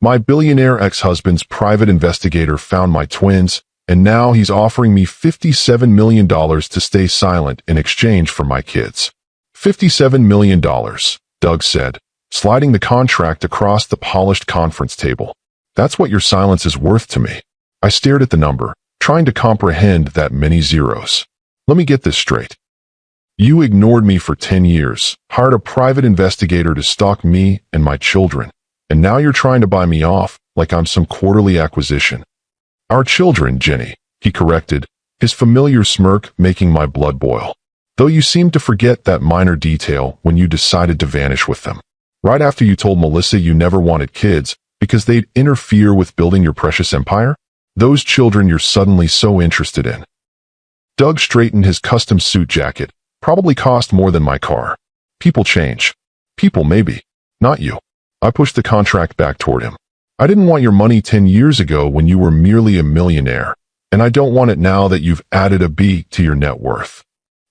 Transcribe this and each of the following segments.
My billionaire ex-husband's private investigator found my twins, and now he's offering me $57 million to stay silent in exchange for my kids. $57 million, Doug said, sliding the contract across the polished conference table. That's what your silence is worth to me. I stared at the number, trying to comprehend that many zeros. Let me get this straight. You ignored me for 10 years, hired a private investigator to stalk me and my children, and now you're trying to buy me off like I'm some quarterly acquisition. Our children, Jenny, he corrected, his familiar smirk making my blood boil. Though you seemed to forget that minor detail when you decided to vanish with them. Right after you told Melissa you never wanted kids because they'd interfere with building your precious empire? Those children you're suddenly so interested in. Doug straightened his custom suit jacket. Probably cost more than my car. People change. People maybe. Not you. I pushed the contract back toward him. I didn't want your money 10 years ago when you were merely a millionaire, and I don't want it now that you've added a B to your net worth.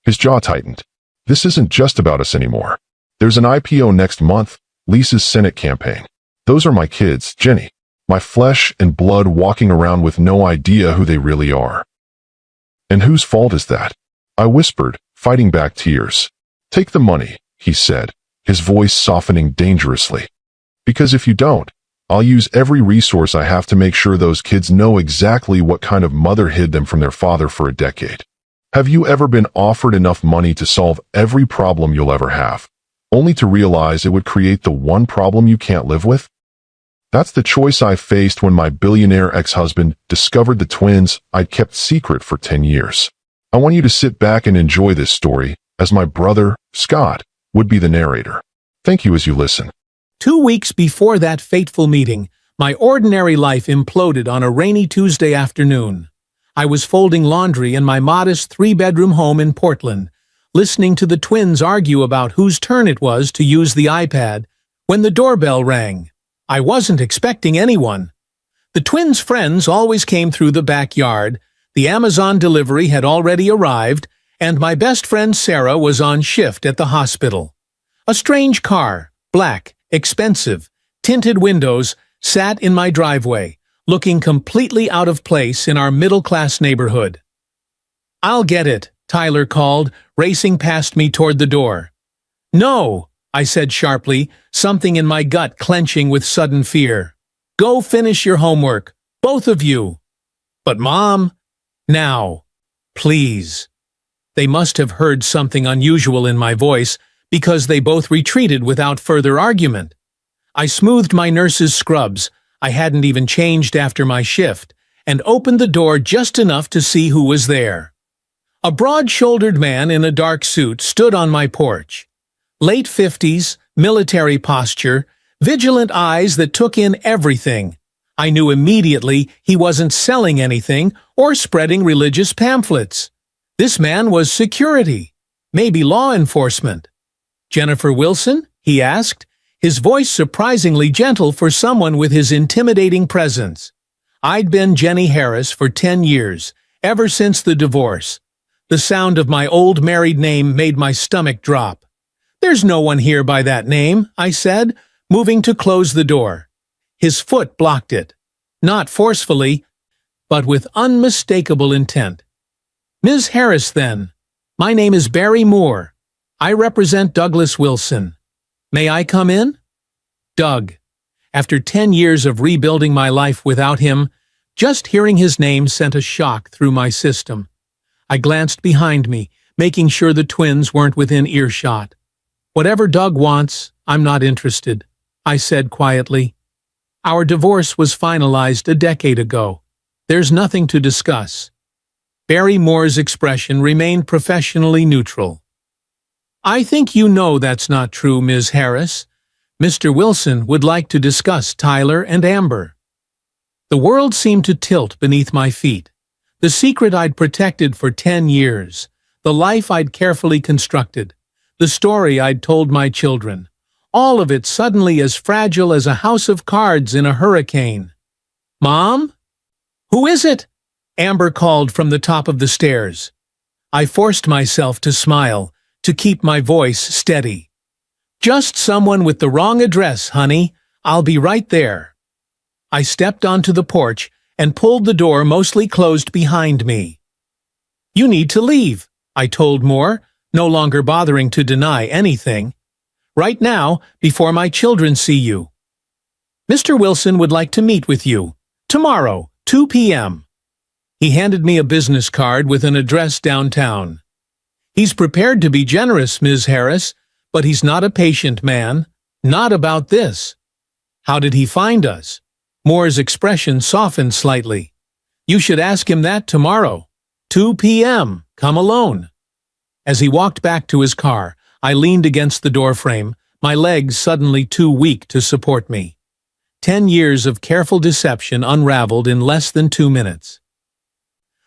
His jaw tightened. This isn't just about us anymore. There's an IPO next month, Lisa's Senate campaign. Those are my kids, Jenny. My flesh and blood walking around with no idea who they really are. And whose fault is that? I whispered, fighting back tears. Take the money, he said, his voice softening dangerously. Because if you don't, I'll use every resource I have to make sure those kids know exactly what kind of mother hid them from their father for a decade. Have you ever been offered enough money to solve every problem you'll ever have, only to realize it would create the one problem you can't live with? That's the choice I faced when my billionaire ex-husband discovered the twins I'd kept secret for 10 years. I want you to sit back and enjoy this story, as my brother, Scott, would be the narrator. Thank you as you listen. 2 weeks before that fateful meeting, my ordinary life imploded on a rainy Tuesday afternoon. I was folding laundry in my modest 3-bedroom home in Portland, listening to the twins argue about whose turn it was to use the iPad, when the doorbell rang. I wasn't expecting anyone. The twins' friends always came through the backyard. The Amazon delivery had already arrived, and my best friend Sarah was on shift at the hospital. A strange car, black, expensive, tinted windows, sat in my driveway, looking completely out of place in our middle-class neighborhood. "I'll get it," Tyler called, racing past me toward the door. "No," I said sharply, something in my gut clenching with sudden fear. "Go finish your homework, both of you." "But Mom..." "Now, please." They must have heard something unusual in my voice, because they both retreated without further argument. I smoothed my nurse's scrubs, I hadn't even changed after my shift, and opened the door just enough to see who was there. A broad-shouldered man in a dark suit stood on my porch. Late 50s, military posture, vigilant eyes that took in everything. I knew immediately he wasn't selling anything or spreading religious pamphlets. This man was security, maybe law enforcement. "Jennifer Wilson?" he asked, his voice surprisingly gentle for someone with his intimidating presence. I'd been Jenny Harris for 10 years, ever since the divorce. The sound of my old married name made my stomach drop. "There's no one here by that name," I said, moving to close the door. His foot blocked it, not forcefully, but with unmistakable intent. "Ms. Harris, then. My name is Barry Moore. I represent Douglas Wilson. May I come in?" Doug. After 10 years of rebuilding my life without him, just hearing his name sent a shock through my system. I glanced behind me, making sure the twins weren't within earshot. "Whatever Doug wants, I'm not interested," I said quietly. "Our divorce was finalized a decade ago. There's nothing to discuss." Barry Moore's expression remained professionally neutral. "I think you know that's not true, Ms. Harris. Mr. Wilson would like to discuss Tyler and Amber." The world seemed to tilt beneath my feet. The secret I'd protected for 10 years, the life I'd carefully constructed, the story I'd told my children, all of it suddenly as fragile as a house of cards in a hurricane. "Mom? Who is it?" Amber called from the top of the stairs. I forced myself to smile, to keep my voice steady. "Just someone with the wrong address, honey. I'll be right there." I stepped onto the porch and pulled the door mostly closed behind me. "You need to leave," I told Moore, no longer bothering to deny anything. "Right now, before my children see you. Mr. Wilson would like to meet with you. Tomorrow, 2 p.m. He handed me a business card with an address downtown. "He's prepared to be generous, Ms. Harris, but he's not a patient man. Not about this." "How did he find us?" Moore's expression softened slightly. "You should ask him that tomorrow. 2 p.m. Come alone." As he walked back to his car, I leaned against the doorframe, my legs suddenly too weak to support me. 10 years of careful deception unraveled in less than 2 minutes.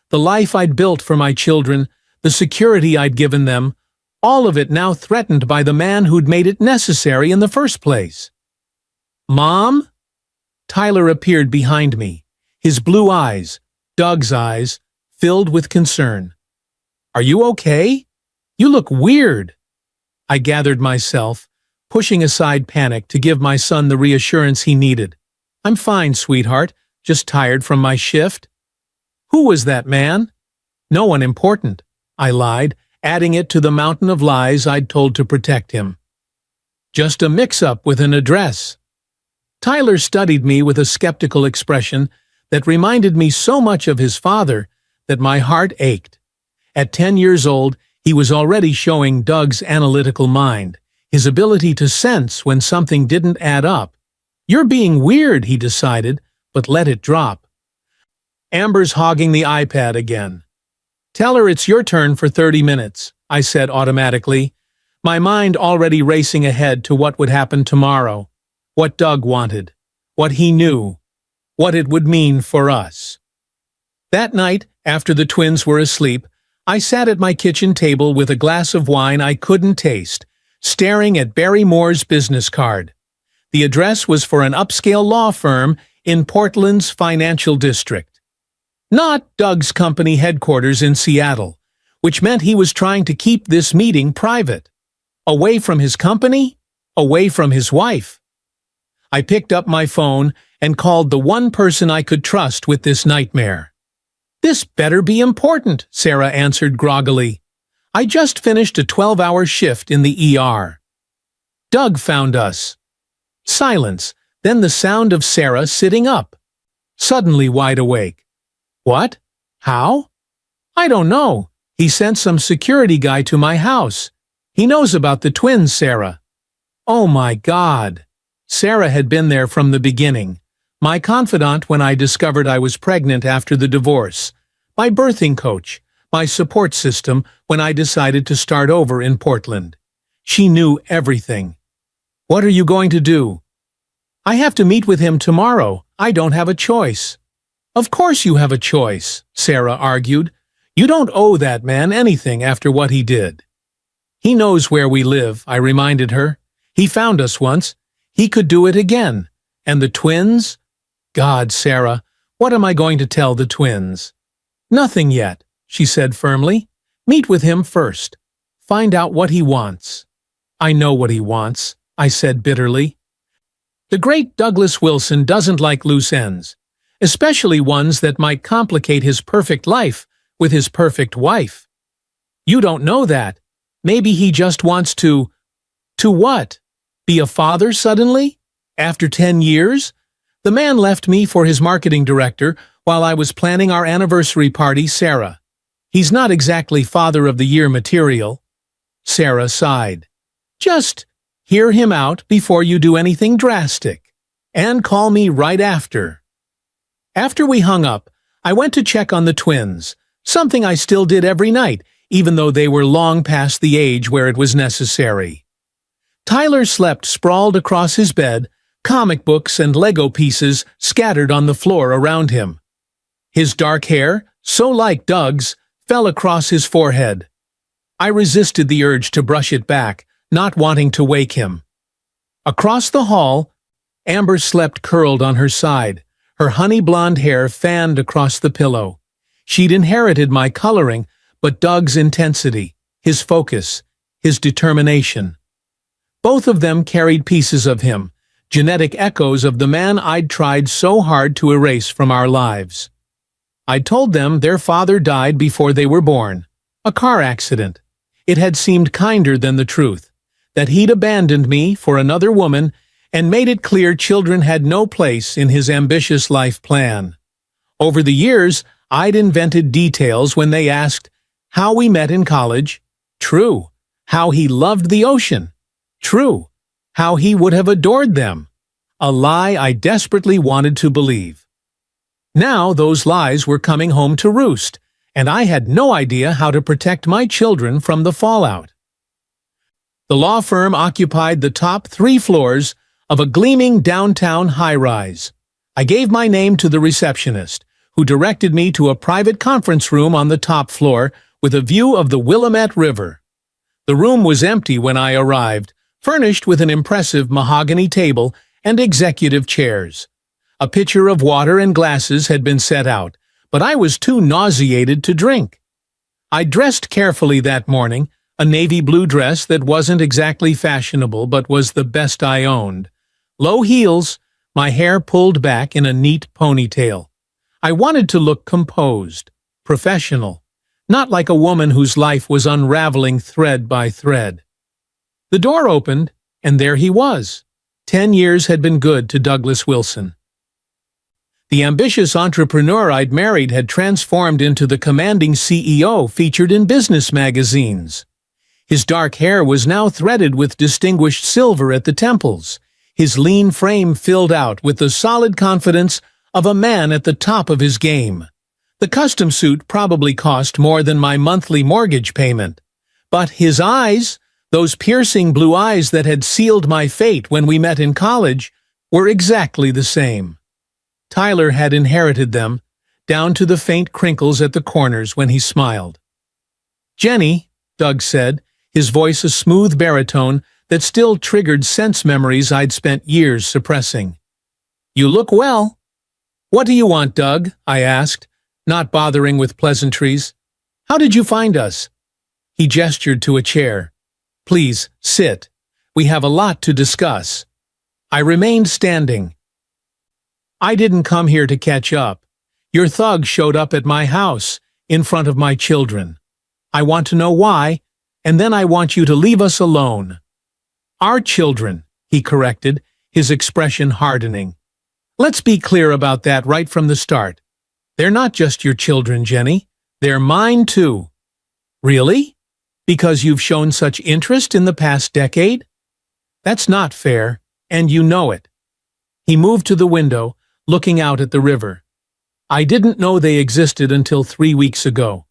The life I'd built for my children, the security I'd given them, all of it now threatened by the man who'd made it necessary in the first place. "Mom?" Tyler appeared behind me, his blue eyes, Doug's eyes, filled with concern. "Are you okay? You look weird." I gathered myself, pushing aside panic to give my son the reassurance he needed. "I'm fine, sweetheart, just tired from my shift." "Who was that man?" "No one important," I lied, adding it to the mountain of lies I'd told to protect him. "Just a mix-up with an address." Tyler studied me with a skeptical expression that reminded me so much of his father that my heart ached. At 10 years old, he was already showing Doug's analytical mind, his ability to sense when something didn't add up. "You're being weird," he decided, but let it drop. Amber's hogging the iPad again. "Tell her it's your turn for 30 minutes, I said automatically, my mind already racing ahead to what would happen tomorrow, what Doug wanted, what he knew, what it would mean for us. That night, after the twins were asleep, I sat at my kitchen table with a glass of wine I couldn't taste, staring at Barry Moore's business card. The address was for an upscale law firm in Portland's financial district. Not Doug's company headquarters in Seattle, which meant he was trying to keep this meeting private. Away from his company, away from his wife. I picked up my phone and called the one person I could trust with this nightmare. "This better be important," Sarah answered groggily. "I just finished a 12-hour shift in the ER. Doug found us." Silence, then the sound of Sarah sitting up, suddenly wide awake. "What? How?" "I don't know. He sent some security guy to my house. He knows about the twins, Sarah." Oh my God. Sarah had been there from the beginning. My confidant when I discovered I was pregnant after the divorce. My birthing coach. My support system when I decided to start over in Portland. She knew everything. "What are you going to do?" "I have to meet with him tomorrow. I don't have a choice." "Of course you have a choice," Sarah argued. "You don't owe that man anything after what he did." "He knows where we live," I reminded her. "He found us once. He could do it again. And the twins? God, Sarah, what am I going to tell the twins?" "Nothing yet," she said firmly. "Meet with him first. Find out what he wants." "I know what he wants," I said bitterly. The great Douglas Wilson doesn't like loose ends, especially ones that might complicate his perfect life with his perfect wife. You don't know that. Maybe he just wants to… To what? Be a father suddenly? After 10 years? The man left me for his marketing director while I was planning our anniversary party, Sarah. He's not exactly father of the year material. Sarah sighed. Just hear him out before you do anything drastic. And call me right after. After we hung up, I went to check on the twins, something I still did every night, even though they were long past the age where it was necessary. Tyler slept sprawled across his bed, comic books and Lego pieces scattered on the floor around him. His dark hair, so like Doug's, fell across his forehead. I resisted the urge to brush it back, not wanting to wake him. Across the hall, Amber slept curled on her side, her honey blonde hair fanned across the pillow. She'd inherited my coloring, but Doug's intensity, his focus, his determination. Both of them carried pieces of him, genetic echoes of the man I'd tried so hard to erase from our lives. I'd told them their father died before they were born. A car accident. It had seemed kinder than the truth, that he'd abandoned me for another woman and made it clear children had no place in his ambitious life plan. Over the years, I'd invented details when they asked how we met in college. True. How he loved the ocean. True. How he would have adored them. A lie I desperately wanted to believe. Now those lies were coming home to roost, and I had no idea how to protect my children from the fallout. The law firm occupied the top 3 floors of a gleaming downtown high-rise. I gave my name to the receptionist, who directed me to a private conference room on the top floor with a view of the Willamette River. The room was empty when I arrived, furnished with an impressive mahogany table and executive chairs. A pitcher of water and glasses had been set out, but I was too nauseated to drink. I dressed carefully that morning, a navy blue dress that wasn't exactly fashionable but was the best I owned. Low heels, my hair pulled back in a neat ponytail. I wanted to look composed, professional, not like a woman whose life was unraveling thread by thread. The door opened, and there he was. 10 years had been good to Douglas Wilson. The ambitious entrepreneur I'd married had transformed into the commanding CEO featured in business magazines. His dark hair was now threaded with distinguished silver at the temples, his lean frame filled out with the solid confidence of a man at the top of his game. The custom suit probably cost more than my monthly mortgage payment. But his eyes, those piercing blue eyes that had sealed my fate when we met in college, were exactly the same. Tyler had inherited them, down to the faint crinkles at the corners when he smiled. "Jenny," Doug said, his voice a smooth baritone that still triggered sense memories I'd spent years suppressing. "You look well." "What do you want, Doug?" I asked, not bothering with pleasantries. "How did you find us?" He gestured to a chair. "Please, sit. We have a lot to discuss." I remained standing. "I didn't come here to catch up. Your thug showed up at my house, in front of my children. I want to know why, and then I want you to leave us alone." "Our children," he corrected, his expression hardening. "Let's be clear about that right from the start. They're not just your children, Jenny. They're mine too." "Really? Because you've shown such interest in the past decade?" "That's not fair, and you know it." He moved to the window, looking out at the river. "I didn't know they existed until 3 weeks ago."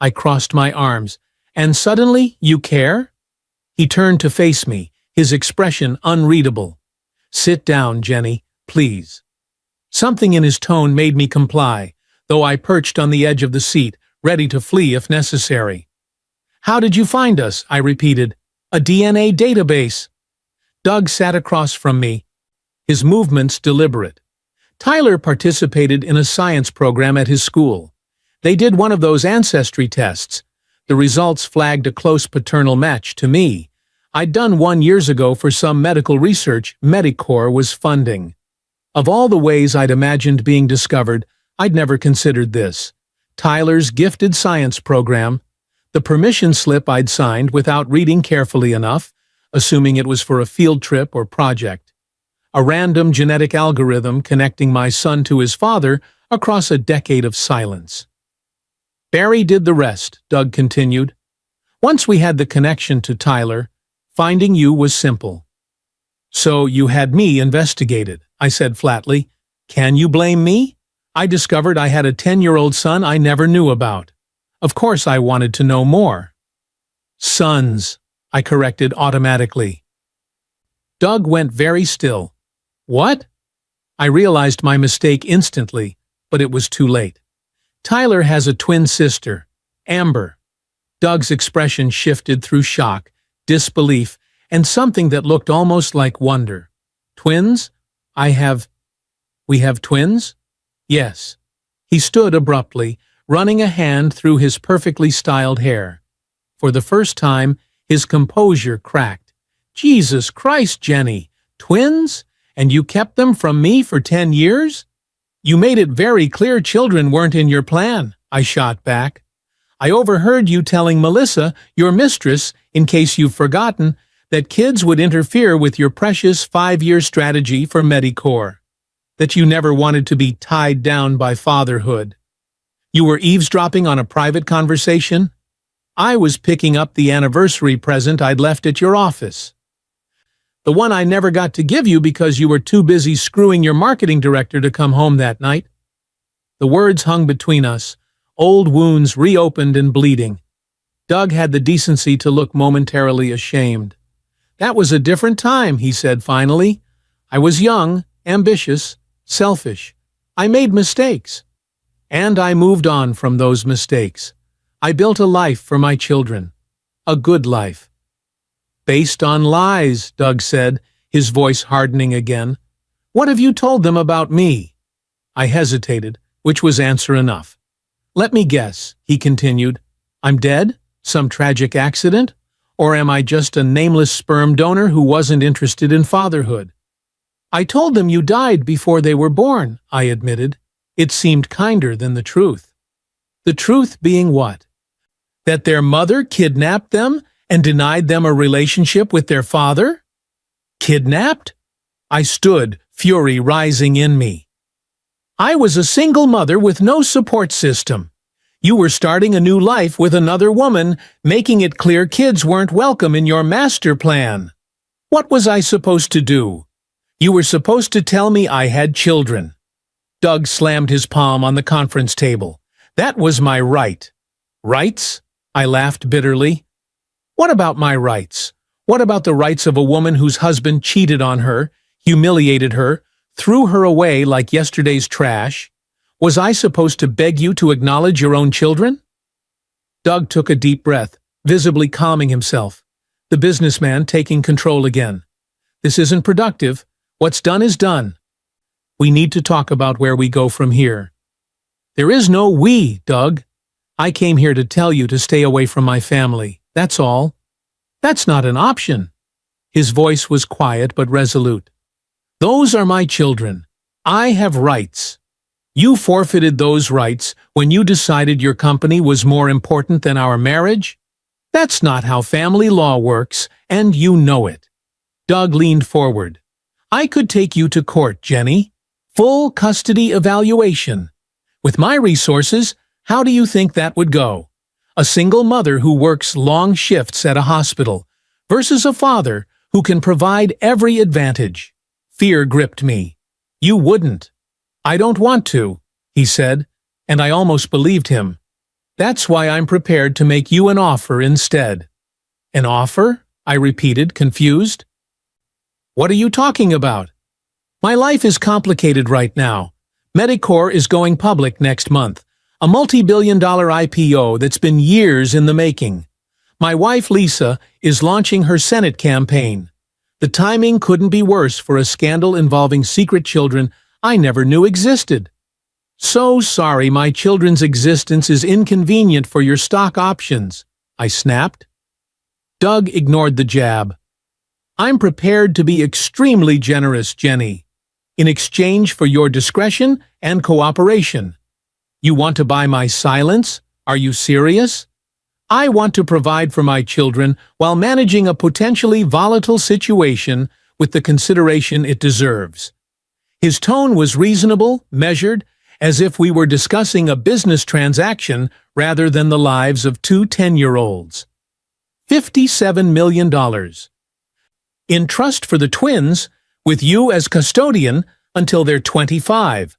I crossed my arms. "And suddenly you care?" He turned to face me, his expression unreadable. "Sit down, Jenny, please." Something in his tone made me comply, though I perched on the edge of the seat, ready to flee if necessary. "How did you find us?" I repeated. "A DNA database." Doug sat across from me, his movements deliberate. Tyler participated in a science program at his school. They did one of those ancestry tests. The results flagged a close paternal match to me. I'd done one years ago for some medical research Medicorps was funding. Of all the ways I'd imagined being discovered, I'd never considered this. Tyler's gifted science program, the permission slip I'd signed without reading carefully enough, assuming it was for a field trip or project. A random genetic algorithm connecting my son to his father across a decade of silence. "Barry did the rest," Doug continued. "Once we had the connection to Tyler, finding you was simple." "So you had me investigated," I said flatly. "Can you blame me? I discovered I had a 10-year-old son I never knew about. Of course I wanted to know more." "Sons," I corrected automatically. Doug went very still. "What?" I realized my mistake instantly, but it was too late. "Tyler has a twin sister, Amber." Doug's expression shifted through shock, disbelief, and something that looked almost like wonder. "Twins? We have twins?" "Yes." He stood abruptly, running a hand through his perfectly styled hair. For the first time, his composure cracked. "Jesus Christ, Jenny! Twins? And you kept them from me for 10 years? You made it very clear children weren't in your plan, I shot back. I overheard you telling Melissa, your mistress, in case you've forgotten, that kids would interfere with your precious 5-year strategy for Medicore. That you never wanted to be tied down by fatherhood. You were eavesdropping on a private conversation? I was picking up the anniversary present I'd left at your office. The one I never got to give you because you were too busy screwing your marketing director to come home that night. The words hung between us, old wounds reopened and bleeding. Doug had the decency to look momentarily ashamed. That was a different time, he said finally. I was young, ambitious, selfish. I made mistakes. And I moved on from those mistakes. I built a life for my children. A good life. Based on lies, Doug said, his voice hardening again. What have you told them about me? I hesitated, which was answer enough. Let me guess, he continued. I'm dead? Some tragic accident? Or am I just a nameless sperm donor who wasn't interested in fatherhood? I told them you died before they were born, I admitted. It seemed kinder than the truth. The truth being what? That their mother kidnapped them and denied them a relationship with their father? Kidnapped? I stood, fury rising in me. I was a single mother with no support system. You were starting a new life with another woman, making it clear kids weren't welcome in your master plan. What was I supposed to do? You were supposed to tell me I had children. Doug slammed his palm on the conference table. That was my right. Rights? I laughed bitterly. What about my rights? What about the rights of a woman whose husband cheated on her, humiliated her, threw her away like yesterday's trash? Was I supposed to beg you to acknowledge your own children? Doug took a deep breath, visibly calming himself. The businessman taking control again. This isn't productive. What's done is done. We need to talk about where we go from here. There is no we, Doug. I came here to tell you to stay away from my family. That's all. That's not an option. His voice was quiet but resolute. Those are my children. I have rights. You forfeited those rights when you decided your company was more important than our marriage? That's not how family law works, and you know it. Doug leaned forward. I could take you to court, Jenny. Full custody evaluation. With my resources, how do you think that would go? A single mother who works long shifts at a hospital versus a father who can provide every advantage. Fear gripped me. You wouldn't. I don't want to, he said, and I almost believed him. That's why I'm prepared to make you an offer instead. An offer? I repeated, confused. What are you talking about? My life is complicated right now. Medicore is going public next month. A multi-billion-dollar IPO that's been years in the making. My wife, Lisa, is launching her Senate campaign. The timing couldn't be worse for a scandal involving secret children I never knew existed. So sorry my children's existence is inconvenient for your stock options, I snapped. Doug ignored the jab. I'm prepared to be extremely generous, Jenny, in exchange for your discretion and cooperation. You want to buy my silence? Are you serious? I want to provide for my children while managing a potentially volatile situation with the consideration it deserves. His tone was reasonable, measured, as if we were discussing a business transaction rather than the lives of two 10-year-olds. $57 million. In trust for the twins, with you as custodian until they're 25.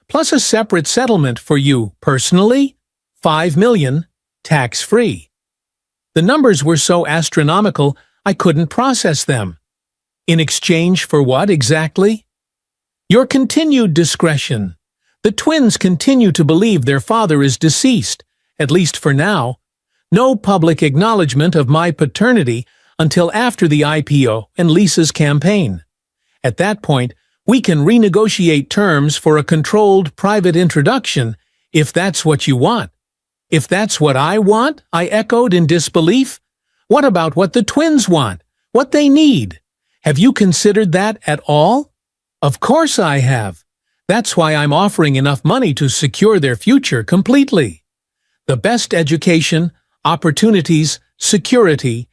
Plus a separate settlement for you personally, $5 million, tax-free. The numbers were so astronomical I couldn't process them. In exchange for what exactly? Your continued discretion. The twins continue to believe their father is deceased, at least for now. No public acknowledgement of my paternity until after the IPO and Lisa's campaign. At that point, we can renegotiate terms for a controlled private introduction, if that's what you want. If that's what I want, I echoed in disbelief. What about what the twins want? What they need? Have you considered that at all? Of course I have. That's why I'm offering enough money to secure their future completely. The best education, opportunities, security,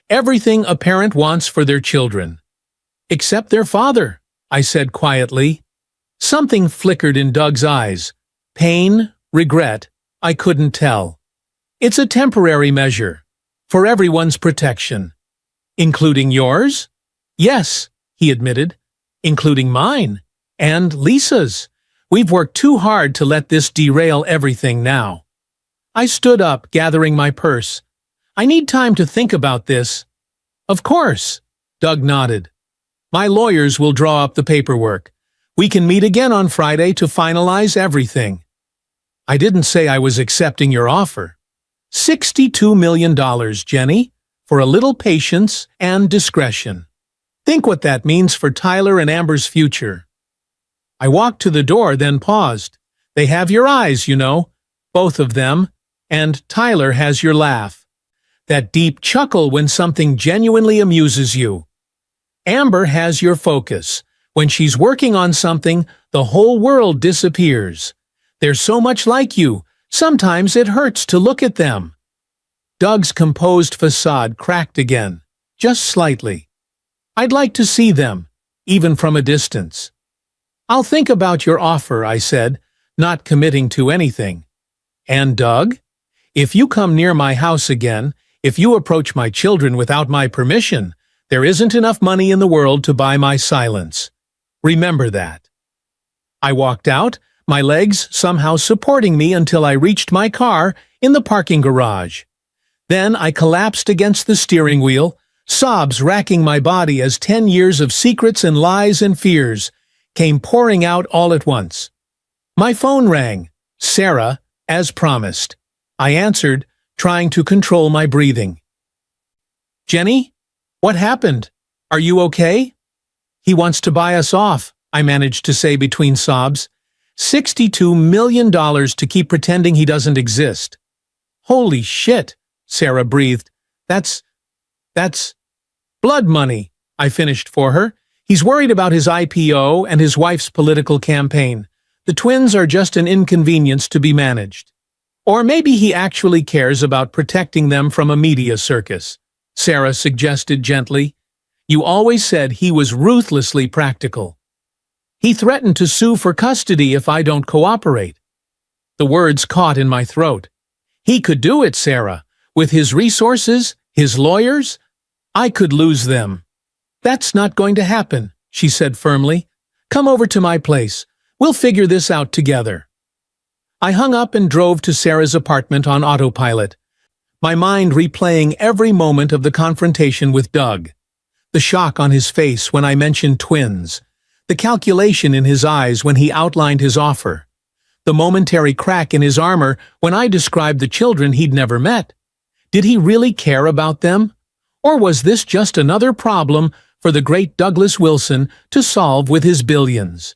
everything a parent wants for their children. Except their father, I said quietly. Something flickered in Doug's eyes. Pain, regret, I couldn't tell. It's a temporary measure, for everyone's protection. Including yours? Yes, he admitted. Including mine. And Lisa's. We've worked too hard to let this derail everything now. I stood up, gathering my purse. I need time to think about this. Of course, Doug nodded. My lawyers will draw up the paperwork. We can meet again on Friday to finalize everything. I didn't say I was accepting your offer. $62 million, Jenny, for a little patience and discretion. Think what that means for Tyler and Amber's future. I walked to the door, then paused. They have your eyes, you know, both of them, and Tyler has your laugh. That deep chuckle when something genuinely amuses you. Amber has your focus. When she's working on something, the whole world disappears. They're so much like you, sometimes it hurts to look at them. Doug's composed facade cracked again, just slightly. I'd like to see them, even from a distance. I'll think about your offer, I said, not committing to anything. And Doug? If you come near my house again, if you approach my children without my permission, there isn't enough money in the world to buy my silence. Remember that. I walked out, my legs somehow supporting me until I reached my car in the parking garage. Then I collapsed against the steering wheel, sobs racking my body as 10 years of secrets and lies and fears came pouring out all at once. My phone rang. Sarah, as promised. I answered, trying to control my breathing. Jenny? What happened? Are you okay? He wants to buy us off, I managed to say between sobs. $62 million to keep pretending he doesn't exist. Holy shit, Sarah breathed. That's blood money, I finished for her. He's worried about his IPO and his wife's political campaign. The twins are just an inconvenience to be managed. Or maybe he actually cares about protecting them from a media circus, Sarah suggested gently. You always said he was ruthlessly practical. He threatened to sue for custody if I don't cooperate. The words caught in my throat. He could do it, Sarah. With his resources, his lawyers, I could lose them. That's not going to happen, she said firmly. Come over to my place. We'll figure this out together. I hung up and drove to Sarah's apartment on autopilot, my mind replaying every moment of the confrontation with Doug. The shock on his face when I mentioned twins. The calculation in his eyes when he outlined his offer. The momentary crack in his armor when I described the children he'd never met. Did he really care about them? Or was this just another problem for the great Douglas Wilson to solve with his billions?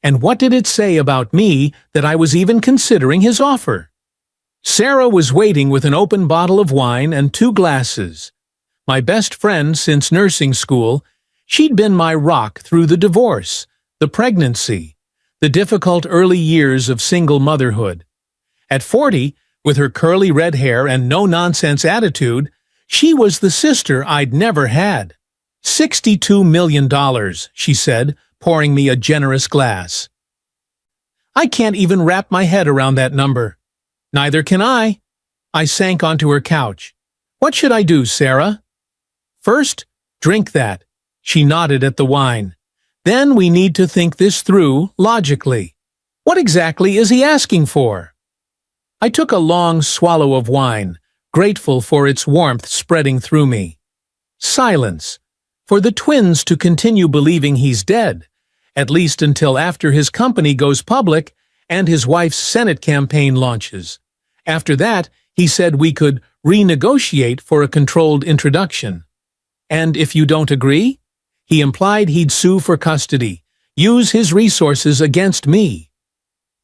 And what did it say about me that I was even considering his offer? Sarah was waiting with an open bottle of wine and 2 glasses. My best friend since nursing school, she'd been my rock through the divorce, the pregnancy, the difficult early years of single motherhood. At 40, with her curly red hair and no-nonsense attitude, she was the sister I'd never had. $62 million, she said, pouring me a generous glass. I can't even wrap my head around that number. Neither can I. I sank onto her couch. What should I do, Sarah? First, drink that. She nodded at the wine. Then we need to think this through logically. What exactly is he asking for? I took a long swallow of wine, grateful for its warmth spreading through me. Silence. For the twins to continue believing he's dead, at least until after his company goes public and his wife's Senate campaign launches. After that, he said we could renegotiate for a controlled introduction. And if you don't agree? He implied he'd sue for custody, use his resources against me.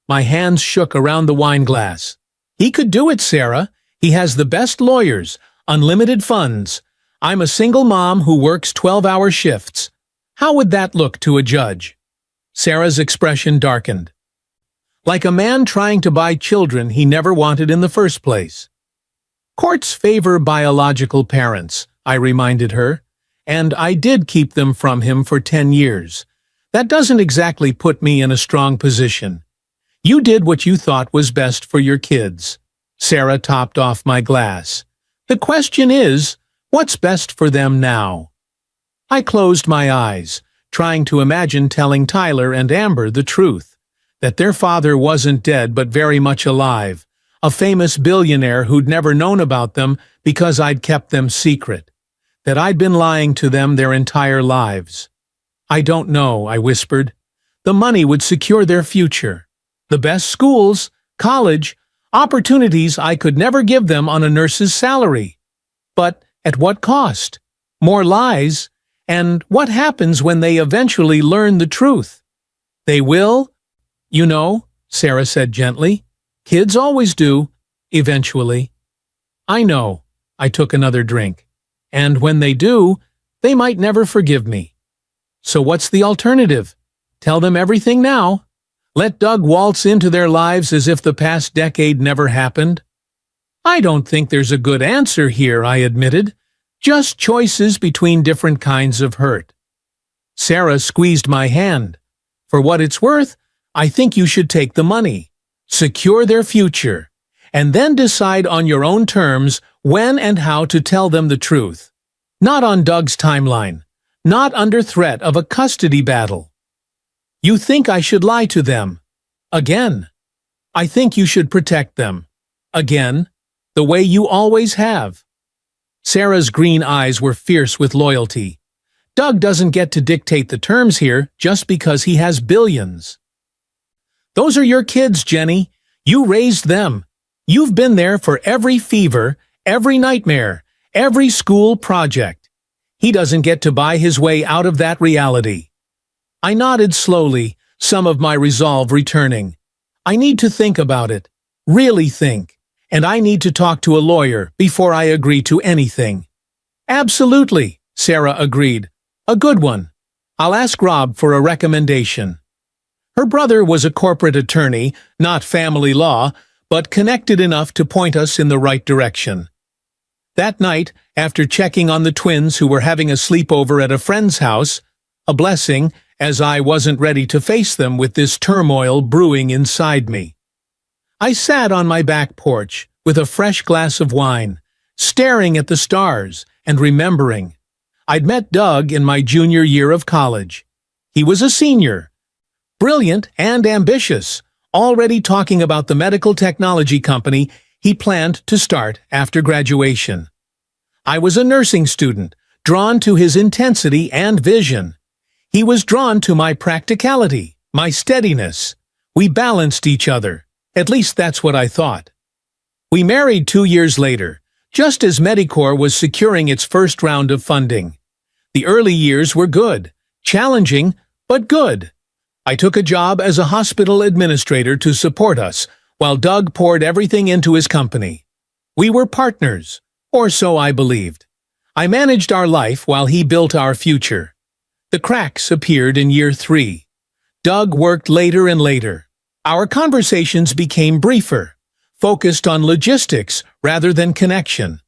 My hands shook around the wine glass. He could do it, Sarah. He has the best lawyers, unlimited funds. I'm a single mom who works 12-hour shifts. How would that look to a judge? Sarah's expression darkened. Like a man trying to buy children he never wanted in the first place. Courts favor biological parents, I reminded her, and I did keep them from him for 10 years. That doesn't exactly put me in a strong position. You did what you thought was best for your kids. Sarah topped off my glass. The question is, what's best for them now? I closed my eyes, trying to imagine telling Tyler and Amber the truth, that their father wasn't dead but very much alive, a famous billionaire who'd never known about them because I'd kept them secret, that I'd been lying to them their entire lives. I don't know, I whispered. The money would secure their future. The best schools, college, opportunities I could never give them on a nurse's salary. But at what cost? More lies? And what happens when they eventually learn the truth? They will, you know, Sarah said gently. Kids always do, eventually. I know. I took another drink. And when they do, they might never forgive me. So what's the alternative? Tell them everything now. Let Doug waltz into their lives as if the past decade never happened? I don't think there's a good answer here, I admitted. Just choices between different kinds of hurt. Sarah squeezed my hand. For what it's worth, I think you should take the money, secure their future, and then decide on your own terms when and how to tell them the truth. Not on Doug's timeline, not under threat of a custody battle. You think I should lie to them? Again. I think you should protect them. Again, the way you always have. Sarah's green eyes were fierce with loyalty. Doug doesn't get to dictate the terms here just because he has billions. Those are your kids, Jenny. You raised them. You've been there for every fever, every nightmare, every school project. He doesn't get to buy his way out of that reality. I nodded slowly, some of my resolve returning. I need to think about it, really think, and I need to talk to a lawyer before I agree to anything. Absolutely, Sarah agreed. A good one. I'll ask Rob for a recommendation. Her brother was a corporate attorney, not family law, but connected enough to point us in the right direction. That night, after checking on the twins who were having a sleepover at a friend's house, a blessing, as I wasn't ready to face them with this turmoil brewing inside me. I sat on my back porch with a fresh glass of wine, staring at the stars and remembering. I'd met Doug in my junior year of college. He was a senior, brilliant and ambitious, already talking about the medical technology company he planned to start after graduation. I was a nursing student, drawn to his intensity and vision. He was drawn to my practicality, my steadiness. We balanced each other. At least that's what I thought. We married 2 years later, just as Medicorps was securing its first round of funding. The early years were good, challenging, but good. I took a job as a hospital administrator to support us, while Doug poured everything into his company. We were partners, or so I believed. I managed our life while he built our future. The cracks appeared in year 3. Doug worked later and later. Our conversations became briefer, focused on logistics rather than connection.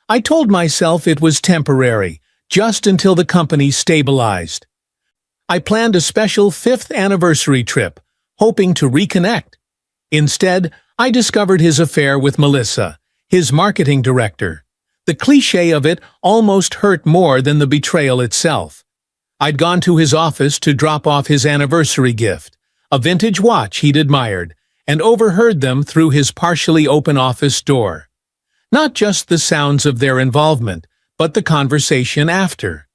I told myself it was temporary, just until the company stabilized. I planned a special 5th anniversary trip, hoping to reconnect. Instead, I discovered his affair with Melissa, his marketing director. The cliché of it almost hurt more than the betrayal itself. I'd gone to his office to drop off his anniversary gift, a vintage watch he'd admired, and overheard them through his partially open office door. Not just the sounds of their involvement, but the conversation after.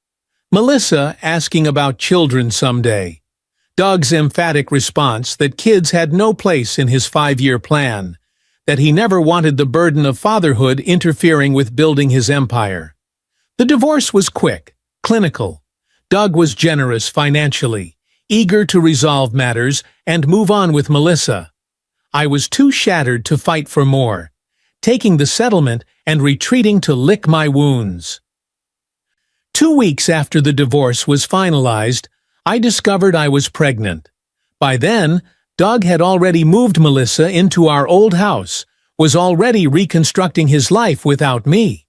Melissa asking about children someday. Doug's emphatic response that kids had no place in his 5-year plan, that he never wanted the burden of fatherhood interfering with building his empire. The divorce was quick, clinical. Doug was generous financially, eager to resolve matters and move on with Melissa. I was too shattered to fight for more, taking the settlement and retreating to lick my wounds. 2 weeks after the divorce was finalized, I discovered I was pregnant. By then, Doug had already moved Melissa into our old house, was already reconstructing his life without me.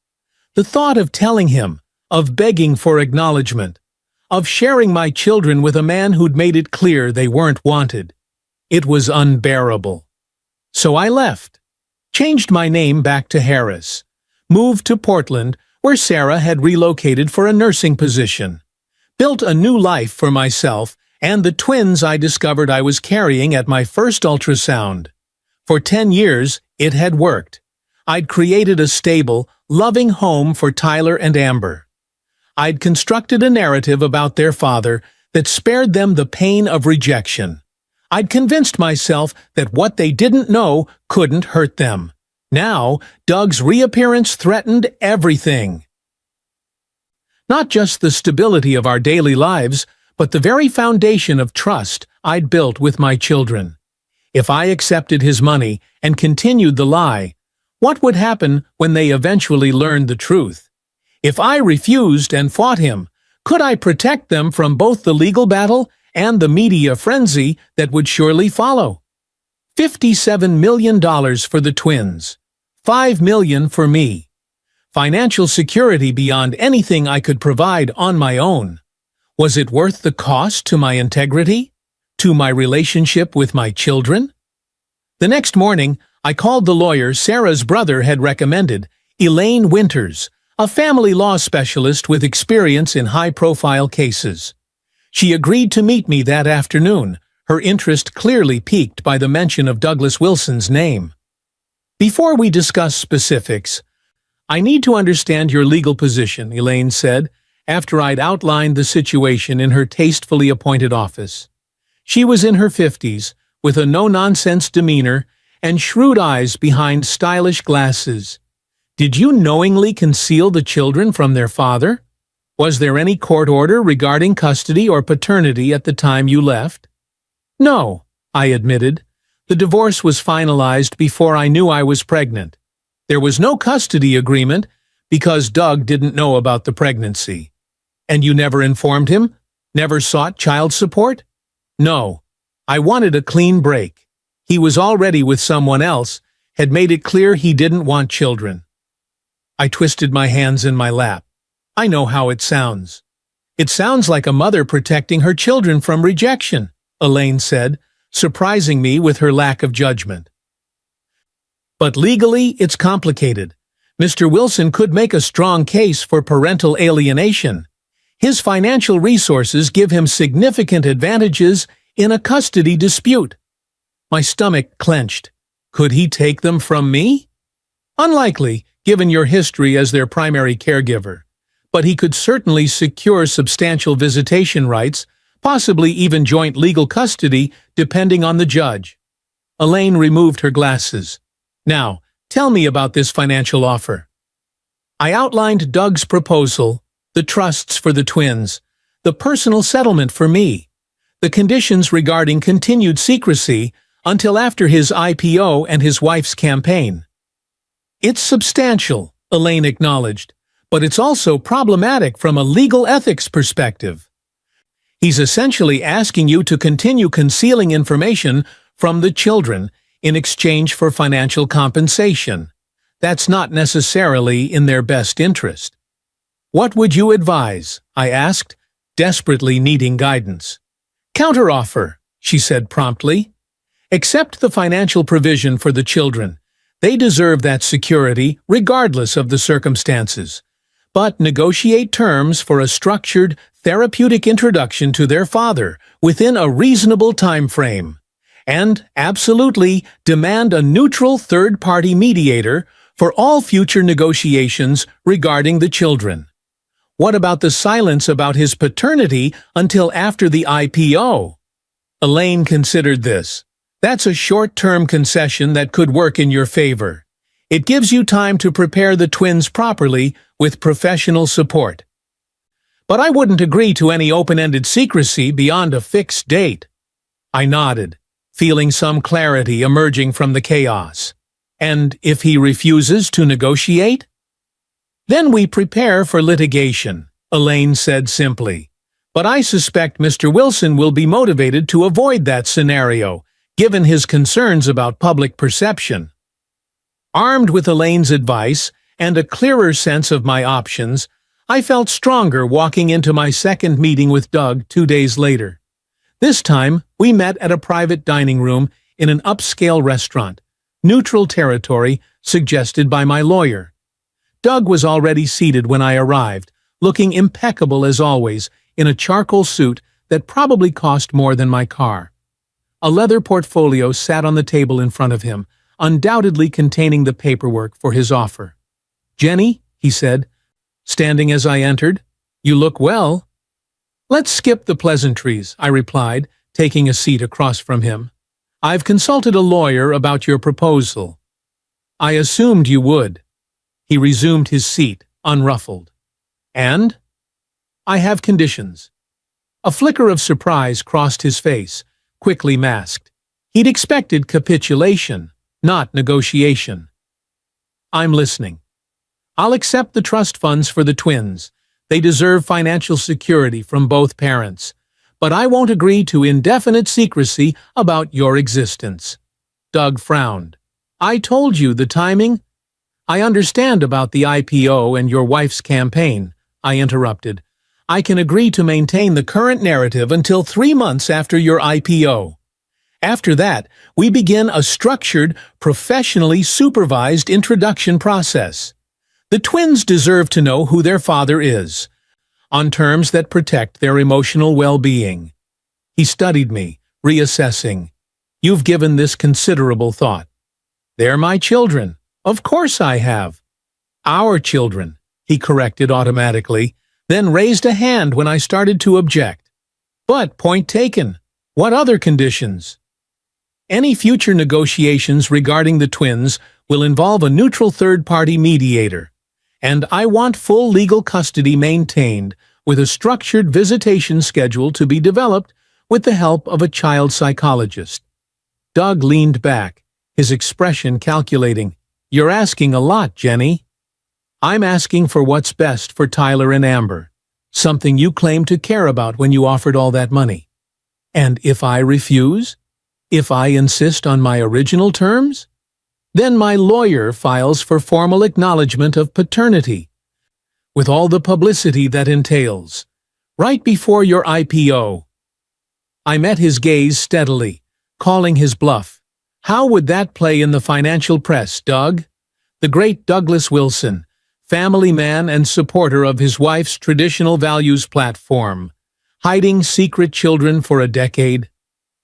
The thought of telling him, of begging for acknowledgement, of sharing my children with a man who'd made it clear they weren't wanted, it was unbearable. So I left, changed my name back to Harris, moved to Portland, where Sarah had relocated for a nursing position, built a new life for myself and the twins I discovered I was carrying at my first ultrasound. For 10 years, it had worked. I'd created a stable, loving home for Tyler and Amber. I'd constructed a narrative about their father that spared them the pain of rejection. I'd convinced myself that what they didn't know couldn't hurt them. Now, Doug's reappearance threatened everything. Not just the stability of our daily lives, but the very foundation of trust I'd built with my children. If I accepted his money and continued the lie, what would happen when they eventually learned the truth? If I refused and fought him, could I protect them from both the legal battle and the media frenzy that would surely follow? $57 million for the twins. $5 million for me. Financial security beyond anything I could provide on my own. Was it worth the cost to my integrity? To my relationship with my children? The next morning, I called the lawyer Sarah's brother had recommended, Elaine Winters, a family law specialist with experience in high-profile cases. She agreed to meet me that afternoon, her interest clearly piqued by the mention of Douglas Wilson's name. Before we discuss specifics, I need to understand your legal position, Elaine said, after I'd outlined the situation in her tastefully appointed office. She was in her 50s, with a no-nonsense demeanor and shrewd eyes behind stylish glasses. Did you knowingly conceal the children from their father? Was there any court order regarding custody or paternity at the time you left? No, I admitted. The divorce was finalized before I knew I was pregnant. There was no custody agreement because Doug didn't know about the pregnancy. And you never informed him? Never sought child support? No. I wanted a clean break. He was already with someone else, had made it clear he didn't want children. I twisted my hands in my lap. I know how it sounds. It sounds like a mother protecting her children from rejection, Elaine said, surprising me with her lack of judgment. But legally, it's complicated. Mr. Wilson could make a strong case for parental alienation. His financial resources give him significant advantages in a custody dispute. My stomach clenched. Could he take them from me? Unlikely, given your history as their primary caregiver. But he could certainly secure substantial visitation rights, possibly even joint legal custody, depending on the judge. Elaine removed her glasses. Now, tell me about this financial offer. I outlined Doug's proposal, the trusts for the twins, the personal settlement for me, the conditions regarding continued secrecy until after his IPO and his wife's campaign. It's substantial, Elaine acknowledged, but it's also problematic from a legal ethics perspective. He's essentially asking you to continue concealing information from the children in exchange for financial compensation. That's not necessarily in their best interest. What would you advise? I asked, desperately needing guidance. Counteroffer, she said promptly. Accept the financial provision for the children. They deserve that security regardless of the circumstances. But negotiate terms for a structured, therapeutic introduction to their father within a reasonable time frame. And, absolutely, demand a neutral third-party mediator for all future negotiations regarding the children. What about the silence about his paternity until after the IPO? Elaine considered this. That's a short-term concession that could work in your favor. It gives you time to prepare the twins properly with professional support. But I wouldn't agree to any open-ended secrecy beyond a fixed date. I nodded, feeling some clarity emerging from the chaos. And if he refuses to negotiate? Then we prepare for litigation, Elaine said simply. But I suspect Mr. Wilson will be motivated to avoid that scenario, given his concerns about public perception. Armed with Elaine's advice and a clearer sense of my options, I felt stronger walking into my second meeting with Doug 2 days later. This time, we met at a private dining room in an upscale restaurant, neutral territory suggested by my lawyer. Doug was already seated when I arrived, looking impeccable as always, in a charcoal suit that probably cost more than my car. A leather portfolio sat on the table in front of him, undoubtedly containing the paperwork for his offer. "Jenny," he said, standing as I entered, "you look well." "Let's skip the pleasantries," I replied, taking a seat across from him. "I've consulted a lawyer about your proposal." "I assumed you would." He resumed his seat, unruffled. "And?" "I have conditions." A flicker of surprise crossed his face, quickly masked. He'd expected capitulation, not negotiation. "I'm listening." "I'll accept the trust funds for the twins. They deserve financial security from both parents. But I won't agree to indefinite secrecy about your existence." Doug frowned. "I told you the timing." "I understand about the IPO and your wife's campaign," I interrupted. "I can agree to maintain the current narrative until 3 months after your IPO. After that, we begin a structured, professionally supervised introduction process. The twins deserve to know who their father is, on terms that protect their emotional well-being." He studied me, reassessing. "You've given this considerable thought." "They're my children." "Of course I have." "Our children," he corrected automatically, then raised a hand when I started to object. "But point taken. What other conditions?" "Any future negotiations regarding the twins will involve a neutral third-party mediator, and I want full legal custody maintained with a structured visitation schedule to be developed with the help of a child psychologist." Doug leaned back, his expression calculating. "You're asking a lot, Jenny." "I'm asking for what's best for Tyler and Amber, something you claimed to care about when you offered all that money." "And if I refuse? If I insist on my original terms? Then my lawyer files for formal acknowledgement of paternity, with all the publicity that entails, right before your IPO." I met his gaze steadily, calling his bluff. "How would that play in the financial press, Doug?" The great Douglas Wilson, family man and supporter of his wife's traditional values platform, hiding secret children for a decade.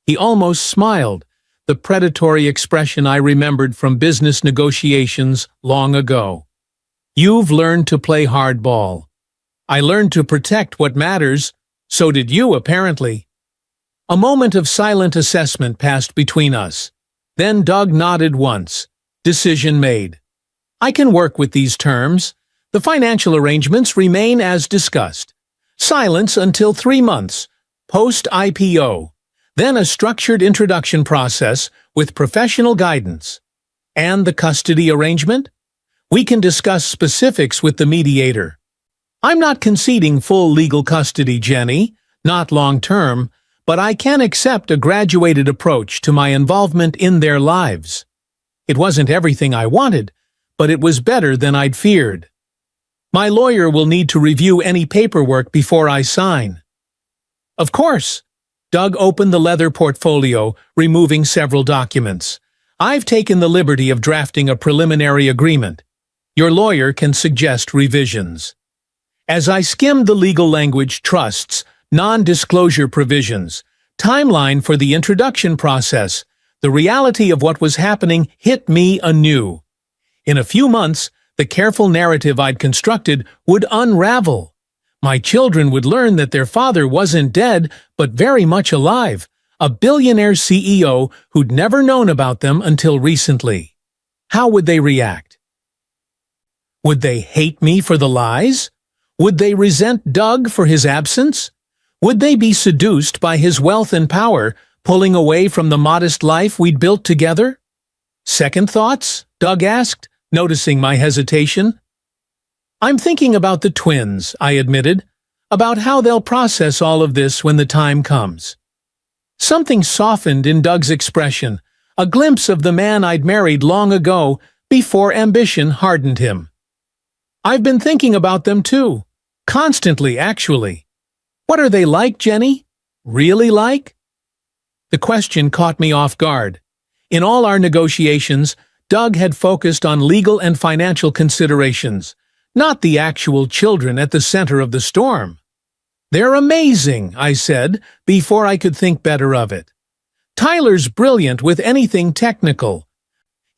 He almost smiled, the predatory expression I remembered from business negotiations long ago. "You've learned to play hardball. I learned to protect what matters. So did you, apparently." A moment of silent assessment passed between us. Then Doug nodded once. Decision made. "I can work with these terms. The financial arrangements remain as discussed. Silence until 3 months, post-IPO. Then a structured introduction process with professional guidance. And the custody arrangement? We can discuss specifics with the mediator. I'm not conceding full legal custody, Jenny, not long-term, but I can accept a graduated approach to my involvement in their lives. It wasn't everything I wanted, but it was better than I'd feared. My lawyer will need to review any paperwork before I sign." "Of course." Doug opened the leather portfolio, removing several documents. "I've taken the liberty of drafting a preliminary agreement. Your lawyer can suggest revisions." As I skimmed the legal language, trusts, non-disclosure provisions, timeline for the introduction process, the reality of what was happening hit me anew. In a few months, the careful narrative I'd constructed would unravel. My children would learn that their father wasn't dead, but very much alive, a billionaire CEO who'd never known about them until recently. How would they react? Would they hate me for the lies? Would they resent Doug for his absence? Would they be seduced by his wealth and power, pulling away from the modest life we'd built together? "Second thoughts?" Doug asked, noticing my hesitation. "I'm thinking about the twins," I admitted. about how they'll process all of this when the time comes. Something softened in Doug's expression, a glimpse of the man I'd married long ago before ambition hardened him. I've been thinking about them too. Constantly, actually. What are they like, Jenny? Really like? The question caught me off guard. In all our negotiations, Doug had focused on legal and financial considerations, not the actual children at the center of the storm. They're amazing, I said, before I could think better of it. Tyler's brilliant with anything technical.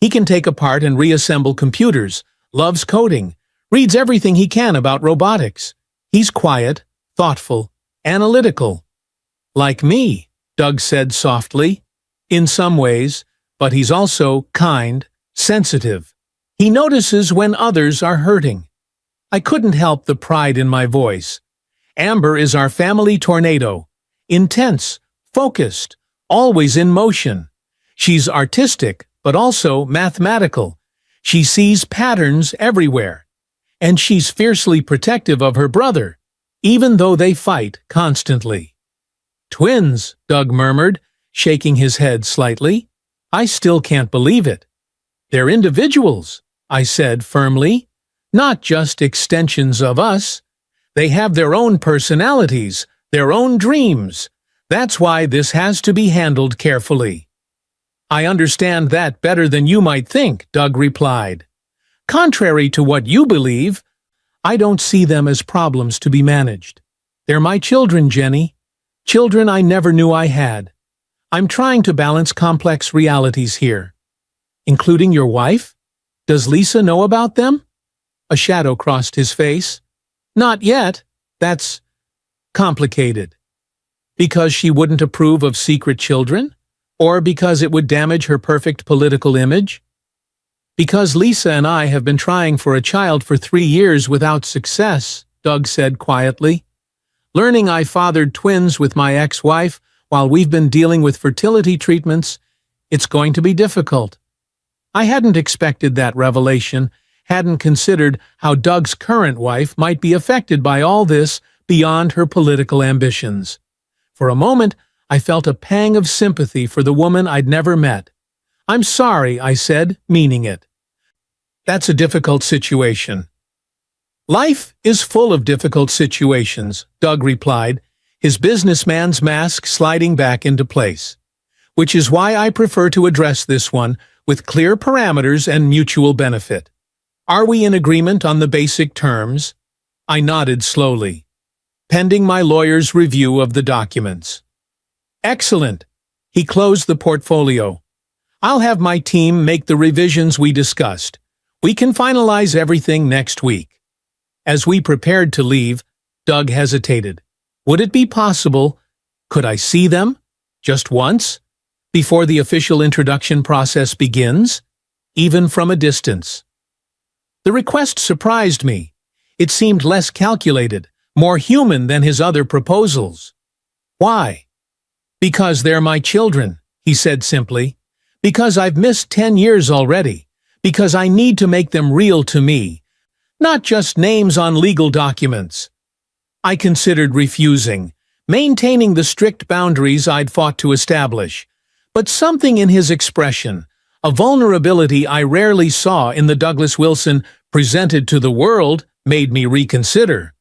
He can take apart and reassemble computers, loves coding, reads everything he can about robotics. He's quiet, thoughtful, analytical. Like me, Doug said softly. In some ways, but he's also kind, sensitive. He notices when others are hurting. I couldn't help the pride in my voice. Amber is our family tornado. Intense, focused, always in motion. She's artistic, but also mathematical. She sees patterns everywhere. And she's fiercely protective of her brother, even though they fight constantly. Twins, Doug murmured, shaking his head slightly. I still can't believe it. They're individuals, I said firmly, not just extensions of us. They have their own personalities, their own dreams. That's why this has to be handled carefully. I understand that better than you might think, Doug replied. Contrary to what you believe, I don't see them as problems to be managed. They're my children, Jenny. Children I never knew I had. I'm trying to balance complex realities here. Including your wife? Does Lisa know about them? A shadow crossed his face. Not yet. That's complicated. Because she wouldn't approve of secret children? Or because it would damage her perfect political image? Because Lisa and I have been trying for a child for 3 years without success, Doug said quietly. Learning I fathered twins with my ex-wife while we've been dealing with fertility treatments, it's going to be difficult. I hadn't expected that revelation, hadn't considered how Doug's current wife might be affected by all this beyond her political ambitions. For a moment, I felt a pang of sympathy for the woman I'd never met. I'm sorry, I said, meaning it. That's a difficult situation. Life is full of difficult situations, Doug replied, his businessman's mask sliding back into place. Which is why I prefer to address this one with clear parameters and mutual benefit. Are we in agreement on the basic terms? I nodded slowly, pending my lawyer's review of the documents. Excellent. He closed the portfolio. I'll have my team make the revisions we discussed. We can finalize everything next week. As we prepared to leave, Doug hesitated. Would it be possible? Could I see them? Just once? Before the official introduction process begins? Even from a distance. The request surprised me. It seemed less calculated, more human than his other proposals. Why? Because they're my children, he said simply. Because I've missed 10 years already. Because I need to make them real to me. Not just names on legal documents. I considered refusing, maintaining the strict boundaries I'd fought to establish. But something in his expression, a vulnerability I rarely saw in the Douglas Wilson presented to the world, made me reconsider.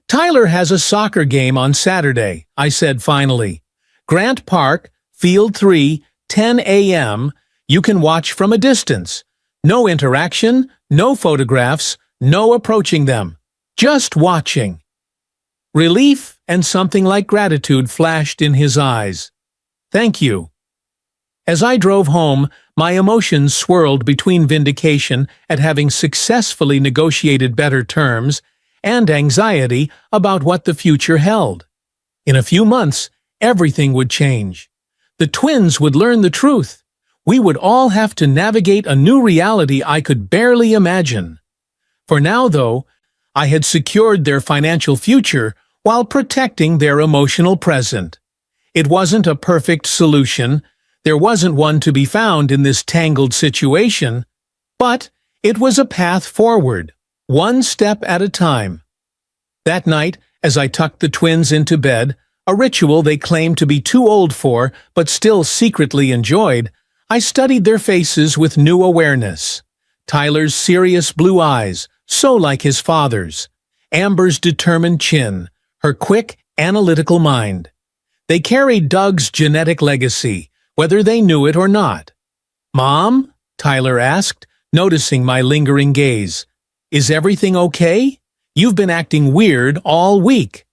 Tyler has a soccer game on Saturday, I said finally. Grant Park, Field 3, 10 a.m. You can watch from a distance. No interaction, no photographs, no approaching them. Just watching. Relief and something like gratitude flashed in his eyes. Thank you. As I drove home, my emotions swirled between vindication at having successfully negotiated better terms and anxiety about what the future held. In a few months, everything would change. The twins would learn the truth. We would all have to navigate a new reality I could barely imagine. For now, though, I had secured their financial future while protecting their emotional present. It wasn't a perfect solution. There wasn't one to be found in this tangled situation, but it was a path forward, one step at a time. That night, as I tucked the twins into bed, a ritual they claimed to be too old for, but still secretly enjoyed. I studied their faces with new awareness. Tyler's serious blue eyes, so like his father's. Amber's determined chin, her quick, analytical mind. They carried Doug's genetic legacy, whether they knew it or not. "Mom?" Tyler asked, noticing my lingering gaze. "Is everything okay? You've been acting weird all week."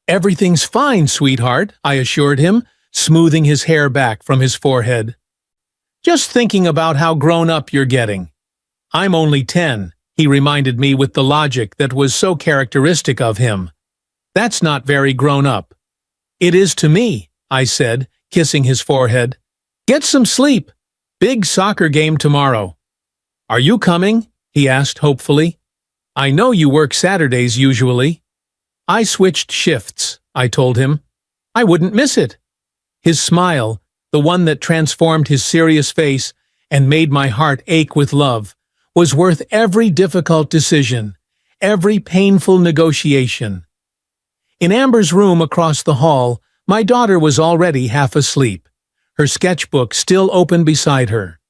"Everything's fine, sweetheart," I assured him, smoothing his hair back from his forehead. "Just thinking about how grown up you're getting." "I'm only 10, he reminded me with the logic that was so characteristic of him. "That's not very grown up." "It is to me," I said, kissing his forehead. "Get some sleep. Big soccer game tomorrow." "Are you coming?" he asked hopefully. "I know you work Saturdays usually." "I switched shifts," I told him. "I wouldn't miss it." His smile, the one that transformed his serious face and made my heart ache with love, was worth every difficult decision, every painful negotiation. In Amber's room across the hall, my daughter was already half asleep, her sketchbook still open beside her.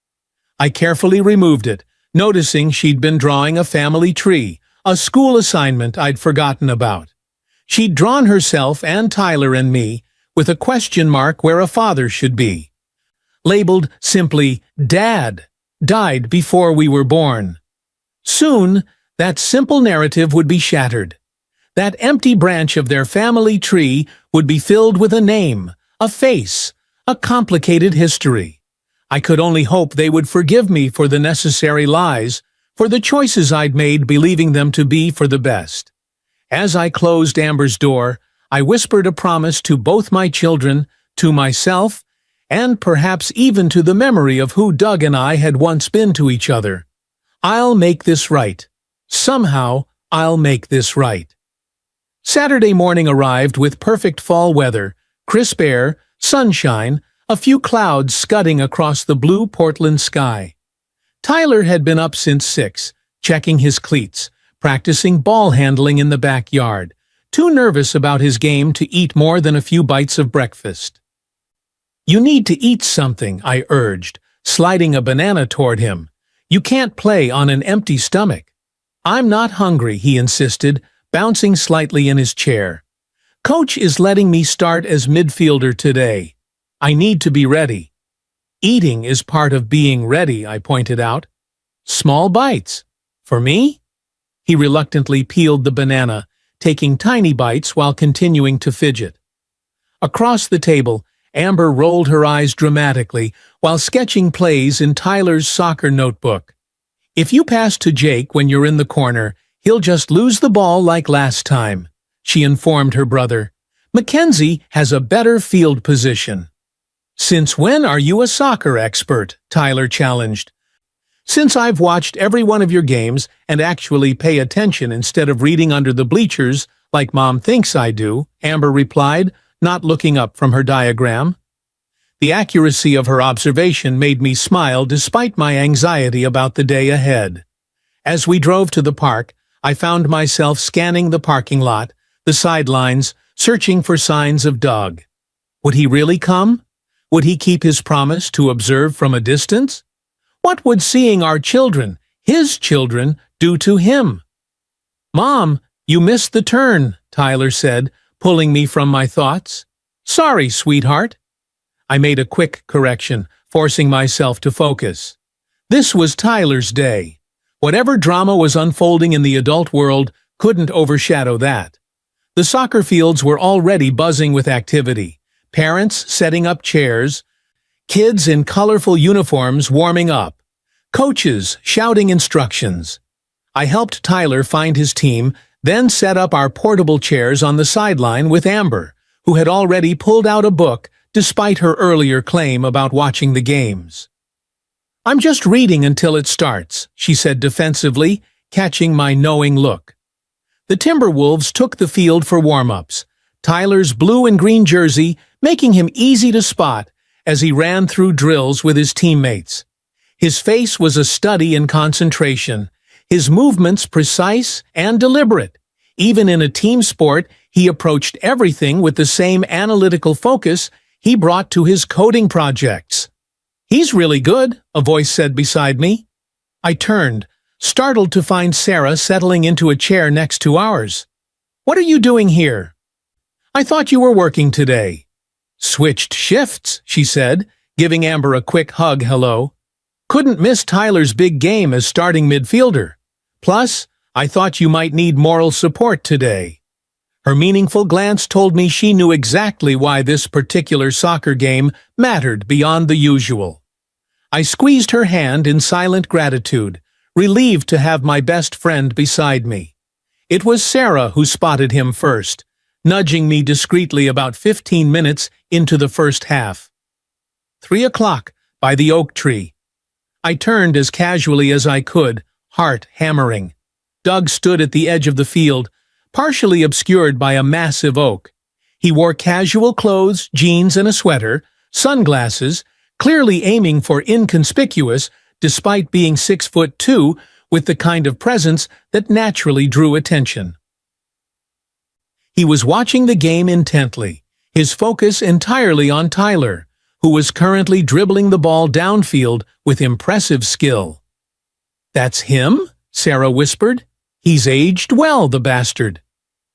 I carefully removed it, noticing she'd been drawing a family tree, a school assignment I'd forgotten about. She'd drawn herself and Tyler and me, with a question mark where a father should be. Labeled simply, "Dad, died before we were born." Soon, that simple narrative would be shattered. That empty branch of their family tree would be filled with a name, a face, a complicated history. I could only hope they would forgive me for the necessary lies, for the choices I'd made believing them to be for the best. As I closed Amber's door, I whispered a promise to both my children, to myself, and perhaps even to the memory of who Doug and I had once been to each other. I'll make this right. Somehow, I'll make this right. Saturday morning arrived with perfect fall weather, crisp air, sunshine, a few clouds scudding across the blue Portland sky. Tyler had been up since 6, checking his cleats, practicing ball handling in the backyard, too nervous about his game to eat more than a few bites of breakfast. "You need to eat something," I urged, sliding a banana toward him. "You can't play on an empty stomach." "I'm not hungry," he insisted, bouncing slightly in his chair. "Coach is letting me start as midfielder today. I need to be ready." "Eating is part of being ready," I pointed out. "Small bites. For me?" He reluctantly peeled the banana, taking tiny bites while continuing to fidget. Across the table, Amber rolled her eyes dramatically while sketching plays in Tyler's soccer notebook. "If you pass to Jake when you're in the corner, he'll just lose the ball like last time," she informed her brother. "Mackenzie has a better field position." "Since when are you a soccer expert?" Tyler challenged. "Since I've watched every one of your games and actually pay attention instead of reading under the bleachers like Mom thinks I do," Amber replied, not looking up from her diagram. The accuracy of her observation made me smile despite my anxiety about the day ahead. As we drove to the park, I found myself scanning the parking lot, the sidelines, searching for signs of Doug. Would he really come? Would he keep his promise to observe from a distance? What would seeing our children, his children, do to him? "Mom, you missed the turn," Tyler said, pulling me from my thoughts. "Sorry, sweetheart." I made a quick correction, forcing myself to focus. This was Tyler's day. Whatever drama was unfolding in the adult world couldn't overshadow that. The soccer fields were already buzzing with activity, parents setting up chairs, kids in colorful uniforms warming up, coaches shouting instructions. I helped Tyler find his team, then set up our portable chairs on the sideline with Amber, who had already pulled out a book despite her earlier claim about watching the games. "I'm just reading until it starts," she said defensively, catching my knowing look. The Timberwolves took the field for warm-ups, Tyler's blue and green jersey making him easy to spot as he ran through drills with his teammates. His face was a study in concentration, his movements precise and deliberate. Even in a team sport, He approached everything with the same analytical focus he brought to his coding projects. "He's really good," a voice said beside me. I turned, startled to find Sarah settling into a chair next to ours. "What are you doing here?" "I thought you were working today." "Switched shifts," she said, giving Amber a quick hug hello. "Couldn't miss Tyler's big game as starting midfielder. Plus, I thought you might need moral support today." Her meaningful glance told me she knew exactly why this particular soccer game mattered beyond the usual. I squeezed her hand in silent gratitude, relieved to have my best friend beside me. It was Sarah who spotted him first, nudging me discreetly about 15 minutes into the first half. 3 o'clock, by the oak tree. I turned as casually as I could, heart hammering. Doug stood at the edge of the field, partially obscured by a massive oak. He wore casual clothes, jeans and a sweater, sunglasses, clearly aiming for inconspicuous despite being 6'2", with the kind of presence that naturally drew attention. He was watching the game intently, his focus entirely on Tyler, who was currently dribbling the ball downfield with impressive skill. "That's him?" Sarah whispered. "He's aged well, the bastard."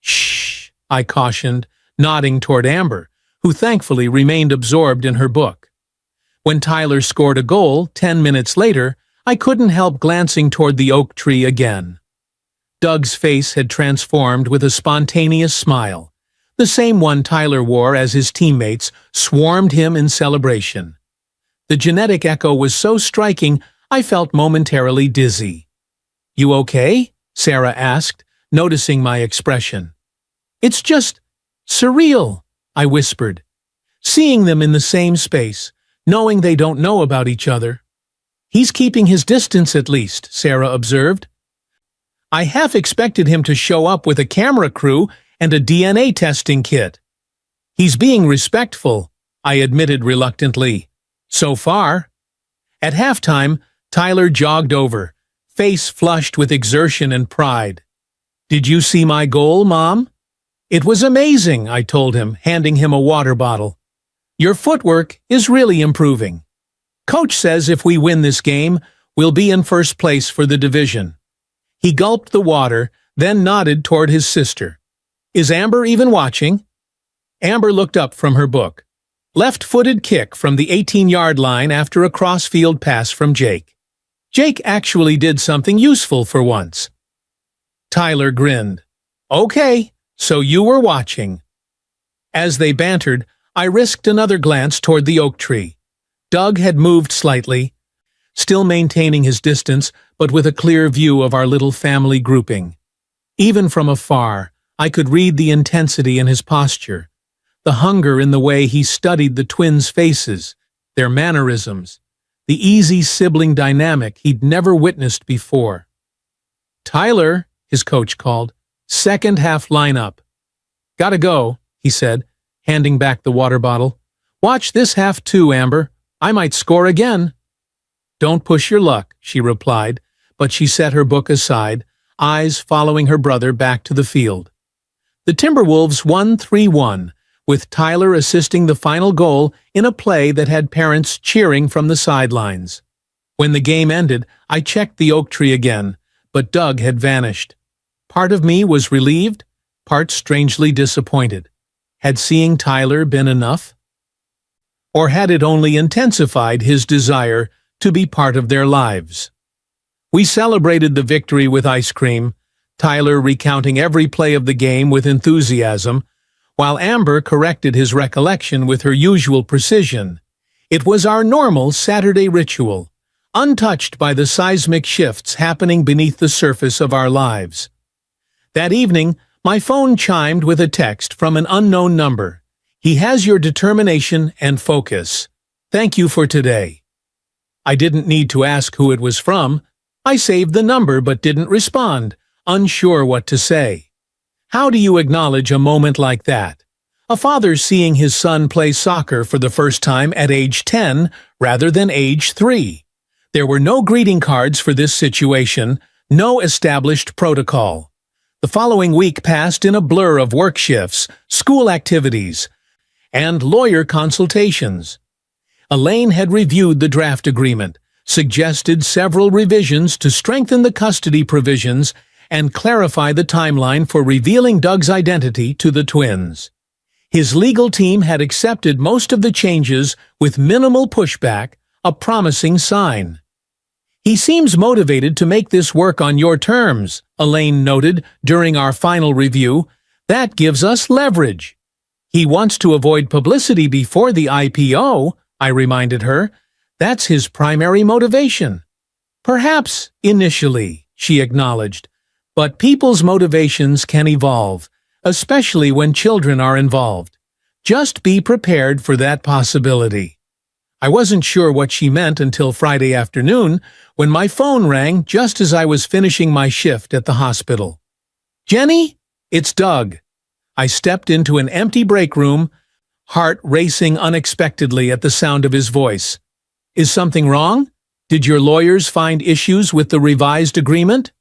"Shh," I cautioned, nodding toward Amber, who thankfully remained absorbed in her book. When Tyler scored a goal 10 minutes later, I couldn't help glancing toward the oak tree again. Doug's face had transformed with a spontaneous smile. The same one Tyler wore as his teammates swarmed him in celebration. The genetic echo was so striking, I felt momentarily dizzy. "You okay?" Sarah asked, noticing my expression. "It's just surreal," I whispered. "Seeing them in the same space, knowing they don't know about each other." "He's keeping his distance at least," Sarah observed. "I half expected him to show up with a camera crew and a DNA testing kit." "He's being respectful," I admitted reluctantly. "So far." At halftime, Tyler jogged over, face flushed with exertion and pride. "Did you see my goal, Mom?" "It was amazing," I told him, handing him a water bottle. "Your footwork is really improving. Coach says if we win this game, we'll be in first place for the division." He gulped the water, then nodded toward his sister. "Is Amber even watching?" Amber looked up from her book. Left-footed kick from the 18-yard line after a cross-field pass from Jake. Jake actually did something useful for once. Tyler grinned. "Okay, so you were watching." As they bantered, I risked another glance toward the oak tree. Doug had moved slightly, still maintaining his distance, but with a clear view of our little family grouping. Even from afar, I could read the intensity in his posture, the hunger in the way he studied the twins' faces, their mannerisms, the easy sibling dynamic he'd never witnessed before. "Tyler," his coach called, "second half lineup." "Gotta go," he said, handing back the water bottle. "Watch this half too, Amber. I might score again." "Don't push your luck," she replied, but she set her book aside, eyes following her brother back to the field. The Timberwolves won 3-1, with Tyler assisting the final goal in a play that had parents cheering from the sidelines. When the game ended, I checked the oak tree again, but Doug had vanished. Part of me was relieved, part strangely disappointed. Had seeing Tyler been enough? Or had it only intensified his desire to be part of their lives? We celebrated the victory with ice cream, Tyler recounting every play of the game with enthusiasm, while Amber corrected his recollection with her usual precision. It was our normal Saturday ritual, untouched by the seismic shifts happening beneath the surface of our lives. That evening, my phone chimed with a text from an unknown number. "He has your determination and focus. Thank you for today." I didn't need to ask who it was from. I saved the number but didn't respond, unsure what to say. How do you acknowledge a moment like that? A father seeing his son play soccer for the first time at age 10 rather than age 3. There were no greeting cards for this situation, no established protocol. The following week passed in a blur of work shifts, school activities, and lawyer consultations. Elaine had reviewed the draft agreement, suggested several revisions to strengthen the custody provisions and clarify the timeline for revealing Doug's identity to the twins. His legal team had accepted most of the changes with minimal pushback, a promising sign. "He seems motivated to make this work on your terms," Elaine noted during our final review. "That gives us leverage." "He wants to avoid publicity before the IPO," I reminded her. "That's his primary motivation." "Perhaps, initially," she acknowledged. "But people's motivations can evolve, especially when children are involved. Just be prepared for that possibility." I wasn't sure what she meant until Friday afternoon, when my phone rang just as I was finishing my shift at the hospital. "Jenny? It's Doug." I stepped into an empty break room, heart racing unexpectedly at the sound of his voice. "Is something wrong? Did your lawyers find issues with the revised agreement?"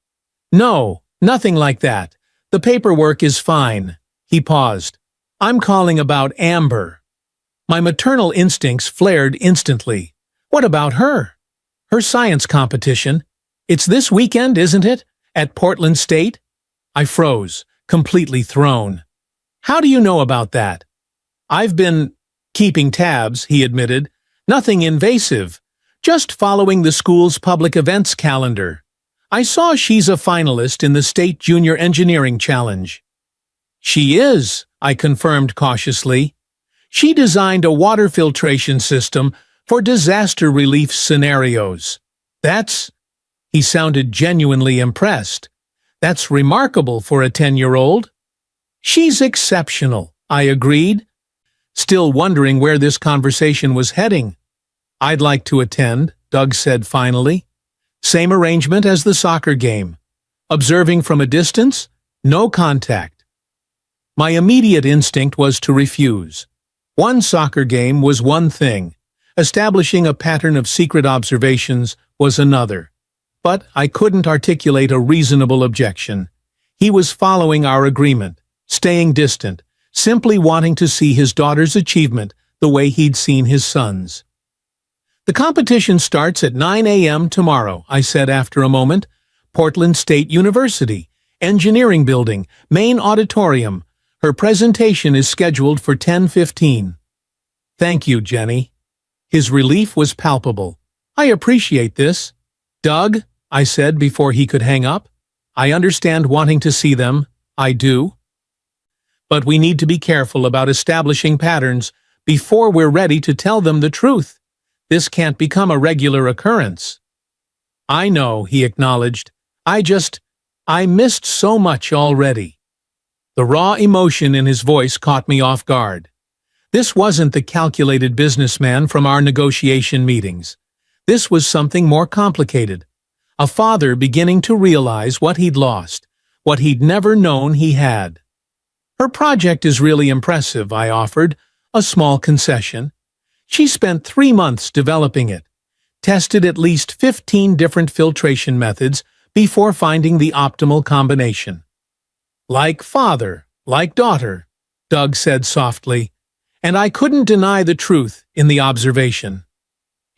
"No, nothing like that. The paperwork is fine." He paused. "I'm calling about Amber." My maternal instincts flared instantly. "What about her?" "Her science competition. It's this weekend, isn't it? At Portland State?" I froze, completely thrown. "How do you know about that?" "I've been keeping tabs," he admitted. "Nothing invasive. Just following the school's public events calendar. I saw she's a finalist in the State Junior Engineering Challenge." "She is," I confirmed cautiously. "She designed a water filtration system for disaster relief scenarios." "That's—" He sounded genuinely impressed. "That's remarkable for a 10-year-old." "She's exceptional," I agreed, still wondering where this conversation was heading. "I'd like to attend," Doug said finally. "Same arrangement as the soccer game. Observing from a distance, no contact." My immediate instinct was to refuse. One soccer game was one thing. Establishing a pattern of secret observations was another. But I couldn't articulate a reasonable objection. He was following our agreement, staying distant, simply wanting to see his daughter's achievement the way he'd seen his son's. "The competition starts at 9 a.m. tomorrow," I said after a moment. "Portland State University, Engineering Building, Main Auditorium. Her presentation is scheduled for 10:15. "Thank you, Jenny." His relief was palpable. "I appreciate this." "Doug," I said before he could hang up, "I understand wanting to see them. I do. But we need to be careful about establishing patterns before we're ready to tell them the truth. This can't become a regular occurrence." "I know," he acknowledged. I missed so much already." The raw emotion in his voice caught me off guard. This wasn't the calculated businessman from our negotiation meetings. This was something more complicated. A father beginning to realize what he'd lost, what he'd never known he had. "Her project is really impressive," I offered, a small concession. "She spent 3 months developing it, tested at least 15 different filtration methods before finding the optimal combination." "Like father, like daughter," Doug said softly, and I couldn't deny the truth in the observation.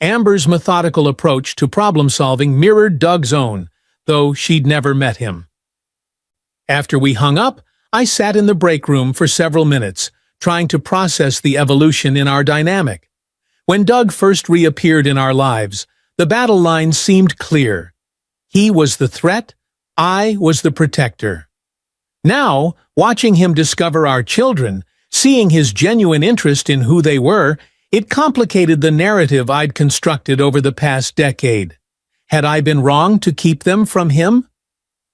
Amber's methodical approach to problem-solving mirrored Doug's own, though she'd never met him. After we hung up, I sat in the break room for several minutes, trying to process the evolution in our dynamic. When Doug first reappeared in our lives, the battle lines seemed clear. He was the threat, I was the protector. Now, watching him discover our children, seeing his genuine interest in who they were, it complicated the narrative I'd constructed over the past decade. Had I been wrong to keep them from him?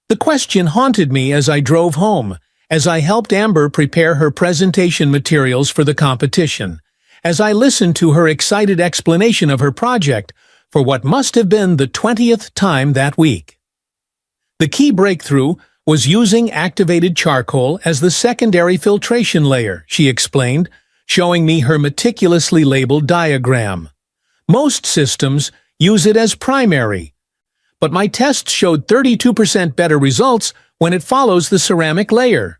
The question haunted me as I drove home, as I helped Amber prepare her presentation materials for the competition, as I listened to her excited explanation of her project for what must have been the 20th time that week. The key breakthrough was using activated charcoal as the secondary filtration layer, she explained, showing me her meticulously labeled diagram. Most systems use it as primary, but my tests showed 32% better results when it follows the ceramic layer.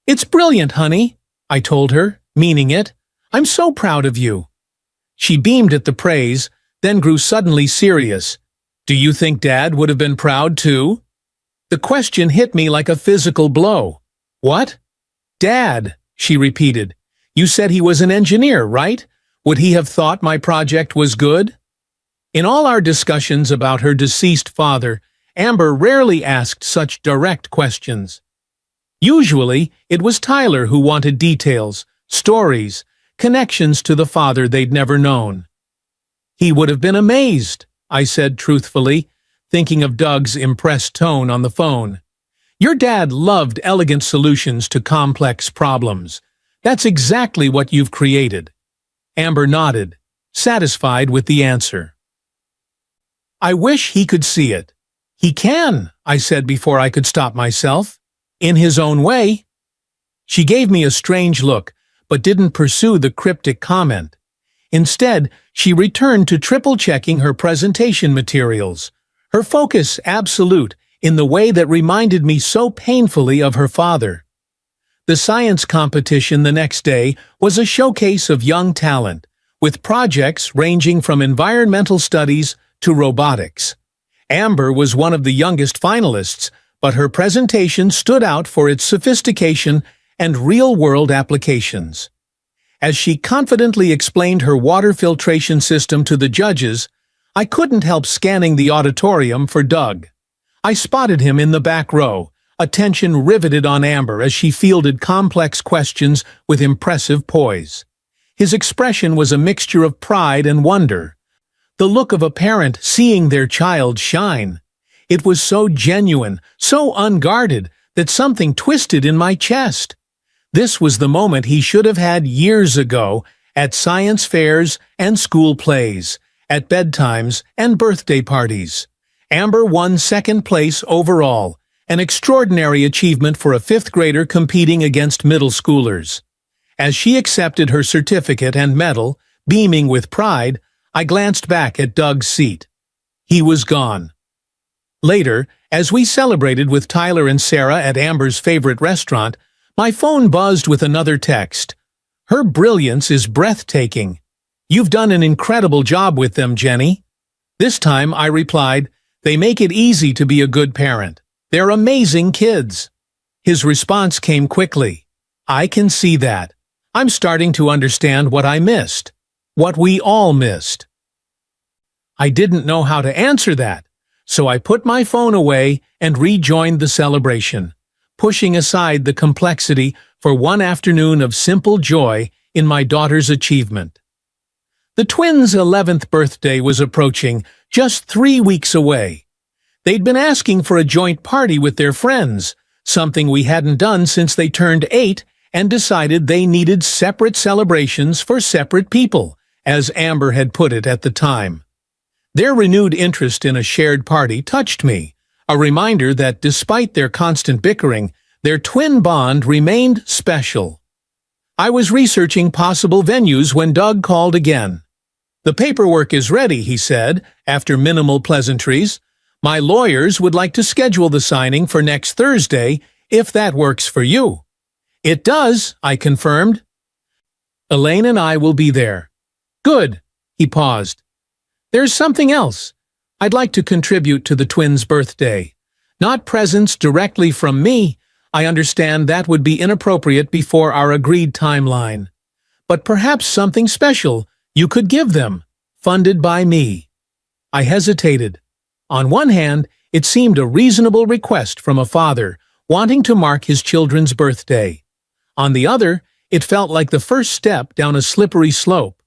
"It's brilliant, honey," I told her, meaning it. "I'm so proud of you." She beamed at the praise, then grew suddenly serious. "Do you think Dad would have been proud too?" The question hit me like a physical blow. "What?" "Dad," she repeated. "You said he was an engineer, right? Would he have thought my project was good?" In all our discussions about her deceased father, Amber rarely asked such direct questions. Usually, it was Tyler who wanted details, stories, connections to the father they'd never known. "He would have been amazed," I said truthfully, thinking of Doug's impressed tone on the phone. "Your dad loved elegant solutions to complex problems. That's exactly what you've created." Amber nodded, satisfied with the answer. "I wish he could see it." "He can," I said before I could stop myself. "In his own way." She gave me a strange look, but didn't pursue the cryptic comment. Instead, she returned to triple-checking her presentation materials, her focus absolute in the way that reminded me so painfully of her father. The science competition the next day was a showcase of young talent, with projects ranging from environmental studies to robotics. Amber was one of the youngest finalists, but her presentation stood out for its sophistication and real-world applications. As she confidently explained her water filtration system to the judges, I couldn't help scanning the auditorium for Doug. I spotted him in the back row, attention riveted on Amber as she fielded complex questions with impressive poise. His expression was a mixture of pride and wonder, the look of a parent seeing their child shine. It was so genuine, so unguarded, that something twisted in my chest. This was the moment he should have had years ago, at science fairs and school plays, at bedtimes and birthday parties. Amber won second place overall, an extraordinary achievement for a fifth grader competing against middle schoolers. As she accepted her certificate and medal, beaming with pride, I glanced back at Doug's seat. He was gone. Later, as we celebrated with Tyler and Sarah at Amber's favorite restaurant, my phone buzzed with another text. "Her brilliance is breathtaking. You've done an incredible job with them, Jenny." This time I replied, "They make it easy to be a good parent. They're amazing kids." His response came quickly. "I can see that. I'm starting to understand what I missed. What we all missed." I didn't know how to answer that, so I put my phone away and rejoined the celebration, pushing aside the complexity for one afternoon of simple joy in my daughter's achievement. The twins' 11th birthday was approaching, just 3 weeks away. They'd been asking for a joint party with their friends, something we hadn't done since they turned 8, and decided they needed separate celebrations for separate people, as Amber had put it at the time. Their renewed interest in a shared party touched me, a reminder that despite their constant bickering, their twin bond remained special. I was researching possible venues when Doug called again. "The paperwork is ready," he said, after minimal pleasantries. "My lawyers would like to schedule the signing for next Thursday, if that works for you." "It does," I confirmed. "Elaine and I will be there." "Good," he paused. "There's something else. I'd like to contribute to the twins' birthday. Not presents directly from me. I understand that would be inappropriate before our agreed timeline. But perhaps something special you could give them, funded by me." I hesitated. On one hand, it seemed a reasonable request from a father wanting to mark his children's birthday. On the other, it felt like the first step down a slippery slope.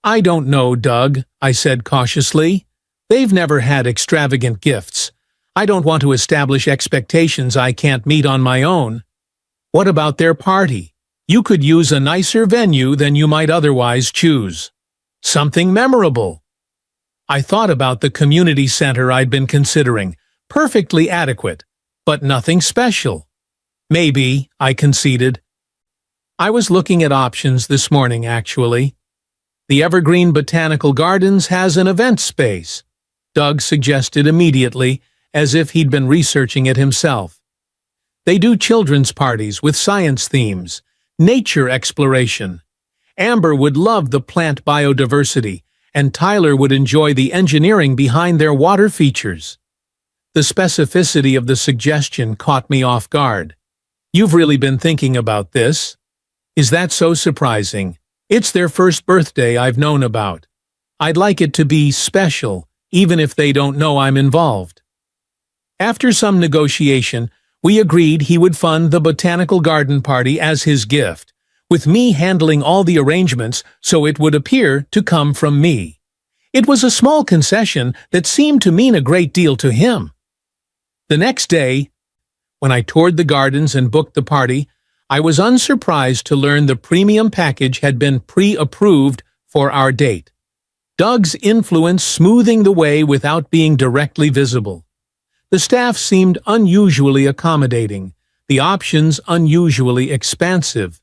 "I don't know, Doug," I said cautiously. "They've never had extravagant gifts. I don't want to establish expectations I can't meet on my own." "What about their party? You could use a nicer venue than you might otherwise choose. Something memorable." I thought about the community center I'd been considering, perfectly adequate, but nothing special. "Maybe," I conceded. I was looking at options this morning, actually. "The Evergreen Botanical Gardens has an event space," Doug suggested immediately, as if he'd been researching it himself. They do children's parties with science themes, nature exploration. Amber would love the plant biodiversity, and Tyler would enjoy the engineering behind their water features. The specificity of the suggestion caught me off guard. You've really been thinking about this? Is that so surprising? It's their first birthday I've known about. I'd like it to be special, even if they don't know I'm involved. After some negotiation, we agreed he would fund the botanical garden party as his gift, with me handling all the arrangements so it would appear to come from me. It was a small concession that seemed to mean a great deal to him. The next day, when I toured the gardens and booked the party, I was unsurprised to learn the premium package had been pre-approved for our date. Doug's influence smoothing the way without being directly visible. The staff seemed unusually accommodating, the options unusually expansive.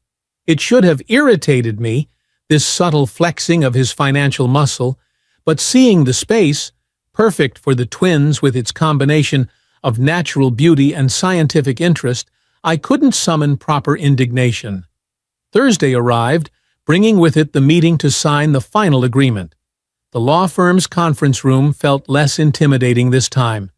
It should have irritated me, this subtle flexing of his financial muscle, but seeing the space, perfect for the twins with its combination of natural beauty and scientific interest, I couldn't summon proper indignation. Thursday arrived, bringing with it the meeting to sign the final agreement. The law firm's conference room felt less intimidating this time,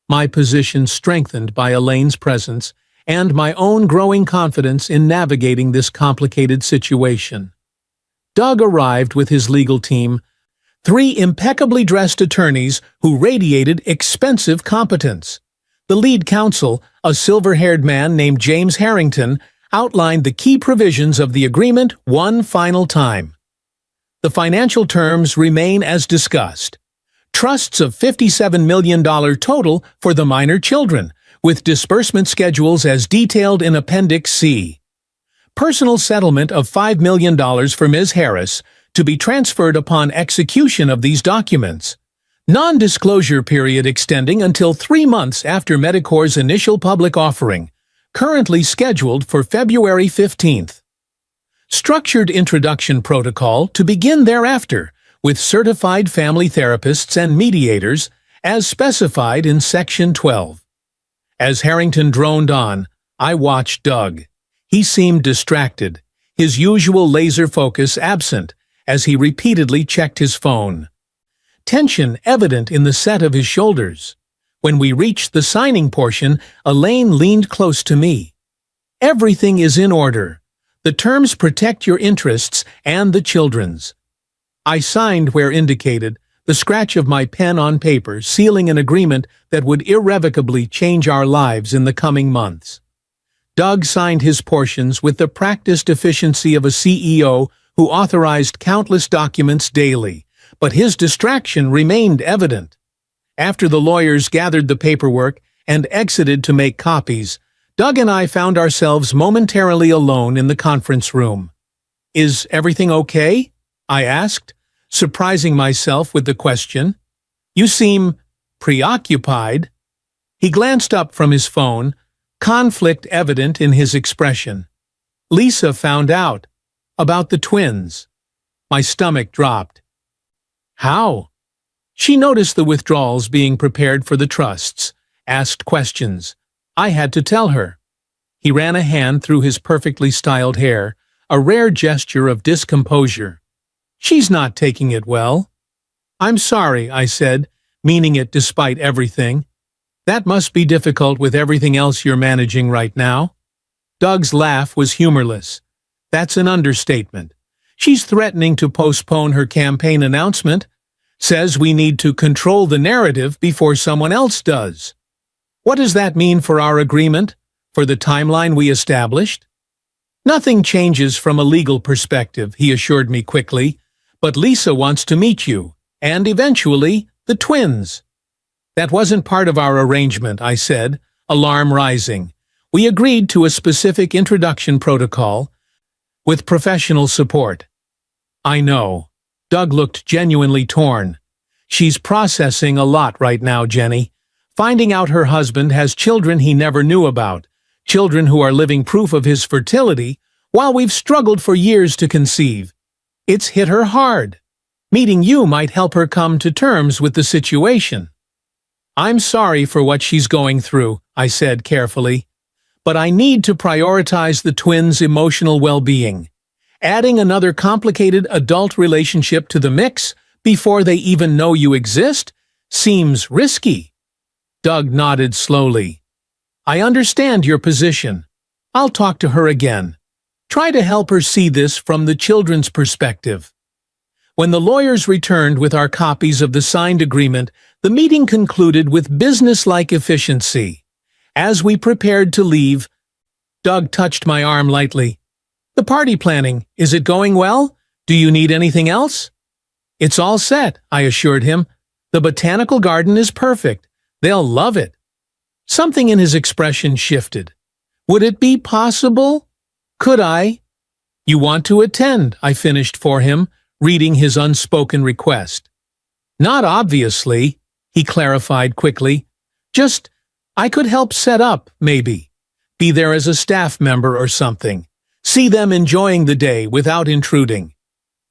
my position strengthened by Elaine's presence and my own growing confidence in navigating this complicated situation. Doug arrived with his legal team, 3 impeccably dressed attorneys who radiated expensive competence. The lead counsel, a silver-haired man named James Harrington, outlined the key provisions of the agreement one final time. The financial terms remain as discussed. Trusts of $57 million total for the minor children, with disbursement schedules as detailed in Appendix C. Personal settlement of $5 million for Ms. Harris, to be transferred upon execution of these documents. Non-disclosure period extending until 3 months after Medicor's initial public offering, currently scheduled for February 15th. Structured introduction protocol to begin thereafter, with certified family therapists and mediators, as specified in Section 12. As Harrington droned on, I watched Doug. He seemed distracted, his usual laser focus absent, as he repeatedly checked his phone. Tension evident in the set of his shoulders. When we reached the signing portion, Elaine leaned close to me. Everything is in order. The terms protect your interests and the children's. I signed where indicated, the scratch of my pen on paper sealing an agreement that would irrevocably change our lives in the coming months. Doug signed his portions with the practiced efficiency of a CEO who authorized countless documents daily, but his distraction remained evident. After the lawyers gathered the paperwork and exited to make copies, Doug and I found ourselves momentarily alone in the conference room. "Is everything okay?" I asked, surprising myself with the question. "You seem preoccupied." He glanced up from his phone, conflict evident in his expression. "Lisa found out about the twins." My stomach dropped. "How?" She noticed the withdrawals being prepared for the trusts, asked questions. I had to tell her. He ran a hand through his perfectly styled hair, a rare gesture of discomposure. "She's not taking it well." "I'm sorry," I said, meaning it despite everything. "That must be difficult with everything else you're managing right now." Doug's laugh was humorless. "That's an understatement. She's threatening to postpone her campaign announcement. Says we need to control the narrative before someone else does." "What does that mean for our agreement? For the timeline we established?" "Nothing changes from a legal perspective," he assured me quickly. "But Lisa wants to meet you, and eventually, the twins." "That wasn't part of our arrangement," I said, alarm rising. "We agreed to a specific introduction protocol with professional support." "I know." Doug looked genuinely torn. "She's processing a lot right now, Jenny. Finding out her husband has children he never knew about, children who are living proof of his fertility, while we've struggled for years to conceive. It's hit her hard. Meeting you might help her come to terms with the situation." "I'm sorry for what she's going through," I said carefully. but I need to prioritize the twins' emotional well-being. Adding another complicated adult relationship to the mix before they even know you exist seems risky. Doug nodded slowly. I understand your position. I'll talk to her again. Try to help her see this from the children's perspective. When the lawyers returned with our copies of the signed agreement, the meeting concluded with business-like efficiency. As we prepared to leave, Doug touched my arm lightly. The party planning, is it going well? Do you need anything else? It's all set, I assured him. The botanical garden is perfect. They'll love it. Something in his expression shifted. Would it be possible? Could I? You want to attend, I finished for him, reading his unspoken request. Not obviously, he clarified quickly. Just, I could help set up, maybe. Be there as a staff member or something. See them enjoying the day without intruding.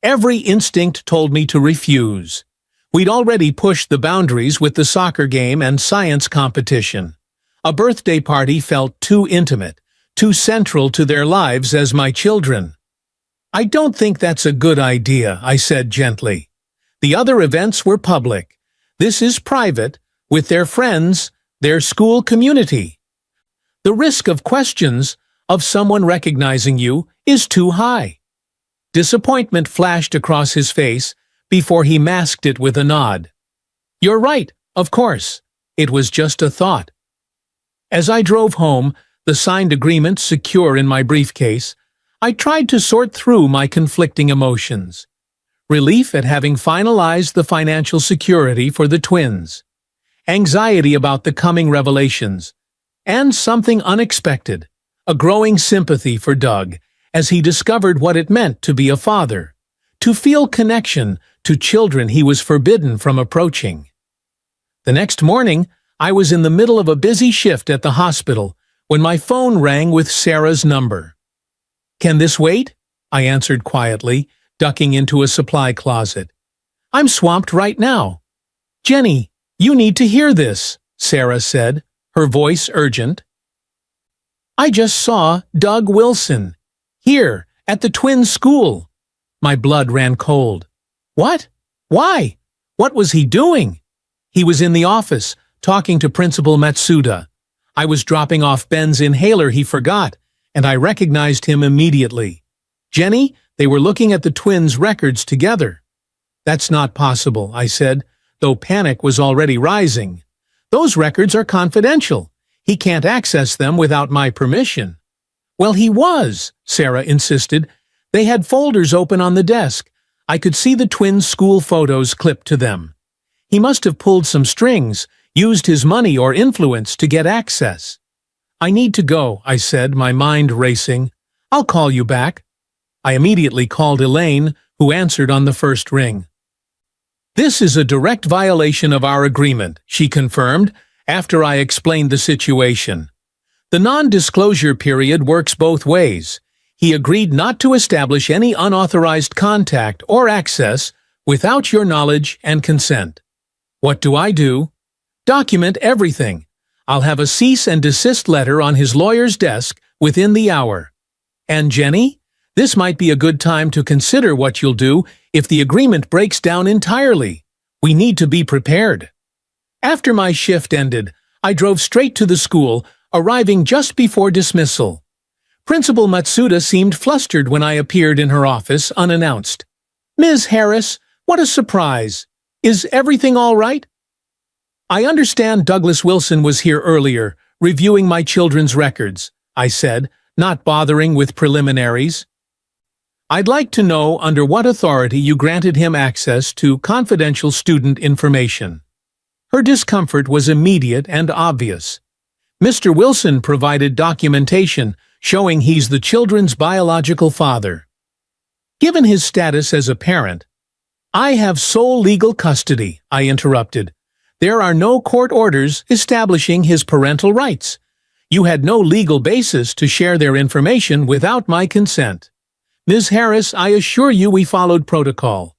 Every instinct told me to refuse. We'd already pushed the boundaries with the soccer game and science competition. A birthday party felt too intimate, too central to their lives as my children. I don't think that's a good idea, I said gently. The other events were public. This is private, with their friends, their school community. The risk of questions, of someone recognizing you, is too high. Disappointment flashed across his face before he masked it with a nod. You're right, of course. It was just a thought. As I drove home, the signed agreement secure in my briefcase, I tried to sort through my conflicting emotions. Relief at having finalized the financial security for the twins. Anxiety about the coming revelations. And something unexpected, a growing sympathy for Doug as he discovered what it meant to be a father, to feel connection to children he was forbidden from approaching. The next morning, I was in the middle of a busy shift at the hospital when my phone rang with Sarah's number. Can this wait? I answered quietly, ducking into a supply closet. I'm swamped right now. Jenny, you need to hear this, Sarah said, her voice urgent. I just saw Doug Wilson, here, at the twins' school. My blood ran cold. What? Why? What was he doing? He was in the office, talking to Principal Matsuda. I was dropping off Ben's inhaler he forgot, and I recognized him immediately. Jenny, they were looking at the twins' records together. That's not possible, I said, though panic was already rising. Those records are confidential. He can't access them without my permission. Well, he was, Sarah insisted. They had folders open on the desk. I could see the twins' school photos clipped to them. He must have pulled some strings, used his money or influence to get access. I need to go, I said, my mind racing. I'll call you back. I immediately called Elaine, who answered on the first ring. This is a direct violation of our agreement, she confirmed, after I explained the situation. The non-disclosure period works both ways. He agreed not to establish any unauthorized contact or access without your knowledge and consent. What do I do? Document everything. I'll have a cease and desist letter on his lawyer's desk within the hour. And Jenny, this might be a good time to consider what you'll do if the agreement breaks down entirely. We need to be prepared. After my shift ended, I drove straight to the school, arriving just before dismissal. Principal Matsuda seemed flustered when I appeared in her office unannounced. Ms. Harris, what a surprise! Is everything all right? I understand Douglas Wilson was here earlier, reviewing my children's records, I said, not bothering with preliminaries. I'd like to know under what authority you granted him access to confidential student information. Her discomfort was immediate and obvious. Mr. Wilson provided documentation showing he's the children's biological father. Given his status as a parent, I have sole legal custody, I interrupted. There are no court orders establishing his parental rights. You had no legal basis to share their information without my consent. Ms. Harris, I assure you we followed protocol.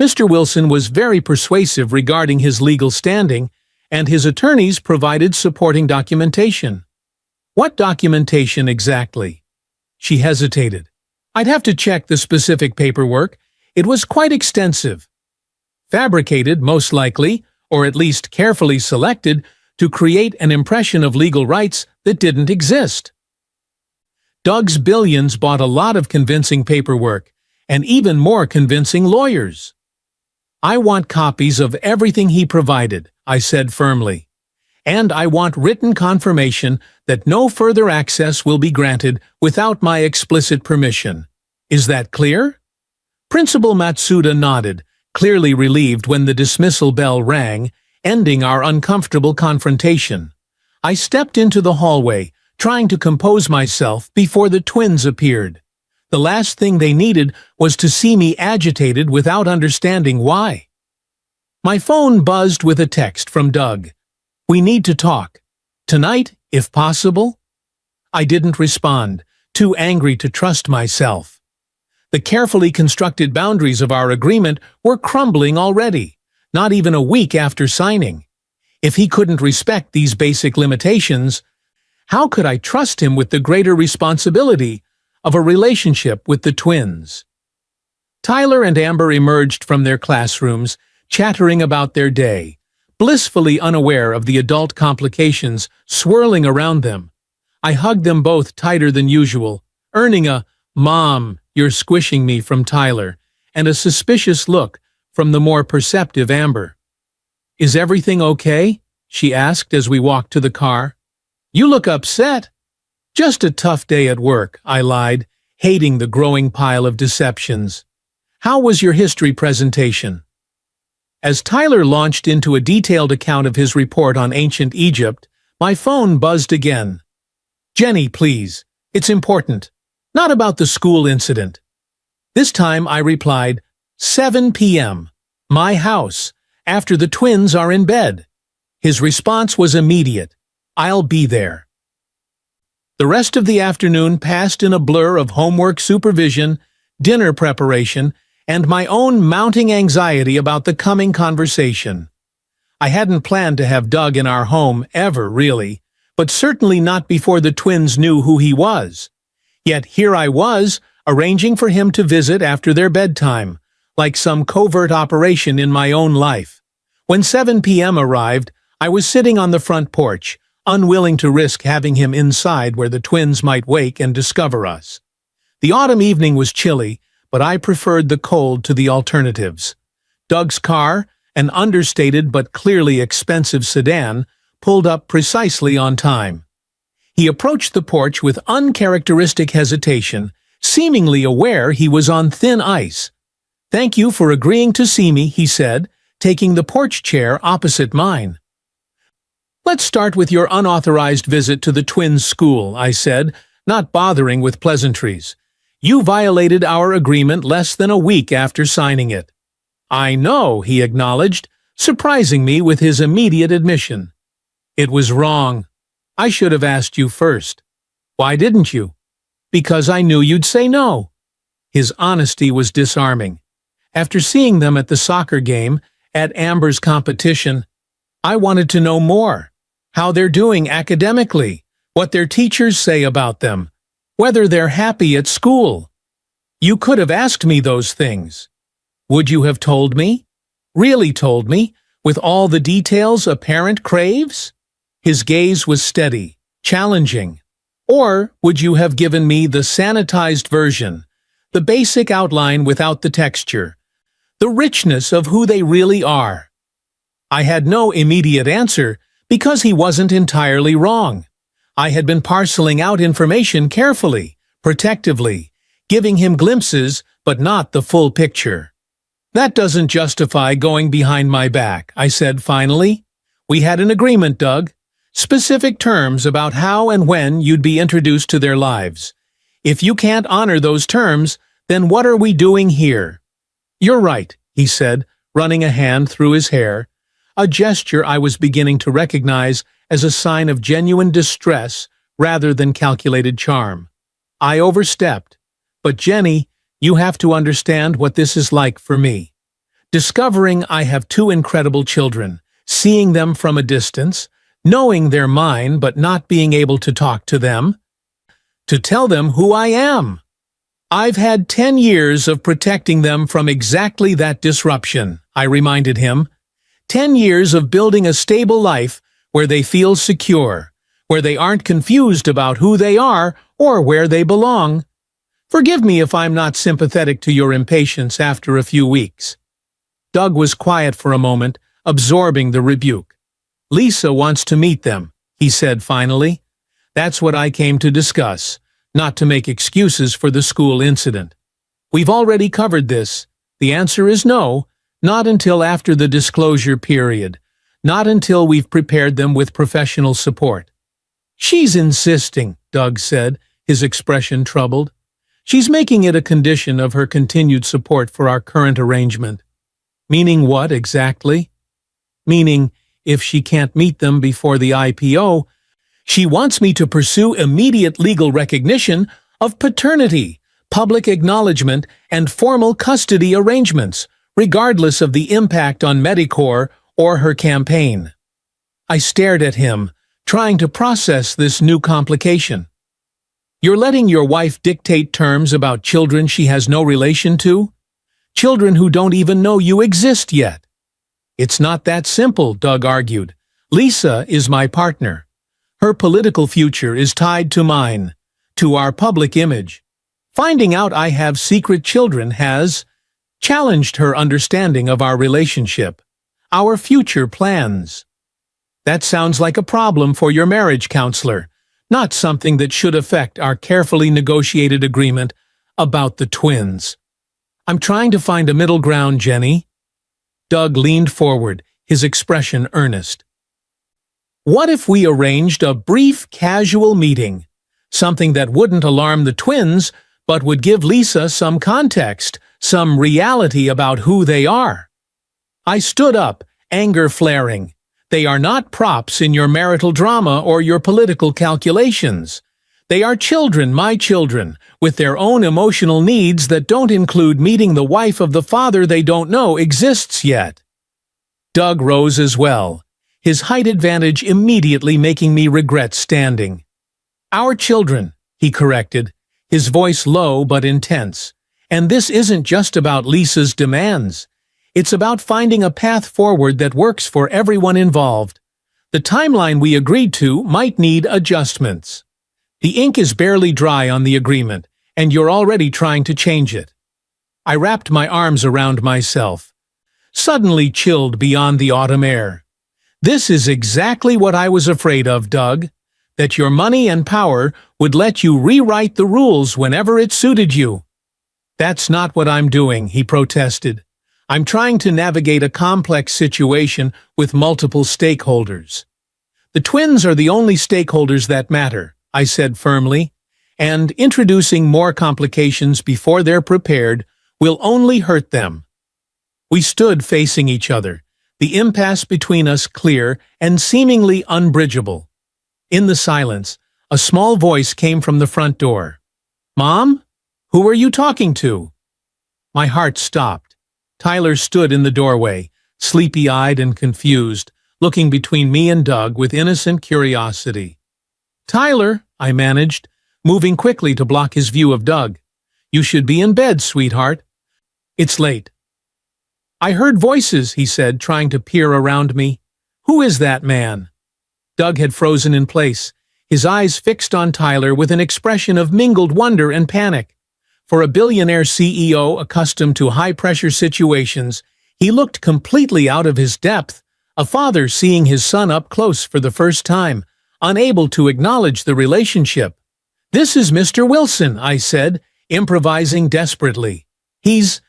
Mr. Wilson was very persuasive regarding his legal standing, and his attorneys provided supporting documentation. What documentation exactly? She hesitated. I'd have to check the specific paperwork. It was quite extensive. Fabricated, most likely, or at least carefully selected, to create an impression of legal rights that didn't exist. Doug's billions bought a lot of convincing paperwork, and even more convincing lawyers. I want copies of everything he provided, I said firmly. And I want written confirmation that no further access will be granted without my explicit permission. Is that clear? Principal Matsuda nodded, clearly relieved when the dismissal bell rang, ending our uncomfortable confrontation. I stepped into the hallway, trying to compose myself before the twins appeared. The last thing they needed was to see me agitated without understanding why. My phone buzzed with a text from Doug. We need to talk. Tonight, if possible? I didn't respond, too angry to trust myself. The carefully constructed boundaries of our agreement were crumbling already, not even a week after signing. If he couldn't respect these basic limitations, how could I trust him with the greater responsibility of a relationship with the twins? Tyler and Amber emerged from their classrooms, chattering about their day, blissfully unaware of the adult complications swirling around them. I hugged them both tighter than usual, earning a "Mom, you're squishing me" from Tyler, and a suspicious look from the more perceptive Amber. Is everything okay? She asked as we walked to the car. You look upset. Just a tough day at work, I lied, hating the growing pile of deceptions. How was your history presentation? As Tyler launched into a detailed account of his report on ancient Egypt, my phone buzzed again. Jenny, please. It's important. Not about the school incident. This time I replied, 7 p.m. My house, after the twins are in bed. His response was immediate. I'll be there. The rest of the afternoon passed in a blur of homework supervision, dinner preparation, and my own mounting anxiety about the coming conversation. I hadn't planned to have Doug in our home ever, really, but certainly not before the twins knew who he was. Yet here I was, arranging for him to visit after their bedtime, like some covert operation in my own life. When 7 p.m. arrived, I was sitting on the front porch, unwilling to risk having him inside where the twins might wake and discover us. The autumn evening was chilly, but I preferred the cold to the alternatives. Doug's car, an understated but clearly expensive sedan, pulled up precisely on time. He approached the porch with uncharacteristic hesitation, seemingly aware he was on thin ice. Thank you for agreeing to see me, he said, taking the porch chair opposite mine. Let's start with your unauthorized visit to the twins' school, I said, not bothering with pleasantries. You violated our agreement less than a week after signing it. I know, he acknowledged, surprising me with his immediate admission. It was wrong. I should have asked you first. Why didn't you? Because I knew you'd say no. His honesty was disarming. After seeing them at the soccer game, at Amber's competition, I wanted to know more. How they're doing academically, what their teachers say about them, whether they're happy at school. You could have asked me those things. Would you have told me? Really told me, with all the details a parent craves? His gaze was steady, challenging. Or would you have given me the sanitized version, the basic outline without the texture, the richness of who they really are? I had no immediate answer because he wasn't entirely wrong. I had been parceling out information carefully, protectively, giving him glimpses but not the full picture. That doesn't justify going behind my back, I said finally. We had an agreement, Doug. Specific terms about how and when you'd be introduced to their lives. If you can't honor those terms, then what are we doing here? You're right, he said, running a hand through his hair, a gesture I was beginning to recognize as a sign of genuine distress rather than calculated charm. I overstepped. But Jenny, you have to understand what this is like for me. Discovering I have two incredible children, seeing them from a distance, knowing they're mine but not being able to talk to them, to tell them who I am. I've had 10 years of protecting them from exactly that disruption, I reminded him. 10 years of building a stable life where they feel secure, where they aren't confused about who they are or where they belong. Forgive me if I'm not sympathetic to your impatience after a few weeks. Doug was quiet for a moment, absorbing the rebuke. Lisa wants to meet them, he said finally. That's what I came to discuss, not to make excuses for the school incident. We've already covered this. The answer is no, not until after the disclosure period, not until we've prepared them with professional support. She's insisting, Doug said, his expression troubled. She's making it a condition of her continued support for our current arrangement. Meaning what exactly? Meaning, if she can't meet them before the IPO, she wants me to pursue immediate legal recognition of paternity, public acknowledgement, and formal custody arrangements, regardless of the impact on Medicore or her campaign. I stared at him, trying to process this new complication. You're letting your wife dictate terms about children she has no relation to? Children who don't even know you exist yet. It's not that simple, Doug argued. Lisa is my partner. Her political future is tied to mine, to our public image. Finding out I have secret children has challenged her understanding of our relationship, our future plans. That sounds like a problem for your marriage counselor, not something that should affect our carefully negotiated agreement about the twins. I'm trying to find a middle ground, Jenny. Doug leaned forward, his expression earnest. What if we arranged a brief, casual meeting? Something that wouldn't alarm the twins, but would give Lisa some context, some reality about who they are. I stood up, anger flaring. They are not props in your marital drama or your political calculations. They are children, my children, with their own emotional needs that don't include meeting the wife of the father they don't know exists yet. Doug rose as well, his height advantage immediately making me regret standing. Our children, he corrected, his voice low but intense. And this isn't just about Lisa's demands. It's about finding a path forward that works for everyone involved. The timeline we agreed to might need adjustments. The ink is barely dry on the agreement, and you're already trying to change it. I wrapped my arms around myself, suddenly chilled beyond the autumn air. This is exactly what I was afraid of, Doug, that your money and power would let you rewrite the rules whenever it suited you. That's not what I'm doing, he protested. I'm trying to navigate a complex situation with multiple stakeholders. The twins are the only stakeholders that matter, I said firmly, and introducing more complications before they're prepared will only hurt them. We stood facing each other, the impasse between us clear and seemingly unbridgeable. In the silence, a small voice came from the front door. Mom? Who are you talking to? My heart stopped. Tyler stood in the doorway, sleepy-eyed and confused, looking between me and Doug with innocent curiosity. Tyler, I managed, moving quickly to block his view of Doug. You should be in bed, sweetheart. It's late. I heard voices, he said, trying to peer around me. Who is that man? Doug had frozen in place, his eyes fixed on Tyler with an expression of mingled wonder and panic. For a billionaire CEO accustomed to high-pressure situations, he looked completely out of his depth, a father seeing his son up close for the first time, unable to acknowledge the relationship. This is Mr. Wilson, I said, improvising desperately. He's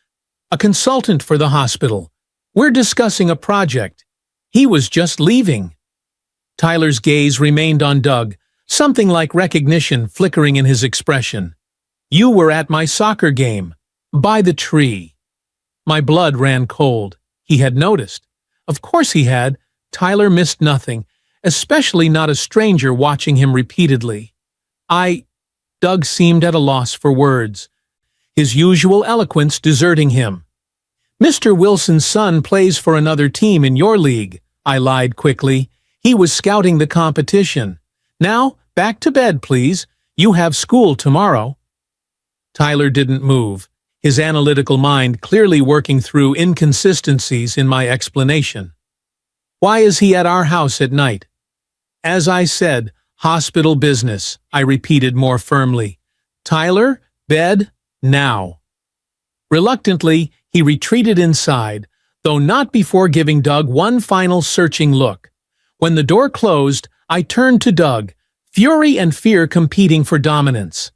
a consultant for the hospital. We're discussing a project. He was just leaving. Tyler's gaze remained on Doug, something like recognition flickering in his expression. You were at my soccer game, by the tree. My blood ran cold. He had noticed. Of course he had. Tyler missed nothing, especially not a stranger watching him repeatedly. Doug seemed at a loss for words, his usual eloquence deserting him. Mr. Wilson's son plays for another team in your league, I lied quickly. He was scouting the competition. Now, back to bed, please. You have school tomorrow. Tyler didn't move, his analytical mind clearly working through inconsistencies in my explanation. Why is he at our house at night? As I said, hospital business, I repeated more firmly. Tyler, bed, now. Reluctantly, he retreated inside, though not before giving Doug one final searching look. When the door closed, I turned to Doug, fury and fear competing for dominance.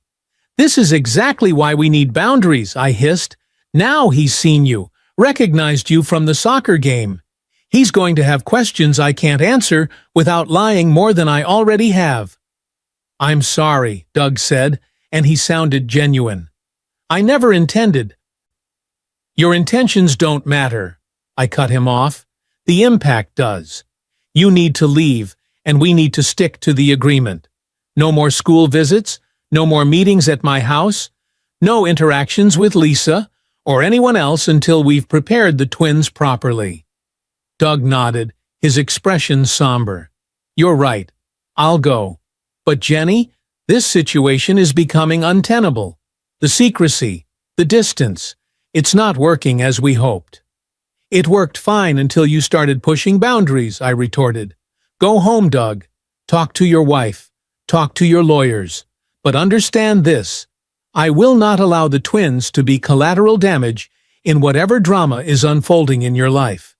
This is exactly why we need boundaries, I hissed. Now he's seen you, recognized you from the soccer game. He's going to have questions I can't answer without lying more than I already have. I'm sorry, Doug said, and he sounded genuine. I never intended. Your intentions don't matter, I cut him off. The impact does. You need to leave, and we need to stick to the agreement. No more school visits, no more meetings at my house, no interactions with Lisa or anyone else until we've prepared the twins properly. Doug nodded, his expression somber. You're right. I'll go. But Jenny, this situation is becoming untenable. The secrecy, the distance, it's not working as we hoped. It worked fine until you started pushing boundaries, I retorted. Go home, Doug. Talk to your wife. Talk to your lawyers. But understand this. I will not allow the twins to be collateral damage in whatever drama is unfolding in your life.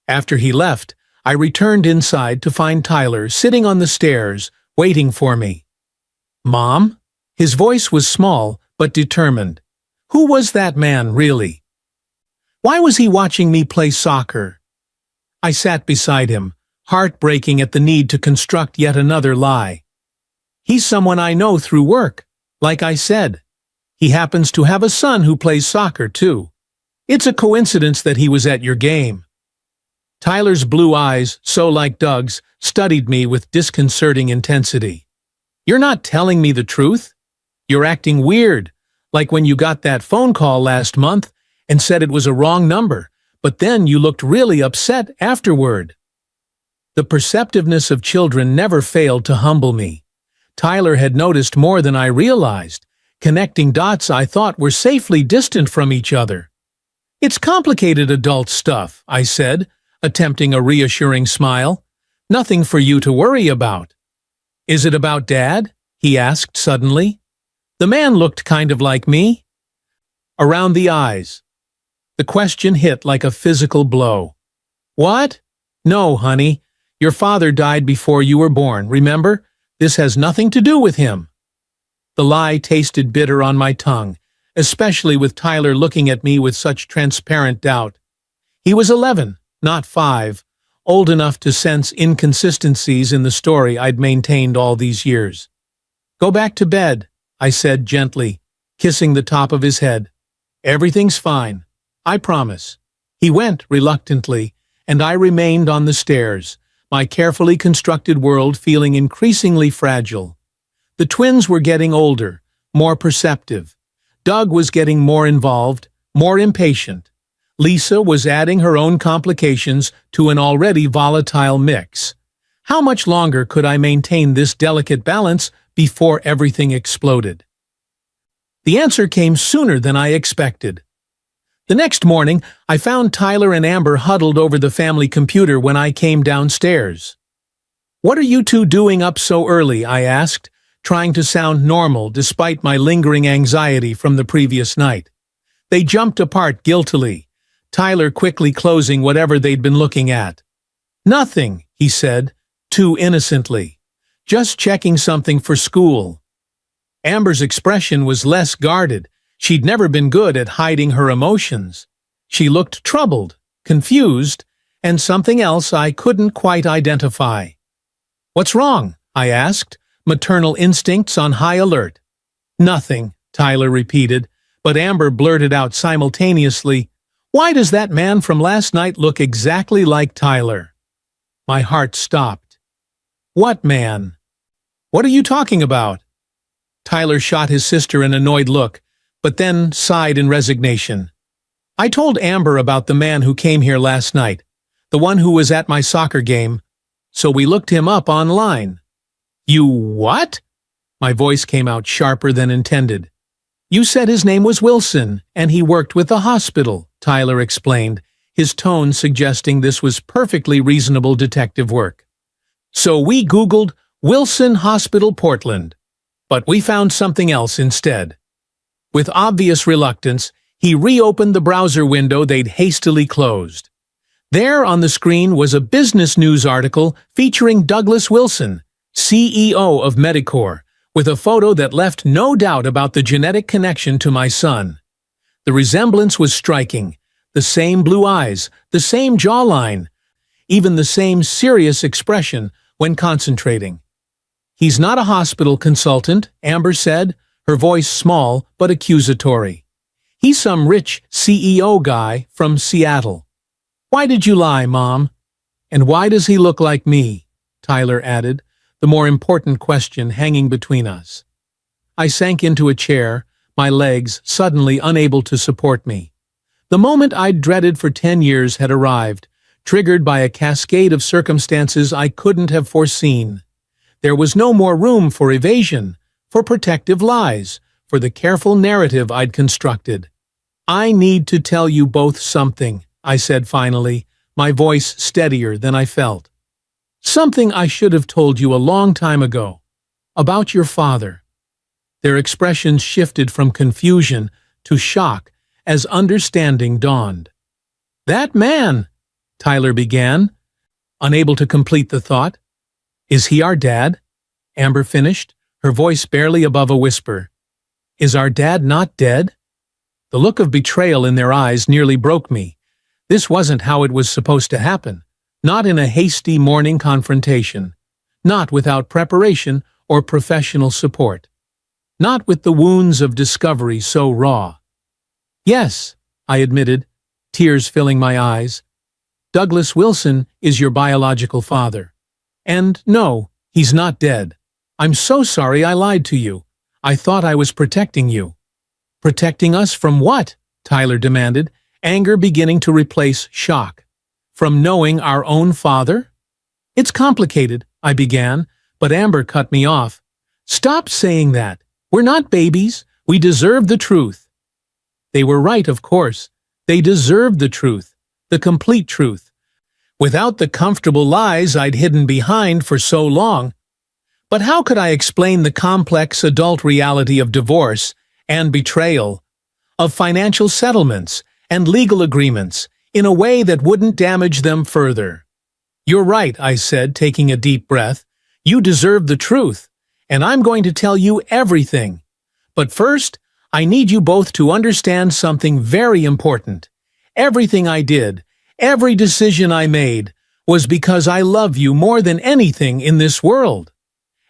After he left, I returned inside to find Tyler sitting on the stairs, waiting for me. Mom? His voice was small, but determined. Who was that man, really? Why was he watching me play soccer? I sat beside him, heartbreaking at the need to construct yet another lie. He's someone I know through work, like I said. He happens to have a son who plays soccer, too. It's a coincidence that he was at your game. Tyler's blue eyes, so like Doug's, studied me with disconcerting intensity. You're not telling me the truth? You're acting weird, like when you got that phone call last month and said it was a wrong number, but then you looked really upset afterward. The perceptiveness of children never failed to humble me. Tyler had noticed more than I realized, connecting dots I thought were safely distant from each other. It's complicated adult stuff, I said, attempting a reassuring smile. Nothing for you to worry about. Is it about Dad? He asked suddenly. The man looked kind of like me. Around the eyes. The question hit like a physical blow. What? No, honey. Your father died before you were born, remember? This has nothing to do with him. The lie tasted bitter on my tongue, especially with Tyler looking at me with such transparent doubt. He was 11, not 5, old enough to sense inconsistencies in the story I'd maintained all these years. Go back to bed, I said gently, kissing the top of his head. Everything's fine. I promise. He went reluctantly, and I remained on the stairs, my carefully constructed world feeling increasingly fragile. The twins were getting older, more perceptive. Doug was getting more involved, more impatient. Lisa was adding her own complications to an already volatile mix. How much longer could I maintain this delicate balance before everything exploded? The answer came sooner than I expected. The next morning, I found Tyler and Amber huddled over the family computer when I came downstairs. What are you two doing up so early? I asked, trying to sound normal despite my lingering anxiety from the previous night. They jumped apart guiltily, Tyler quickly closing whatever they'd been looking at. Nothing, he said, too innocently. Just checking something for school. Amber's expression was less guarded. She'd never been good at hiding her emotions. She looked troubled, confused, and something else I couldn't quite identify. What's wrong? I asked, maternal instincts on high alert. Nothing, Tyler repeated, but Amber blurted out simultaneously, Why does that man from last night look exactly like Tyler? My heart stopped. What man? What are you talking about? Tyler shot his sister an annoyed look, but then sighed in resignation. I told Amber about the man who came here last night, the one who was at my soccer game. so we looked him up online." "You what?" My voice came out sharper than intended. "You said his name was Wilson, and he worked with the hospital," Tyler explained, his tone suggesting this was perfectly reasonable detective work. "So we Googled Wilson Hospital Portland, but we found something else instead." With obvious reluctance, he reopened the browser window they'd hastily closed. There on the screen was a business news article featuring Douglas Wilson, CEO of Medicor, with a photo that left no doubt about the genetic connection to my son. The resemblance was striking. The same blue eyes, the same jawline, even the same serious expression when concentrating. "He's not a hospital consultant," Amber said, her voice small but accusatory. "He's some rich CEO guy from Seattle." "Why did you lie, Mom?" "And why does he look like me?" Tyler added, the more important question hanging between us. I sank into a chair, my legs suddenly unable to support me. The moment I'd dreaded for 10 years had arrived, triggered by a cascade of circumstances I couldn't have foreseen. There was no more room for evasion, for protective lies, for the careful narrative I'd constructed. "I need to tell you both something," I said finally, my voice steadier than I felt. "Something I should have told you a long time ago. About your father." Their expressions shifted from confusion to shock as understanding dawned. "That man," Tyler began, unable to complete the thought. "Is he our dad?" Amber finished, her voice barely above a whisper. "Is our dad not dead?" The look of betrayal in their eyes nearly broke me. This wasn't how it was supposed to happen. Not in a hasty morning confrontation. Not without preparation or professional support. Not with the wounds of discovery so raw. "Yes," I admitted, tears filling my eyes. "Douglas Wilson is your biological father. And no, he's not dead. I'm so sorry I lied to you. I thought I was protecting you." "Protecting us from what?" Tyler demanded, anger beginning to replace shock. "From knowing our own father?" "It's complicated," I began, but Amber cut me off. "Stop saying that. We're not babies. We deserve the truth." They were right, of course. They deserved the truth, the complete truth, without the comfortable lies I'd hidden behind for so long. But how could I explain the complex adult reality of divorce and betrayal, of financial settlements and legal agreements, in a way that wouldn't damage them further? "You're right," I said, taking a deep breath. "You deserve the truth, and I'm going to tell you everything. But first, I need you both to understand something very important. Everything I did, every decision I made, was because I love you more than anything in this world."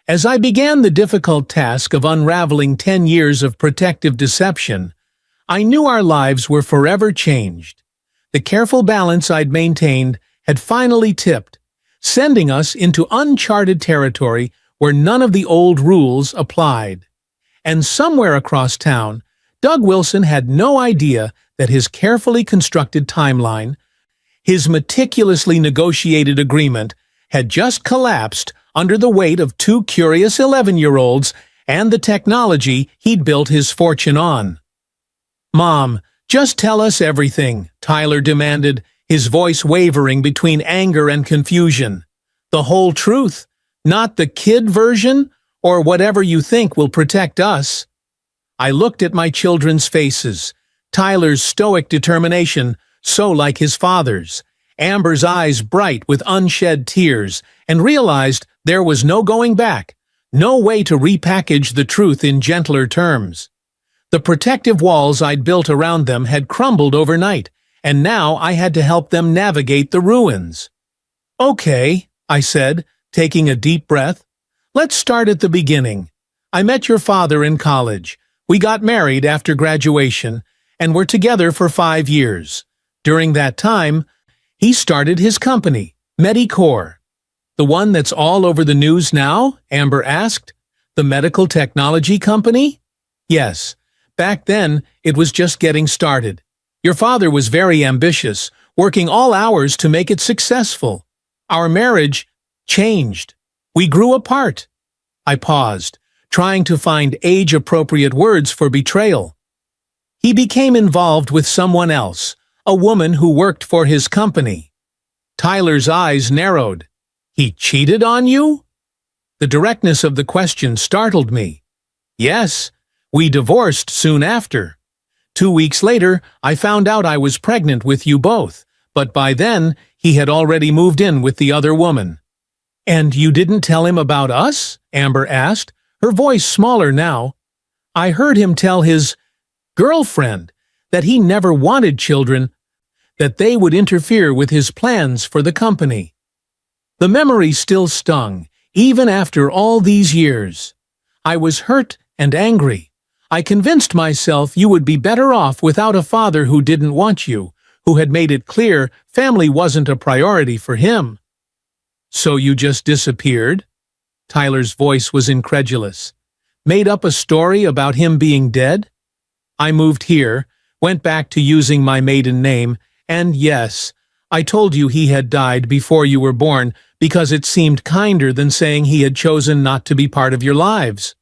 As I began the difficult task of unraveling 10 years of protective deception, I knew our lives were forever changed. The careful balance I'd maintained had finally tipped, sending us into uncharted territory where none of the old rules applied. And somewhere across town, Doug Wilson had no idea that his carefully constructed timeline, his meticulously negotiated agreement, had just collapsed under the weight of 2 curious 11-year-olds and the technology he'd built his fortune on. "Mom, just tell us everything," Tyler demanded, his voice wavering between anger and confusion. "The whole truth, not the kid version, or whatever you think will protect us." I looked at my children's faces, Tyler's stoic determination, so like his father's, Amber's eyes bright with unshed tears, and realized there was no going back, no way to repackage the truth in gentler terms. The protective walls I'd built around them had crumbled overnight, and now I had to help them navigate the ruins. "Okay," I said, taking a deep breath. "Let's start at the beginning. I met your father in college. We got married after graduation, and were together for 5 years. During that time, he started his company, Medicor." "The one that's all over the news now?" Amber asked. "The medical technology company?" "Yes. Back then, it was just getting started. Your father was very ambitious, working all hours to make it successful. Our marriage Changed. We grew apart. I paused, trying to find age-appropriate words for betrayal. He became involved with someone else, a woman who worked for his company. Tyler's eyes narrowed. He cheated on you? The directness of the question startled me. Yes, we divorced soon after. 2 weeks later, I found out I was pregnant with you both, but by then, he had already moved in with the other woman. And you didn't tell him about us? Amber asked, her voice smaller now. I heard him tell his girlfriend that he never wanted children, that they would interfere with his plans for the company. The memory still stung, even after all these years. I was hurt and angry. I convinced myself you would be better off without a father who didn't want you, who had made it clear family wasn't a priority for him. So you just disappeared? Tyler's voice was incredulous. Made up a story about him being dead? I moved here, went back to using my maiden name, and yes, I told you he had died before you were born because it seemed kinder than saying he had chosen not to be part of your lives.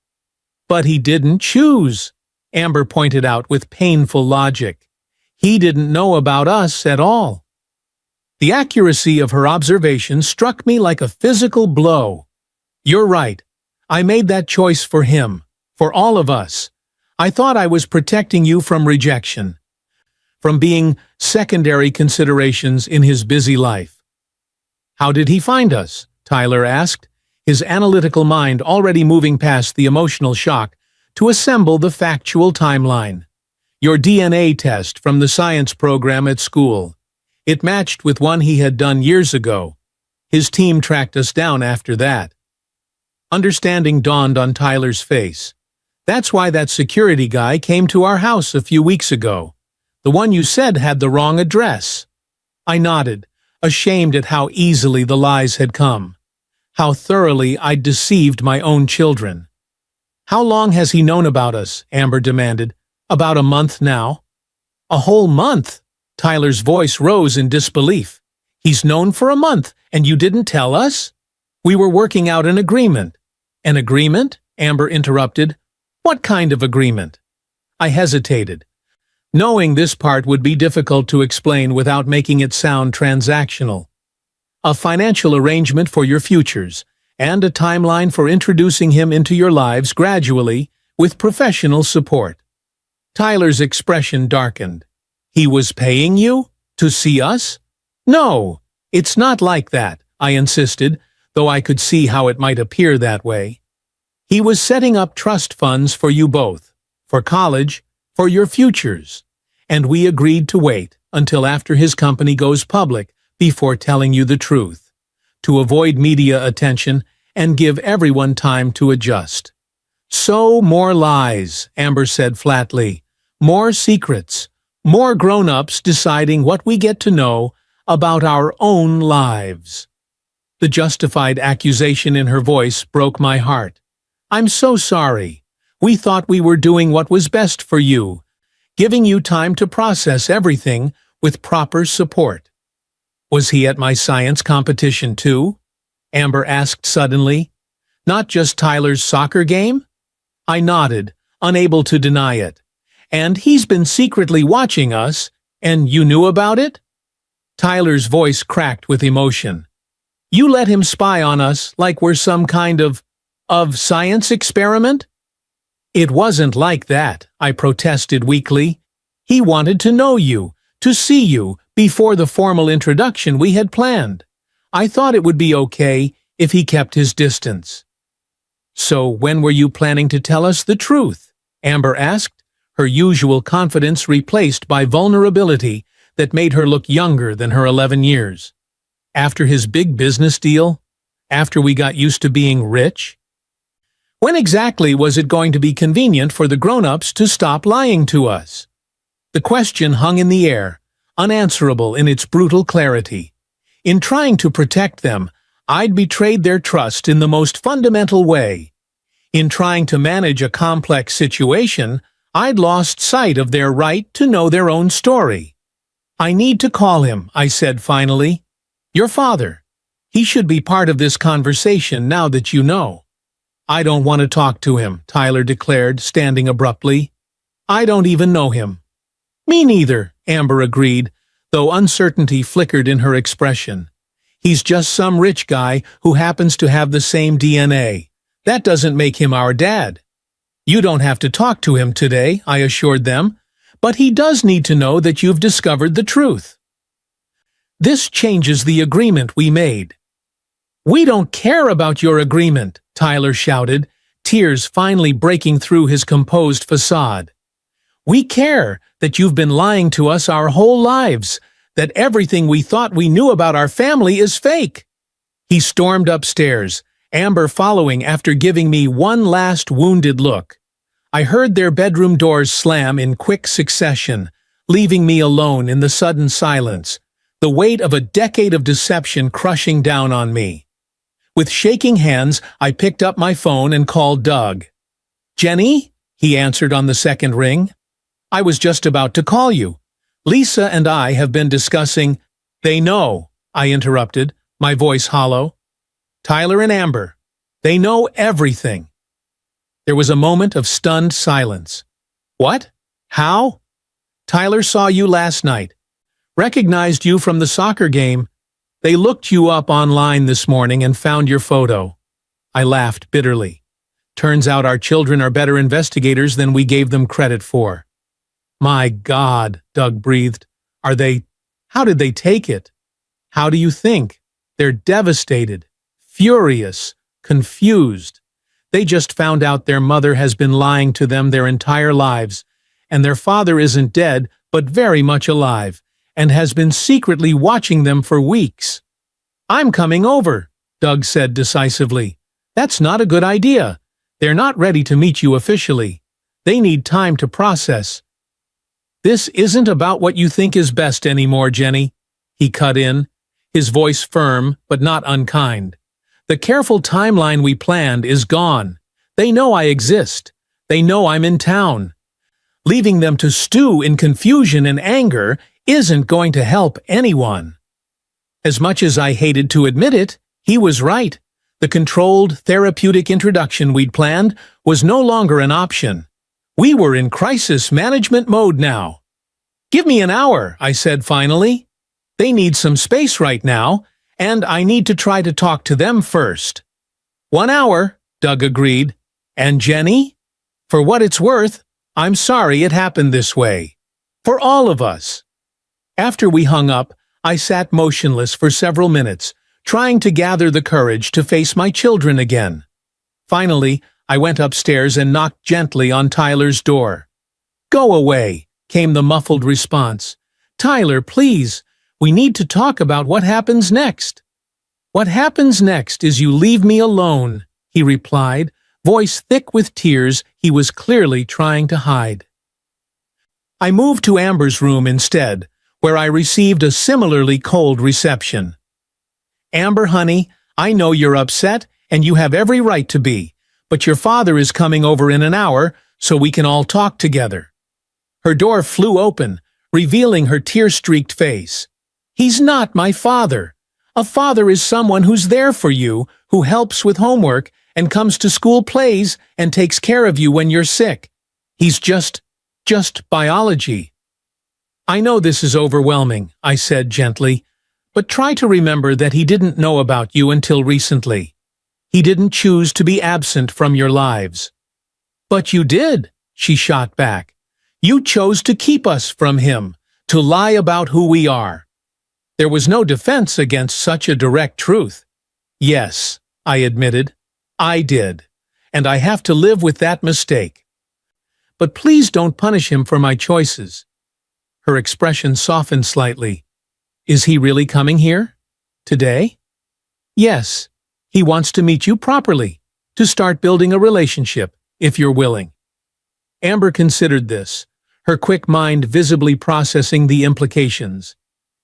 But he didn't choose, Amber pointed out with painful logic. He didn't know about us at all. The accuracy of her observation struck me like a physical blow. You're right. I made that choice for him, for all of us. I thought I was protecting you from rejection, from being secondary considerations in his busy life. How did he find us? Tyler asked, his analytical mind already moving past the emotional shock to assemble the factual timeline. Your DNA test from the science program at school. It matched with one he had done years ago. His team tracked us down after that. Understanding dawned on Tyler's face. That's why that security guy came to our house a few weeks ago. The one you said had the wrong address. I nodded, ashamed at how easily the lies had come. How thoroughly I'd deceived my own children. How long has he known about us? Amber demanded. About a month now. A whole month? Tyler's voice rose in disbelief. He's known for a month, and you didn't tell us? We were working out an agreement. An agreement? Amber interrupted. What kind of agreement? I hesitated, knowing this part would be difficult to explain without making it sound transactional. A financial arrangement for your futures, and a timeline for introducing him into your lives gradually, with professional support. Tyler's expression darkened. He was paying you? To see us? No, it's not like that, I insisted, though I could see how it might appear that way. He was setting up trust funds for you both, for college, for your futures, and we agreed to wait until after his company goes public before telling you the truth, to avoid media attention and give everyone time to adjust. So more lies, Amber said flatly, more secrets, more grown-ups deciding what we get to know about our own lives. The justified accusation in her voice broke my heart. I'm so sorry. We thought we were doing what was best for you, giving you time to process everything with proper support. Was he at my science competition too? Amber asked suddenly. Not just Tyler's soccer game? I nodded, unable to deny it. And he's been secretly watching us, and you knew about it? Tyler's voice cracked with emotion. You let him spy on us like we're some kind of science experiment? It wasn't like that, I protested weakly. He wanted to know you, to see you, before the formal introduction we had planned. I thought it would be okay if he kept his distance. So when were you planning to tell us the truth? Amber asked, her usual confidence replaced by vulnerability that made her look younger than her 11 years. After his big business deal? After we got used to being rich? When exactly was it going to be convenient for the grown-ups to stop lying to us? The question hung in the air, unanswerable in its brutal clarity. In trying to protect them, I'd betrayed their trust in the most fundamental way. In trying to manage a complex situation, I'd lost sight of their right to know their own story. I need to call him, I said finally. Your father. He should be part of this conversation now that you know. I don't want to talk to him, Tyler declared, standing abruptly. I don't even know him. Me neither, Amber agreed, though uncertainty flickered in her expression. He's just some rich guy who happens to have the same DNA. That doesn't make him our dad. You don't have to talk to him today, I assured them, but he does need to know that you've discovered the truth. This changes the agreement we made. We don't care about your agreement, Tyler shouted, tears finally breaking through his composed facade. We care that you've been lying to us our whole lives, that everything we thought we knew about our family is fake. He stormed upstairs, Amber following after giving me one last wounded look. I heard their bedroom doors slam in quick succession, leaving me alone in the sudden silence, the weight of a decade of deception crushing down on me. With shaking hands, I picked up my phone and called Doug. Jenny? He answered on the second ring. I was just about to call you. Lisa and I have been discussing— They know, I interrupted, my voice hollow. Tyler and Amber. They know everything. There was a moment of stunned silence. What? How? Tyler saw you last night. Recognized you from the soccer game. They looked you up online this morning and found your photo. I laughed bitterly. Turns out our children are better investigators than we gave them credit for. My God, Doug breathed. How did they take it? How do you think? They're devastated, furious, confused. They just found out their mother has been lying to them their entire lives, and their father isn't dead, but very much alive, and has been secretly watching them for weeks. I'm coming over, Doug said decisively. That's not a good idea. They're not ready to meet you officially. They need time to process. This isn't about what you think is best anymore, Jenny, he cut in, his voice firm but not unkind. The careful timeline we planned is gone. They know I exist. They know I'm in town. Leaving them to stew in confusion and anger isn't going to help anyone. As much as I hated to admit it, he was right. The controlled, therapeutic introduction we'd planned was no longer an option. We were in crisis management mode now. Give me an hour, I said finally. They need some space right now, and I need to try to talk to them first. 1 hour, Doug agreed. And Jenny? For what it's worth, I'm sorry it happened this way. For all of us. After we hung up, I sat motionless for several minutes, trying to gather the courage to face my children again. Finally, I went upstairs and knocked gently on Tyler's door. Go away, came the muffled response. Tyler, please, we need to talk about what happens next. What happens next is you leave me alone, he replied, voice thick with tears he was clearly trying to hide. I moved to Amber's room instead, where I received a similarly cold reception. Amber, honey, I know you're upset, and you have every right to be, but your father is coming over in an hour, so we can all talk together. Her door flew open, revealing her tear-streaked face. He's not my father. A father is someone who's there for you, who helps with homework, and comes to school plays, and takes care of you when you're sick. He's just biology. I know this is overwhelming, I said gently, but try to remember that he didn't know about you until recently. He didn't choose to be absent from your lives. But you did, she shot back. You chose to keep us from him, to lie about who we are. There was no defense against such a direct truth. Yes, I admitted, I did, and I have to live with that mistake. But please don't punish him for my choices. Her expression softened slightly. Is he really coming here? Today? Yes. He wants to meet you properly, to start building a relationship, if you're willing. Amber considered this, her quick mind visibly processing the implications.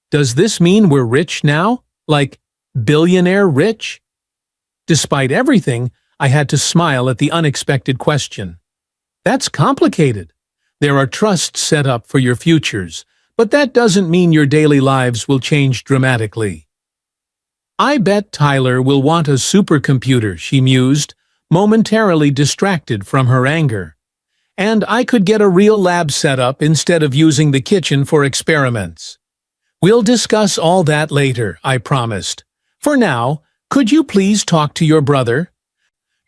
Does this mean we're rich now? Like, billionaire rich? Despite everything, I had to smile at the unexpected question. That's complicated. There are trusts set up for your futures, but that doesn't mean your daily lives will change dramatically. I bet Tyler will want a supercomputer, she mused, momentarily distracted from her anger. And I could get a real lab set up instead of using the kitchen for experiments. We'll discuss all that later, I promised. For now, could you please talk to your brother?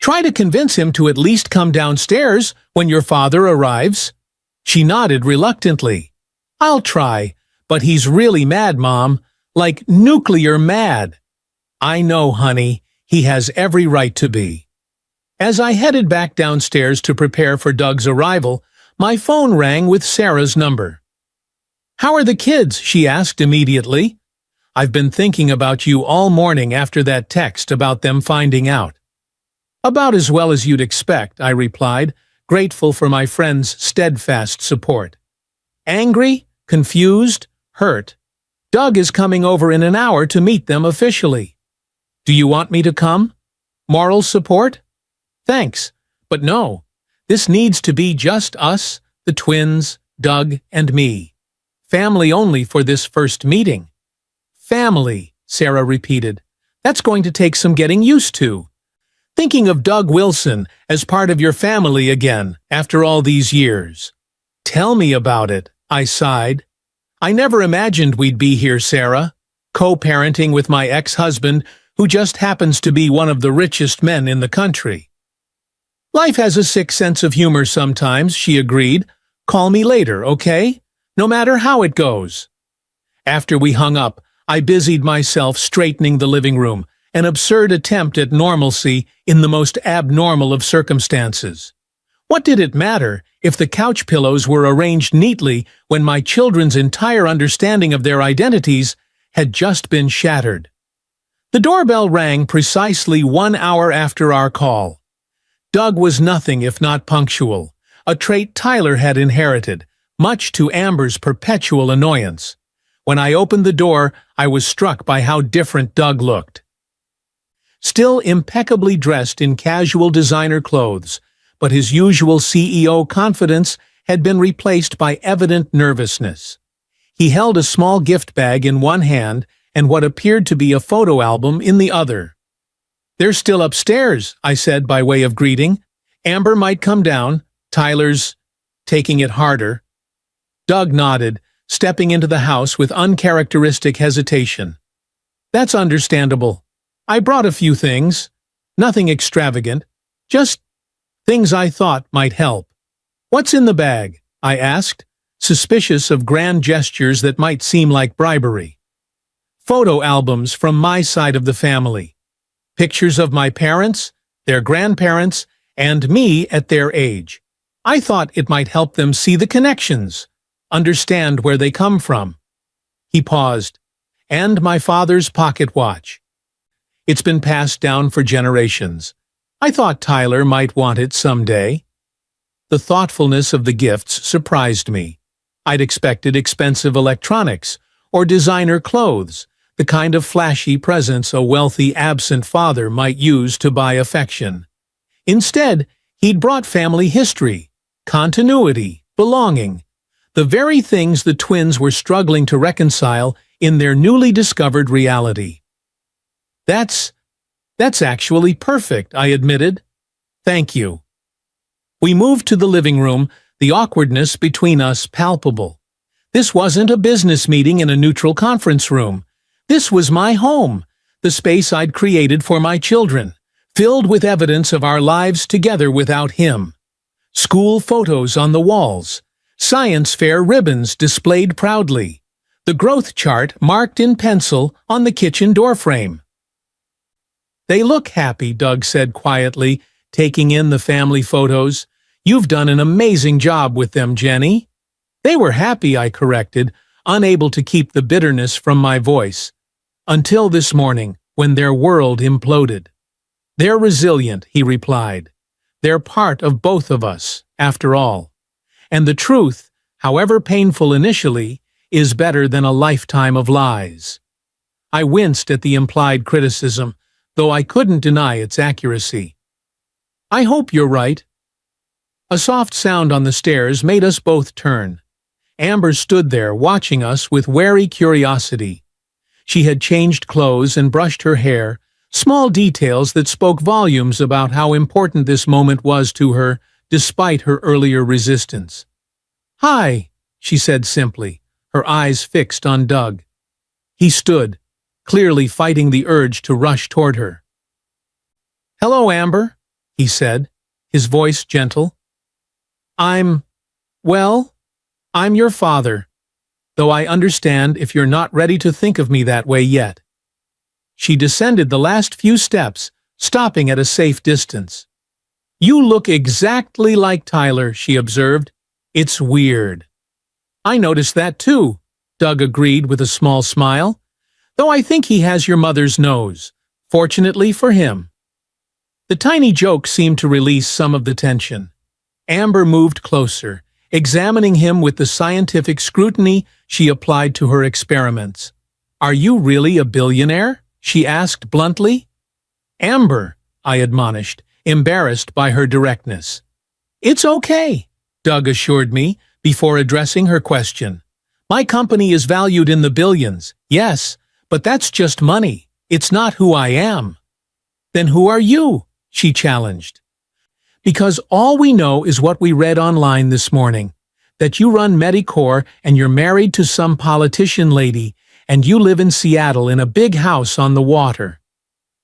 Try to convince him to at least come downstairs when your father arrives. She nodded reluctantly. I'll try, but he's really mad, Mom. Like nuclear mad. I know, honey. He has every right to be. As I headed back downstairs to prepare for Doug's arrival, my phone rang with Sarah's number. How are the kids? She asked immediately. I've been thinking about you all morning after that text about them finding out. About as well as you'd expect, I replied, grateful for my friend's steadfast support. Angry, confused, hurt. Doug is coming over in an hour to meet them officially. Do you want me to come? Moral support? Thanks, but no. This needs to be just us, the twins, Doug, and me. Family only for this first meeting. Family, Sarah repeated. That's going to take some getting used to. Thinking of Doug Wilson as part of your family again after all these years. Tell me about it, I sighed. I never imagined we'd be here, Sarah. Co-parenting with my ex-husband, who just happens to be one of the richest men in the country. Life has a sick sense of humor sometimes, she agreed. Call me later, okay? No matter how it goes. After we hung up, I busied myself straightening the living room, an absurd attempt at normalcy in the most abnormal of circumstances. What did it matter if the couch pillows were arranged neatly when my children's entire understanding of their identities had just been shattered? The doorbell rang precisely 1 hour after our call. Doug was nothing if not punctual, a trait Tyler had inherited, much to Amber's perpetual annoyance. When I opened the door, I was struck by how different Doug looked. Still impeccably dressed in casual designer clothes, but his usual CEO confidence had been replaced by evident nervousness. He held a small gift bag in one hand and what appeared to be a photo album in the other. They're still upstairs, I said by way of greeting. Amber might come down. Tyler's taking it harder. Doug nodded, stepping into the house with uncharacteristic hesitation. That's understandable. I brought a few things. Nothing extravagant. Just things I thought might help. What's in the bag? I asked, suspicious of grand gestures that might seem like bribery. Photo albums from my side of the family. Pictures of my parents, their grandparents, and me at their age. I thought it might help them see the connections, understand where they come from. He paused. And my father's pocket watch. It's been passed down for generations. I thought Tyler might want it someday. The thoughtfulness of the gifts surprised me. I'd expected expensive electronics or designer clothes, the kind of flashy presents a wealthy absent father might use to buy affection. Instead, he'd brought family history, continuity, belonging, the very things the twins were struggling to reconcile in their newly discovered reality. That's actually perfect, I admitted. Thank you. We moved to the living room, the awkwardness between us palpable. This wasn't a business meeting in a neutral conference room. This was my home, the space I'd created for my children, filled with evidence of our lives together without him. School photos on the walls, science fair ribbons displayed proudly, the growth chart marked in pencil on the kitchen doorframe. They look happy, Doug said quietly, taking in the family photos. You've done an amazing job with them, Jenny. They were happy, I corrected, unable to keep the bitterness from my voice. Until this morning, when their world imploded. They're resilient, he replied. They're part of both of us, after all. And the truth, however painful initially, is better than a lifetime of lies. I winced at the implied criticism, though I couldn't deny its accuracy. I hope you're right. A soft sound on the stairs made us both turn. Amber stood there watching us with wary curiosity. She had changed clothes and brushed her hair, small details that spoke volumes about how important this moment was to her, despite her earlier resistance. "Hi," she said simply, her eyes fixed on Doug. He stood, clearly fighting the urge to rush toward her. "Hello, Amber," he said, his voice gentle. I'm your father, though I understand if you're not ready to think of me that way yet." She descended the last few steps, stopping at a safe distance. "You look exactly like Tyler," she observed. "It's weird." "I noticed that too," Doug agreed with a small smile, "though I think he has your mother's nose, fortunately for him." The tiny joke seemed to release some of the tension. Amber moved closer, examining him with the scientific scrutiny she applied to her experiments. "Are you really a billionaire?" she asked bluntly. "Amber," I admonished, embarrassed by her directness. "It's okay," Doug assured me, before addressing her question. "My company is valued in the billions, yes, but that's just money. It's not who I am." "Then who are you?" she challenged. "Because all we know is what we read online this morning, that you run Medicore and you're married to some politician lady, and you live in Seattle in a big house on the water."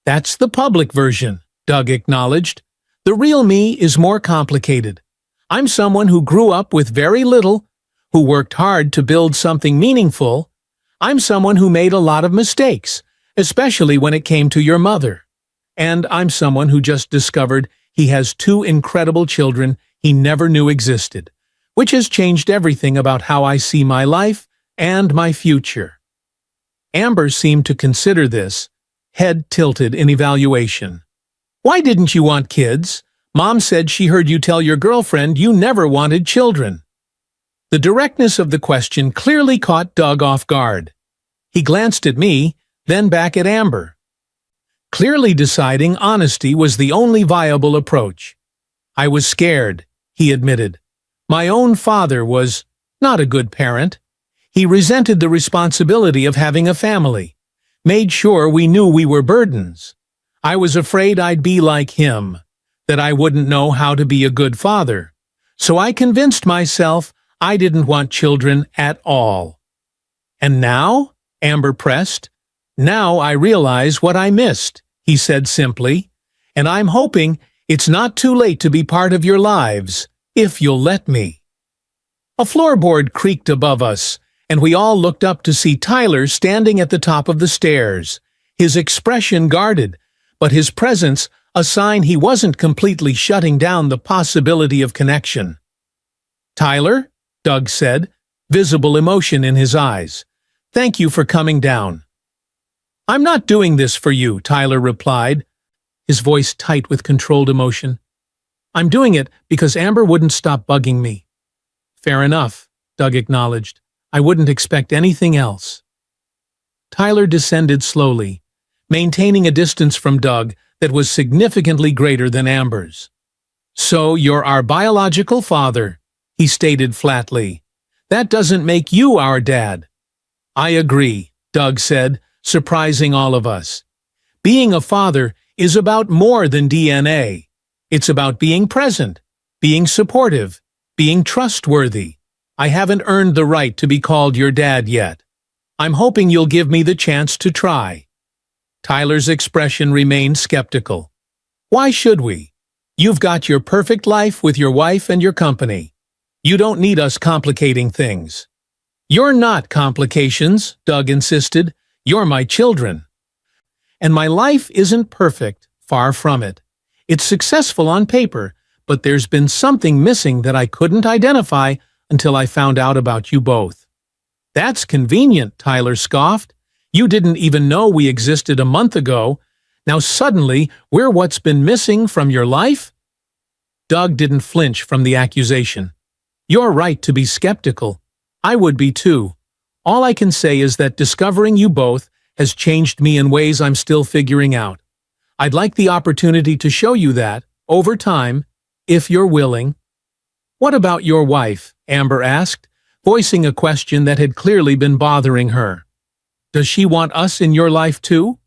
"That's the public version," Doug acknowledged. "The real me is more complicated. I'm someone who grew up with very little, who worked hard to build something meaningful. I'm someone who made a lot of mistakes, especially when it came to your mother. And I'm someone who just discovered he has 2 incredible children he never knew existed, which has changed everything about how I see my life and my future." Amber seemed to consider this, head tilted in evaluation. "Why didn't you want kids? Mom said she heard you tell your girlfriend you never wanted children." The directness of the question clearly caught Doug off guard. He glanced at me, then back at Amber, clearly deciding honesty was the only viable approach. "I was scared," he admitted. "My own father was not a good parent. He resented the responsibility of having a family, made sure we knew we were burdens. I was afraid I'd be like him, that I wouldn't know how to be a good father. So I convinced myself I didn't want children at all." "And now?" Amber pressed. "Now I realize what I missed," he said simply, "and I'm hoping it's not too late to be part of your lives, if you'll let me." A floorboard creaked above us, and we all looked up to see Tyler standing at the top of the stairs, his expression guarded, but his presence a sign he wasn't completely shutting down the possibility of connection. "Tyler," Doug said, visible emotion in his eyes, "thank you for coming down." "I'm not doing this for you," Tyler replied, his voice tight with controlled emotion. "I'm doing it because Amber wouldn't stop bugging me." "Fair enough," Doug acknowledged. "I wouldn't expect anything else." Tyler descended slowly, maintaining a distance from Doug that was significantly greater than Amber's. "So you're our biological father," he stated flatly. "That doesn't make you our dad." "I agree," Doug said, surprising all of us. "Being a father is about more than DNA. It's about being present, being supportive, being trustworthy. I haven't earned the right to be called your dad yet. I'm hoping you'll give me the chance to try." Tyler's expression remained skeptical. "Why should we? You've got your perfect life with your wife and your company. You don't need us complicating things." "You're not complications," Doug insisted. "You're my children. And my life isn't perfect, far from it. It's successful on paper, but there's been something missing that I couldn't identify until I found out about you both." "That's convenient," Tyler scoffed. "You didn't even know we existed a month ago. Now suddenly we're what's been missing from your life?" Doug didn't flinch from the accusation. "You're right to be skeptical. I would be too. All I can say is that discovering you both has changed me in ways I'm still figuring out. I'd like the opportunity to show you that, over time, if you're willing." "What about your wife?" Amber asked, voicing a question that had clearly been bothering her. Does she want us in your life too?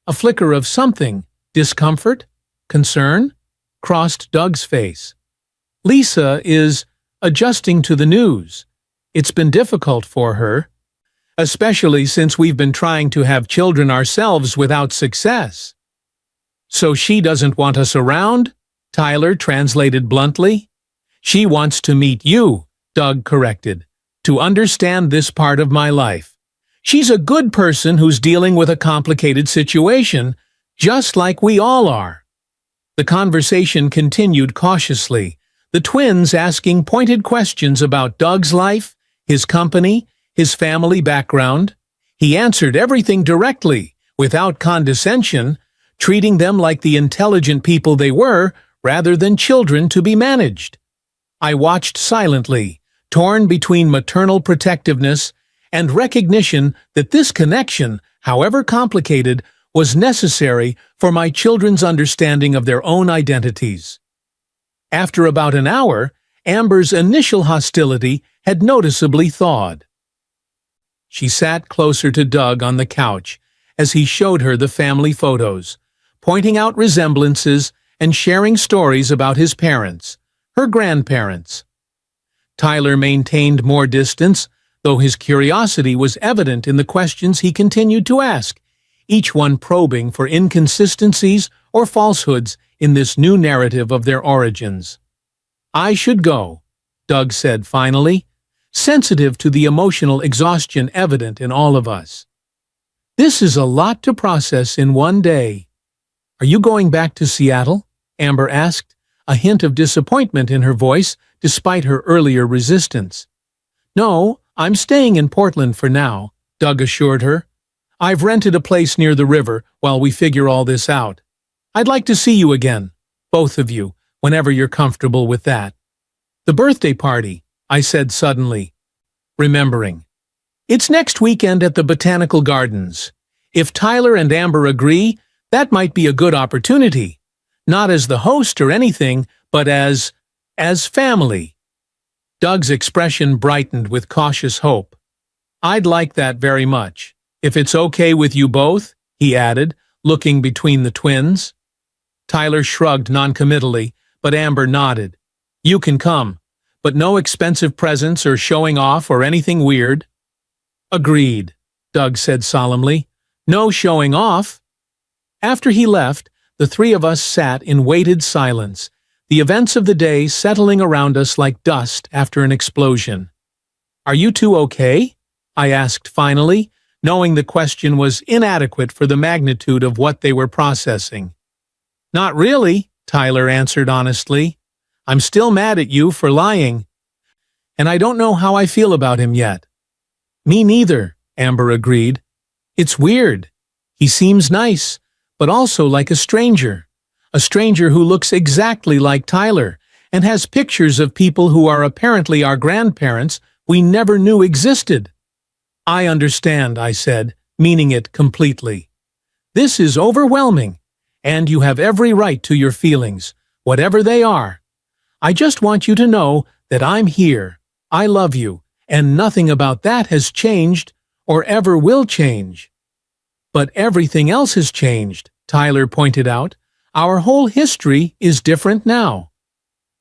A flicker of something, discomfort, concern, crossed Doug's face. Lisa is adjusting to the news. It's been difficult for her, especially since we've been trying to have children ourselves without success. So she doesn't want us around? Tyler translated bluntly. She wants to meet you, Doug corrected, to understand this part of my life. She's a good person who's dealing with a complicated situation, just like we all are. The conversation continued cautiously, the twins asking pointed questions about Doug's life, his company, his family background. He answered everything directly, without condescension, treating them like the intelligent people they were, rather than children to be managed. I watched silently, torn between maternal protectiveness and recognition that this connection, however complicated, was necessary for my children's understanding of their own identities. After about an hour, Amber's initial hostility had noticeably thawed. She sat closer to Doug on the couch as he showed her the family photos, pointing out resemblances and sharing stories about his parents, her grandparents. Tyler maintained more distance, though his curiosity was evident in the questions he continued to ask, each one probing for inconsistencies or falsehoods in this new narrative of their origins. I should go, Doug said finally, sensitive to the emotional exhaustion evident in all of us. This is a lot to process in one day. Are you going back to Seattle? Amber asked, a hint of disappointment in her voice despite her earlier resistance. No, I'm staying in Portland for now, Doug assured her. I've rented a place near the river while we figure all this out. I'd like to see you again, both of you, whenever you're comfortable with that. The birthday party, I said suddenly, remembering. It's next weekend at the Botanical Gardens. If Tyler and Amber agree, that might be a good opportunity. Not as the host or anything, but as family. Doug's expression brightened with cautious hope. I'd like that very much. If it's okay with you both, he added, looking between the twins. Tyler shrugged noncommittally, but Amber nodded. You can come, but no expensive presents or showing off or anything weird. Agreed, Doug said solemnly. No showing off. After he left, the three of us sat in weighted silence, the events of the day settling around us like dust after an explosion. Are you two okay? I asked finally, knowing the question was inadequate for the magnitude of what they were processing. Not really, Tyler answered honestly. I'm still mad at you for lying. And I don't know how I feel about him yet. Me neither, Amber agreed. It's weird. He seems nice, but also like a stranger who looks exactly like Tyler and has pictures of people who are apparently our grandparents we never knew existed. I understand, I said, meaning it completely. This is overwhelming, and you have every right to your feelings, whatever they are. I just want you to know that I'm here, I love you, and nothing about that has changed or ever will change. But everything else has changed, Tyler pointed out. Our whole history is different now.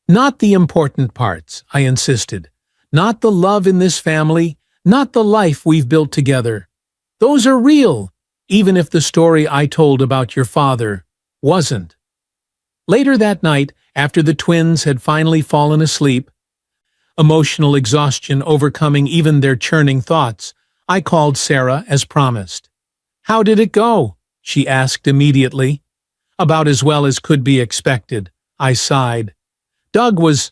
Not the important parts, I insisted. Not the love in this family, not the life we've built together. Those are real, even if the story I told about your father wasn't. Later that night, after the twins had finally fallen asleep, emotional exhaustion overcoming even their churning thoughts, I called Sarah as promised. How did it go? She asked immediately. About as well as could be expected, I sighed. Doug was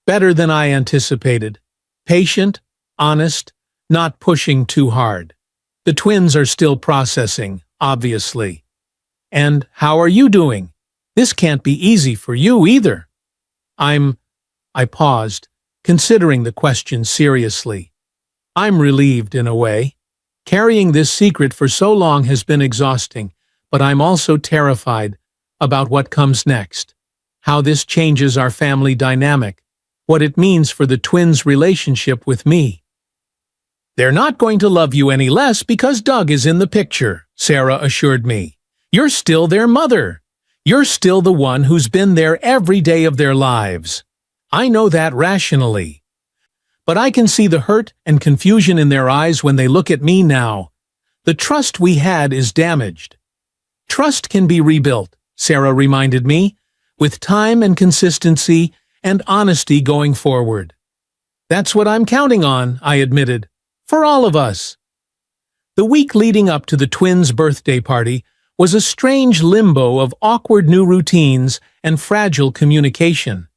better than I anticipated. Patient, honest, not pushing too hard. The twins are still processing, obviously. And how are you doing? This can't be easy for you either. I paused, considering the question seriously. I'm relieved in a way. Carrying this secret for so long has been exhausting, but I'm also terrified about what comes next, how this changes our family dynamic, what it means for the twins' relationship with me. "They're not going to love you any less because Doug is in the picture," Sarah assured me. "You're still their mother. You're still the one who's been there every day of their lives." I know that rationally. But I can see the hurt and confusion in their eyes when they look at me now. The trust we had is damaged. "Trust can be rebuilt," Sarah reminded me, "with time and consistency and honesty going forward." "That's what I'm counting on," I admitted. "For all of us." The week leading up to the twins' birthday party was a strange limbo of awkward new routines and fragile communication.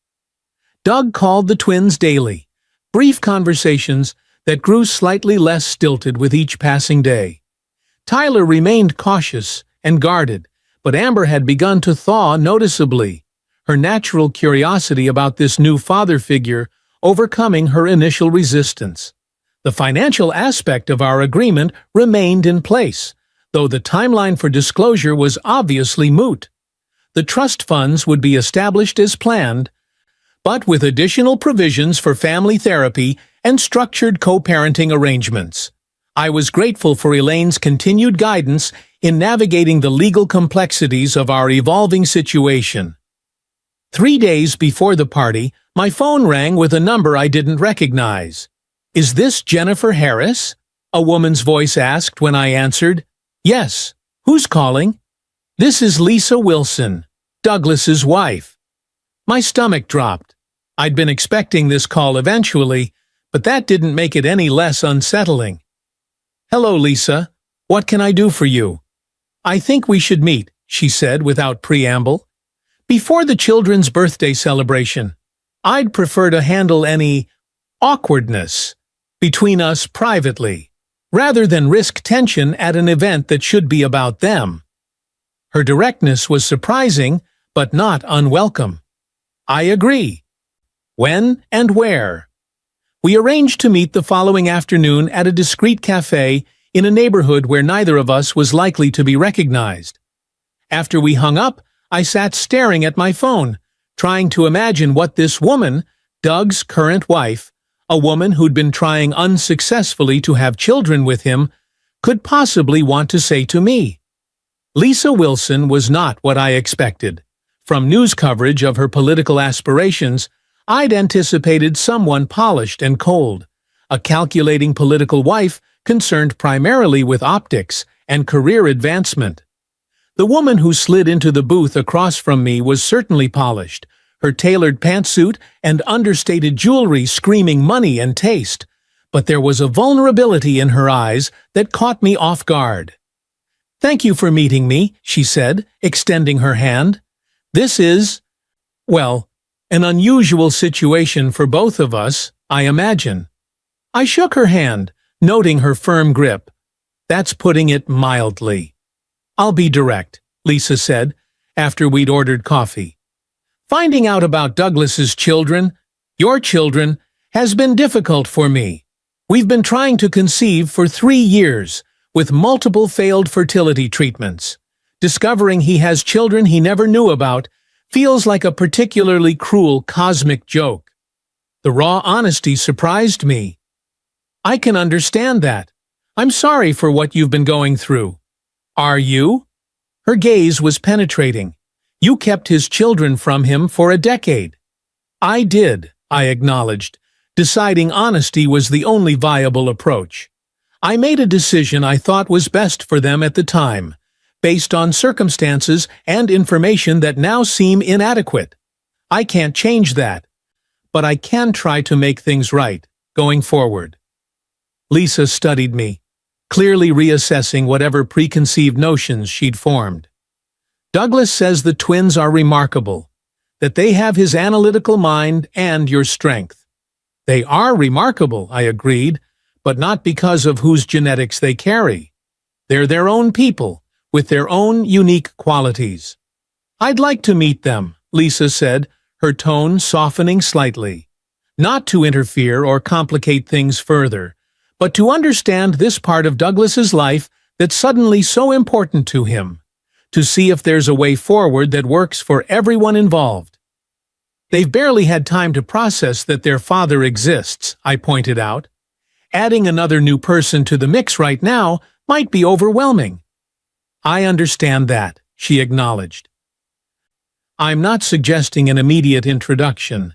Doug called the twins daily, brief conversations that grew slightly less stilted with each passing day. Tyler remained cautious and guarded, but Amber had begun to thaw noticeably, her natural curiosity about this new father figure overcoming her initial resistance. The financial aspect of our agreement remained in place, though the timeline for disclosure was obviously moot. The trust funds would be established as planned, but with additional provisions for family therapy and structured co-parenting arrangements. I was grateful for Elaine's continued guidance in navigating the legal complexities of our evolving situation. 3 days before the party, my phone rang with a number I didn't recognize. "Is this Jennifer Harris?" a woman's voice asked when I answered. "Yes. Who's calling?" "This is Lisa Wilson, Douglas's wife." My stomach dropped. I'd been expecting this call eventually, but that didn't make it any less unsettling. "Hello, Lisa. What can I do for you?" "I think we should meet," she said without preamble. "Before the children's birthday celebration. I'd prefer to handle any awkwardness between us privately, rather than risk tension at an event that should be about them." Her directness was surprising, but not unwelcome. "I agree. When and where?" We arranged to meet the following afternoon at a discreet cafe in a neighborhood where neither of us was likely to be recognized. After we hung up, I sat staring at my phone, trying to imagine what this woman, Doug's current wife, a woman who'd been trying unsuccessfully to have children with him, could possibly want to say to me. Lisa Wilson was not what I expected. From news coverage of her political aspirations, I'd anticipated someone polished and cold, a calculating political wife concerned primarily with optics and career advancement. The woman who slid into the booth across from me was certainly polished, her tailored pantsuit and understated jewelry screaming money and taste, but there was a vulnerability in her eyes that caught me off guard. "Thank you for meeting me," she said, extending her hand. "This is, well, an unusual situation for both of us, I imagine." I shook her hand, noting her firm grip. "That's putting it mildly." "I'll be direct," Lisa said, after we'd ordered coffee. "Finding out about Douglas's children, your children, has been difficult for me. We've been trying to conceive for 3 years, with multiple failed fertility treatments. Discovering he has children he never knew about feels like a particularly cruel cosmic joke." The raw honesty surprised me. "I can understand that. I'm sorry for what you've been going through." "Are you?" Her gaze was penetrating. "You kept his children from him for a decade." "I did," I acknowledged, deciding honesty was the only viable approach. "I made a decision I thought was best for them at the time, based on circumstances and information that now seem inadequate. I can't change that, but I can try to make things right, going forward." Lisa studied me, clearly reassessing whatever preconceived notions she'd formed. "Douglas says the twins are remarkable, that they have his analytical mind and your strength." "They are remarkable," I agreed, "but not because of whose genetics they carry. They're their own people, with their own unique qualities." "I'd like to meet them," Lisa said, her tone softening slightly. "Not to interfere or complicate things further, but to understand this part of Douglas's life that's suddenly so important to him, to see if there's a way forward that works for everyone involved." "They've barely had time to process that their father exists," I pointed out. Adding another new person to the mix right now might be overwhelming. I understand that, she acknowledged. I'm not suggesting an immediate introduction,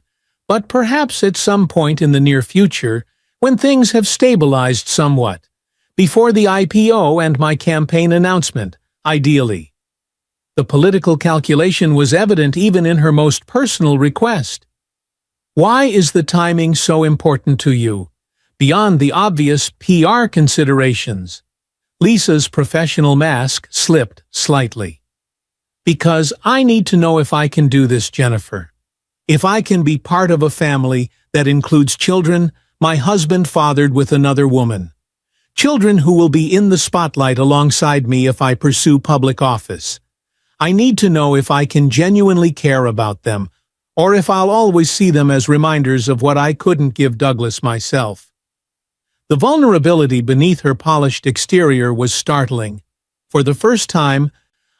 but perhaps at some point in the near future, when things have stabilized somewhat, before the IPO and my campaign announcement, ideally. The political calculation was evident even in her most personal request. Why is the timing so important to you, beyond the obvious PR considerations? Lisa's professional mask slipped slightly. Because I need to know if I can do this, Jennifer. If I can be part of a family that includes children my husband fathered with another woman. Children who will be in the spotlight alongside me if I pursue public office. I need to know if I can genuinely care about them, or if I'll always see them as reminders of what I couldn't give Douglas myself. The vulnerability beneath her polished exterior was startling. For the first time,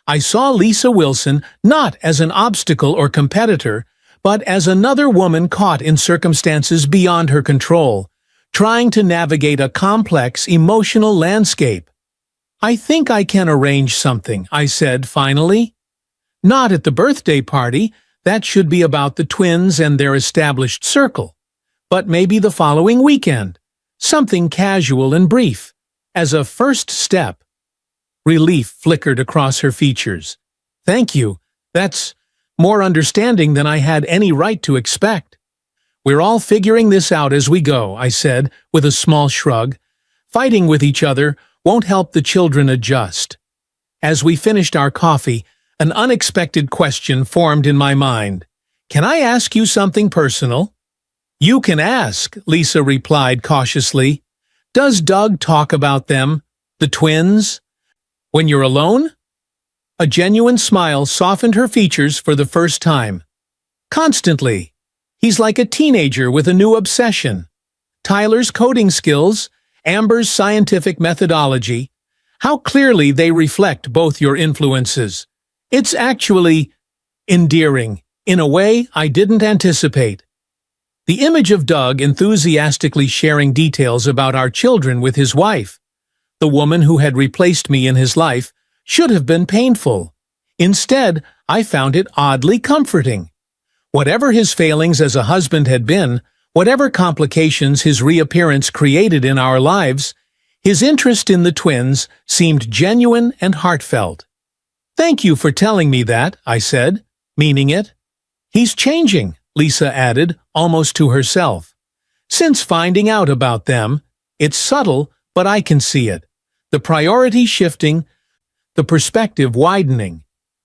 I saw Lisa Wilson not as an obstacle or competitor, but as another woman caught in circumstances beyond her control, trying to navigate a complex emotional landscape. I think I can arrange something, I said finally. Not at the birthday party, that should be about the twins and their established circle, but maybe the following weekend. Something casual and brief, as a first step. Relief flickered across her features. Thank you. That's more understanding than I had any right to expect. We're all figuring this out as we go, I said, with a small shrug. Fighting with each other won't help the children adjust. As we finished our coffee, an unexpected question formed in my mind. Can I ask you something personal? You can ask, Lisa replied cautiously. Does Doug talk about them, the twins, when you're alone? A genuine smile softened her features for the first time. Constantly. He's like a teenager with a new obsession. Tyler's coding skills, Amber's scientific methodology, how clearly they reflect both your influences. It's actually endearing, in a way I didn't anticipate. The image of Doug enthusiastically sharing details about our children with his wife, the woman who had replaced me in his life, should have been painful. Instead, I found it oddly comforting. Whatever his failings as a husband had been, whatever complications his reappearance created in our lives, his interest in the twins seemed genuine and heartfelt. Thank you for telling me that, I said, meaning it. He's changing, Lisa added, almost to herself. Since finding out about them, it's subtle, but I can see it. The priority shifting, the perspective widening.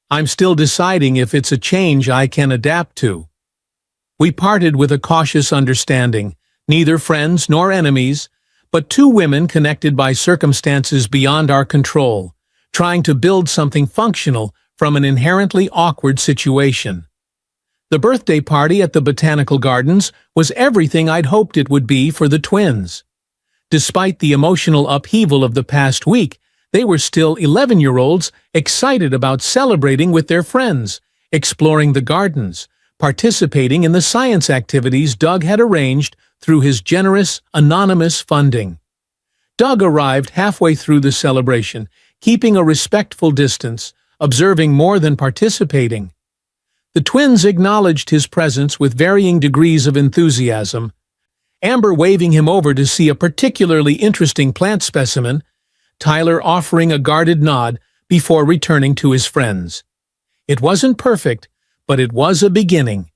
I'm still deciding if it's a change I can adapt to. We parted with a cautious understanding, neither friends nor enemies, but two women connected by circumstances beyond our control, trying to build something functional from an inherently awkward situation. The birthday party at the Botanical Gardens was everything I'd hoped it would be for the twins. Despite the emotional upheaval of the past week, they were still 11-year-olds excited about celebrating with their friends, exploring the gardens, participating in the science activities Doug had arranged through his generous, anonymous funding. Doug arrived halfway through the celebration, keeping a respectful distance, observing more than participating. The twins acknowledged his presence with varying degrees of enthusiasm, Amber waving him over to see a particularly interesting plant specimen, Tyler offering a guarded nod before returning to his friends. It wasn't perfect, but it was a beginning.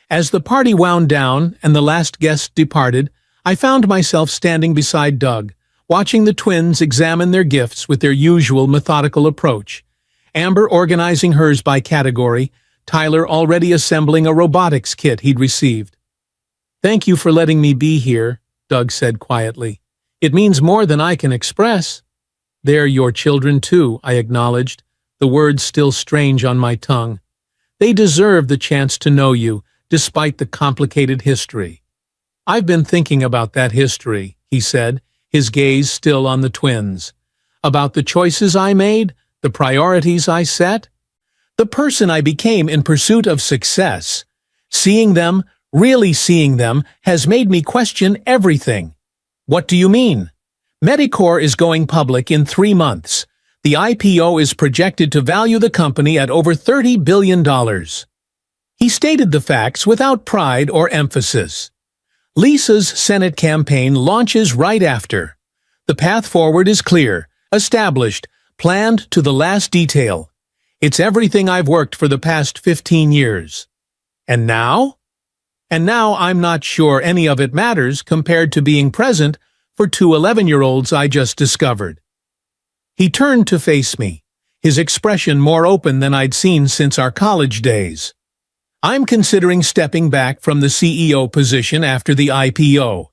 As the party wound down and the last guest departed, I found myself standing beside Doug, watching the twins examine their gifts with their usual methodical approach. Amber organizing hers by category, Tyler already assembling a robotics kit he'd received. Thank you for letting me be here, Doug said quietly. It means more than I can express. They're your children too, I acknowledged, the words still strange on my tongue. They deserve the chance to know you, despite the complicated history. I've been thinking about that history, he said, his gaze still on the twins. About the choices I made, the priorities I set, the person I became in pursuit of success. Seeing them, really seeing them, has made me question everything. What do you mean? Medicore is going public in 3 months. The IPO is projected to value the company at over $30 billion. He stated the facts without pride or emphasis. Lisa's Senate campaign launches right after. The path forward is clear, established, planned to the last detail. It's everything I've worked for the past 15 years. And now? And now I'm not sure any of it matters compared to being present for 2 11-year-olds I just discovered. He turned to face me, his expression more open than I'd seen since our college days. I'm considering stepping back from the CEO position after the IPO,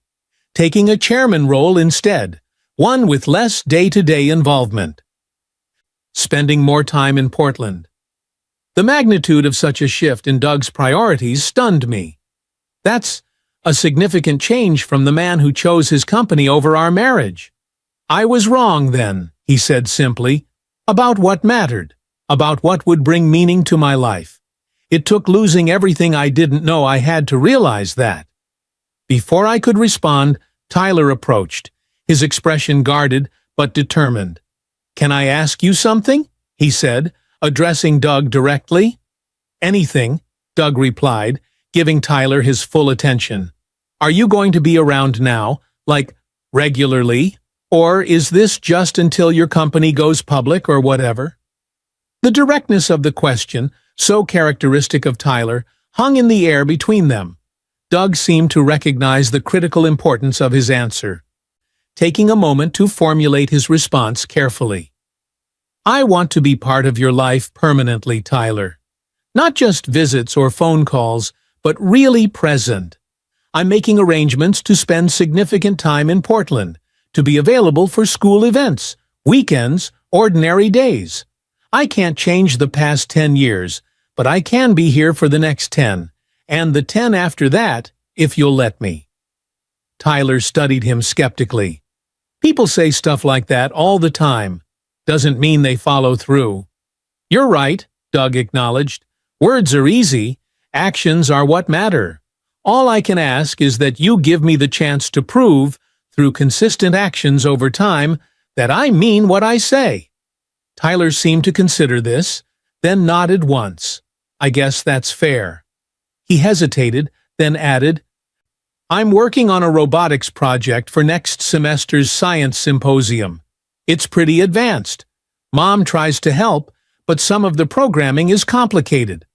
taking a chairman role instead, one with less day-to-day involvement. Spending more time in Portland. The magnitude of such a shift in Doug's priorities stunned me. That's a significant change from the man who chose his company over our marriage. I was wrong then, he said simply, about what mattered, about what would bring meaning to my life. It took losing everything I didn't know I had to realize that. Before I could respond, Tyler approached, his expression guarded but determined. "Can I ask you something?" he said, addressing Doug directly. "Anything," Doug replied, giving Tyler his full attention. "Are you going to be around now, like regularly? Or is this just until your company goes public or whatever?" The directness of the question, so characteristic of Tyler, hung in the air between them. Doug seemed to recognize the critical importance of his answer, taking a moment to formulate his response carefully. "I want to be part of your life permanently, Tyler. Not just visits or phone calls, but really present. I'm making arrangements to spend significant time in Portland, to be available for school events, weekends, ordinary days. I can't change the past 10 years, but I can be here for the next 10, and the 10 after that, if you'll let me." Tyler studied him skeptically. "People say stuff like that all the time. Doesn't mean they follow through." "You're right," Doug acknowledged. "Words are easy. Actions are what matter. All I can ask is that you give me the chance to prove, through consistent actions over time, that I mean what I say." Tyler seemed to consider this, then nodded once. "I guess that's fair." He hesitated, then added, "I'm working on a robotics project for next semester's science symposium. It's pretty advanced. Mom tries to help, but some of the programming is complicated."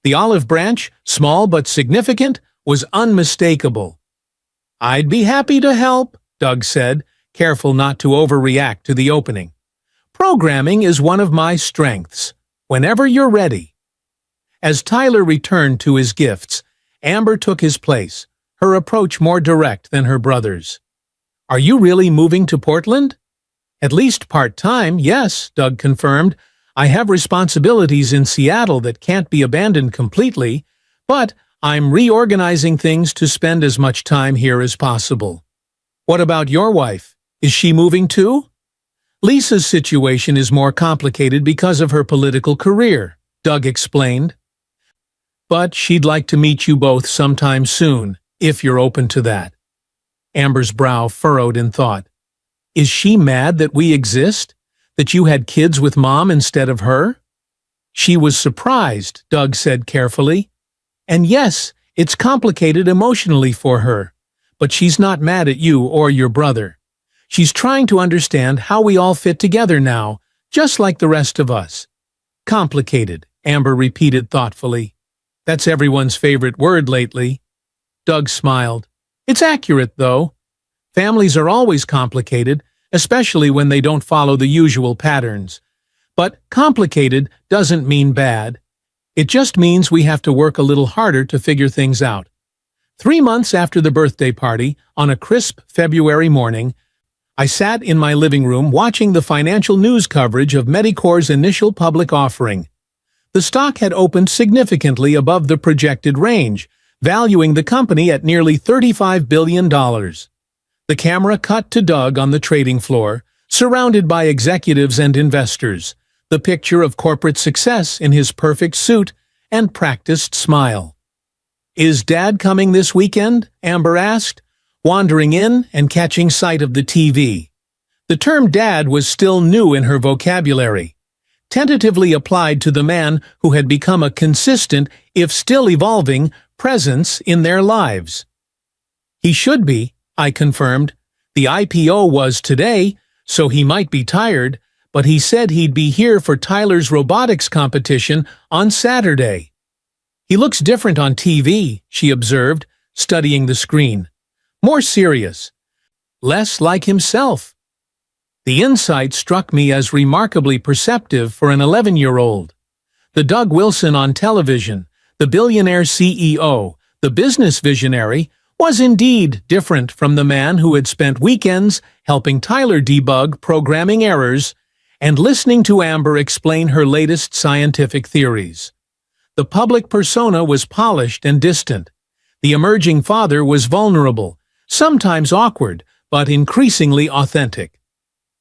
The olive branch, small but significant, was unmistakable. "I'd be happy to help," Doug said, careful not to overreact to the opening. "Programming is one of my strengths. Whenever you're ready." As Tyler returned to his gifts, Amber took his place, her approach more direct than her brother's. "Are you really moving to Portland?" "At least part-time, yes," Doug confirmed. "I have responsibilities in Seattle that can't be abandoned completely, but I'm reorganizing things to spend as much time here as possible." "What about your wife? Is she moving too?" "Lisa's situation is more complicated because of her political career," Doug explained. "But she'd like to meet you both sometime soon, if you're open to that." Amber's brow furrowed in thought. "Is she mad that we exist? That you had kids with Mom instead of her?" "She was surprised," Doug said carefully. "And yes, it's complicated emotionally for her. But she's not mad at you or your brother. She's trying to understand how we all fit together now, just like the rest of us." "Complicated," Amber repeated thoughtfully. "That's everyone's favorite word lately." Doug smiled. "It's accurate, though. Families are always complicated, especially when they don't follow the usual patterns. But complicated doesn't mean bad. It just means we have to work a little harder to figure things out." 3 months after the birthday party, on a crisp February morning, I sat in my living room watching the financial news coverage of Medicore's initial public offering. The stock had opened significantly above the projected range, valuing the company at nearly $35 billion. The camera cut to Doug on the trading floor, surrounded by executives and investors, the picture of corporate success in his perfect suit and practiced smile. "Is Dad coming this weekend?" Amber asked. wandering in and catching sight of the TV. The term dad was still new in her vocabulary, tentatively applied to the man who had become a consistent, if still evolving, presence in their lives. He should be, I confirmed. The IPO was today, so he might be tired, but he said he'd be here for Tyler's robotics competition on Saturday. He looks different on TV, she observed, studying the screen. More serious. Less like himself. The insight struck me as remarkably perceptive for an 11-year-old. The Doug Wilson on television, the billionaire CEO, the business visionary, was indeed different from the man who had spent weekends helping Tyler debug programming errors and listening to Amber explain her latest scientific theories. The public persona was polished and distant. The emerging father was vulnerable, sometimes awkward, but increasingly authentic.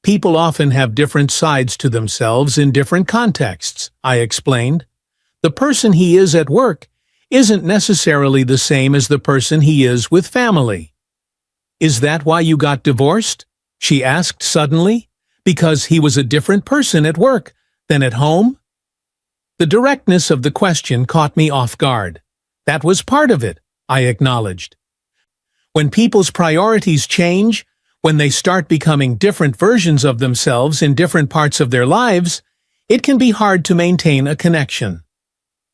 People often have different sides to themselves in different contexts, I explained. The person he is at work isn't necessarily the same as the person he is with family. Is that why you got divorced? She asked suddenly. Because he was a different person at work than at home? The directness of the question caught me off guard. That was part of it, I acknowledged. When people's priorities change, when they start becoming different versions of themselves in different parts of their lives, it can be hard to maintain a connection.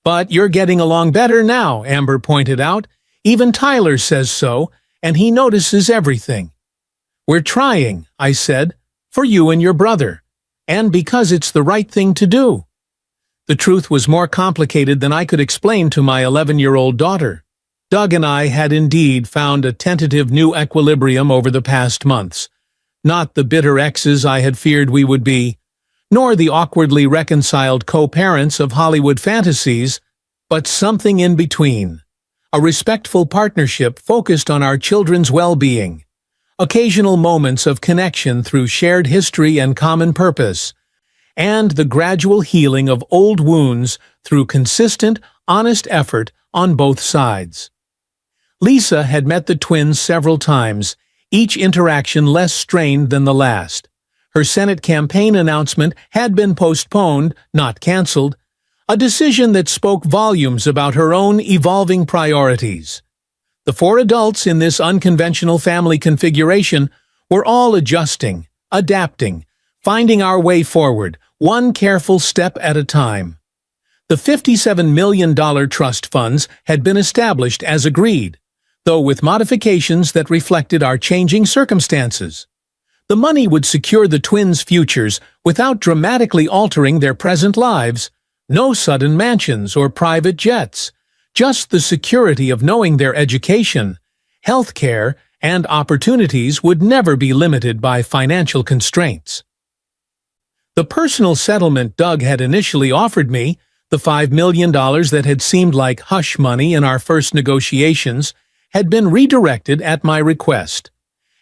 But you're getting along better now, Amber pointed out. Even Tyler says so, and he notices everything. We're trying, I said, for you and your brother, and because it's the right thing to do. The truth was more complicated than I could explain to my 11-year-old daughter. Doug and I had indeed found a tentative new equilibrium over the past months. Not the bitter exes I had feared we would be, nor the awkwardly reconciled co-parents of Hollywood fantasies, but something in between. A respectful partnership focused on our children's well-being. Occasional moments of connection through shared history and common purpose, and the gradual healing of old wounds through consistent, honest effort on both sides. Lisa had met the twins several times, each interaction less strained than the last. Her Senate campaign announcement had been postponed, not canceled, a decision that spoke volumes about her own evolving priorities. The four adults in this unconventional family configuration were all adjusting, adapting, finding our way forward, one careful step at a time. The $57 million trust funds had been established as agreed, though with modifications that reflected our changing circumstances. The money would secure the twins' futures without dramatically altering their present lives. No sudden mansions or private jets, just the security of knowing their education, health care, and opportunities would never be limited by financial constraints. The personal settlement Doug had initially offered me, the $5 million that had seemed like hush money in our first negotiations, had been redirected at my request.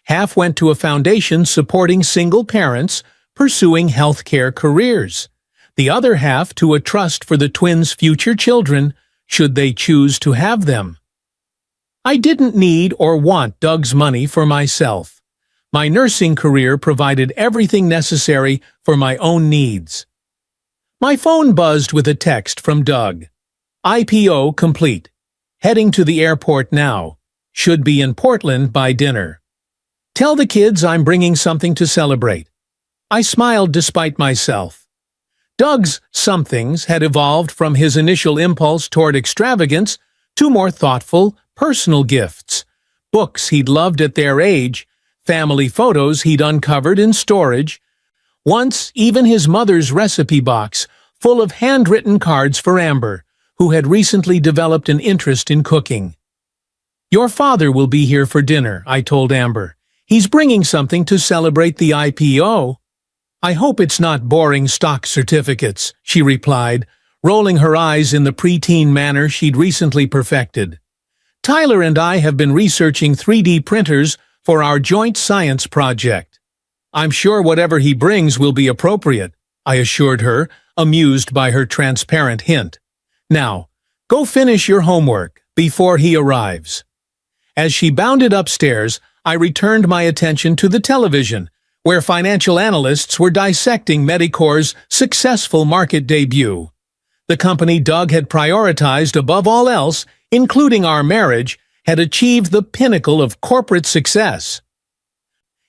Half went to a foundation supporting single parents pursuing healthcare careers. The other half to a trust for the twins' future children, should they choose to have them. I didn't need or want Doug's money for myself. My nursing career provided everything necessary for my own needs. My phone buzzed with a text from Doug. IPO complete. Heading to the airport now. Should be in Portland by dinner. Tell the kids I'm bringing something to celebrate. I smiled despite myself. Doug's somethings had evolved from his initial impulse toward extravagance to more thoughtful, personal gifts. Books he'd loved at their age, family photos he'd uncovered in storage, once even his mother's recipe box full of handwritten cards for Amber, who had recently developed an interest in cooking. Your father will be here for dinner, I told Amber. He's bringing something to celebrate the IPO. I hope it's not boring stock certificates, she replied, rolling her eyes in the preteen manner she'd recently perfected. Tyler and I have been researching 3D printers for our joint science project. I'm sure whatever he brings will be appropriate, I assured her, amused by her transparent hint. Now, go finish your homework before he arrives. As she bounded upstairs, I returned my attention to the television, where financial analysts were dissecting Medicorp's successful market debut. The company Doug had prioritized above all else, including our marriage, had achieved the pinnacle of corporate success.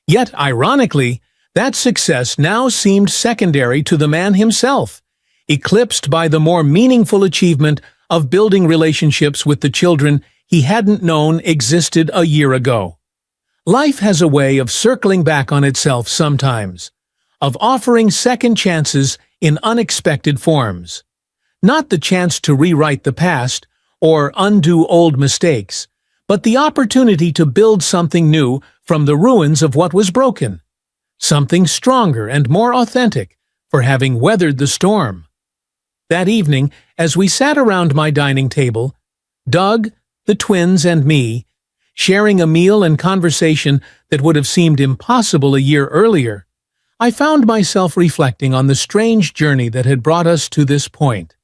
Yet, ironically, that success now seemed secondary to the man himself, eclipsed by the more meaningful achievement of building relationships with the children he hadn't known existed a year ago. Life has a way of circling back on itself sometimes, of offering second chances in unexpected forms. Not the chance to rewrite the past or undo old mistakes, but the opportunity to build something new from the ruins of what was broken. Something stronger and more authentic for having weathered the storm. That evening, as we sat around my dining table, Doug, the twins, and me, sharing a meal and conversation that would have seemed impossible a year earlier, I found myself reflecting on the strange journey that had brought us to this point.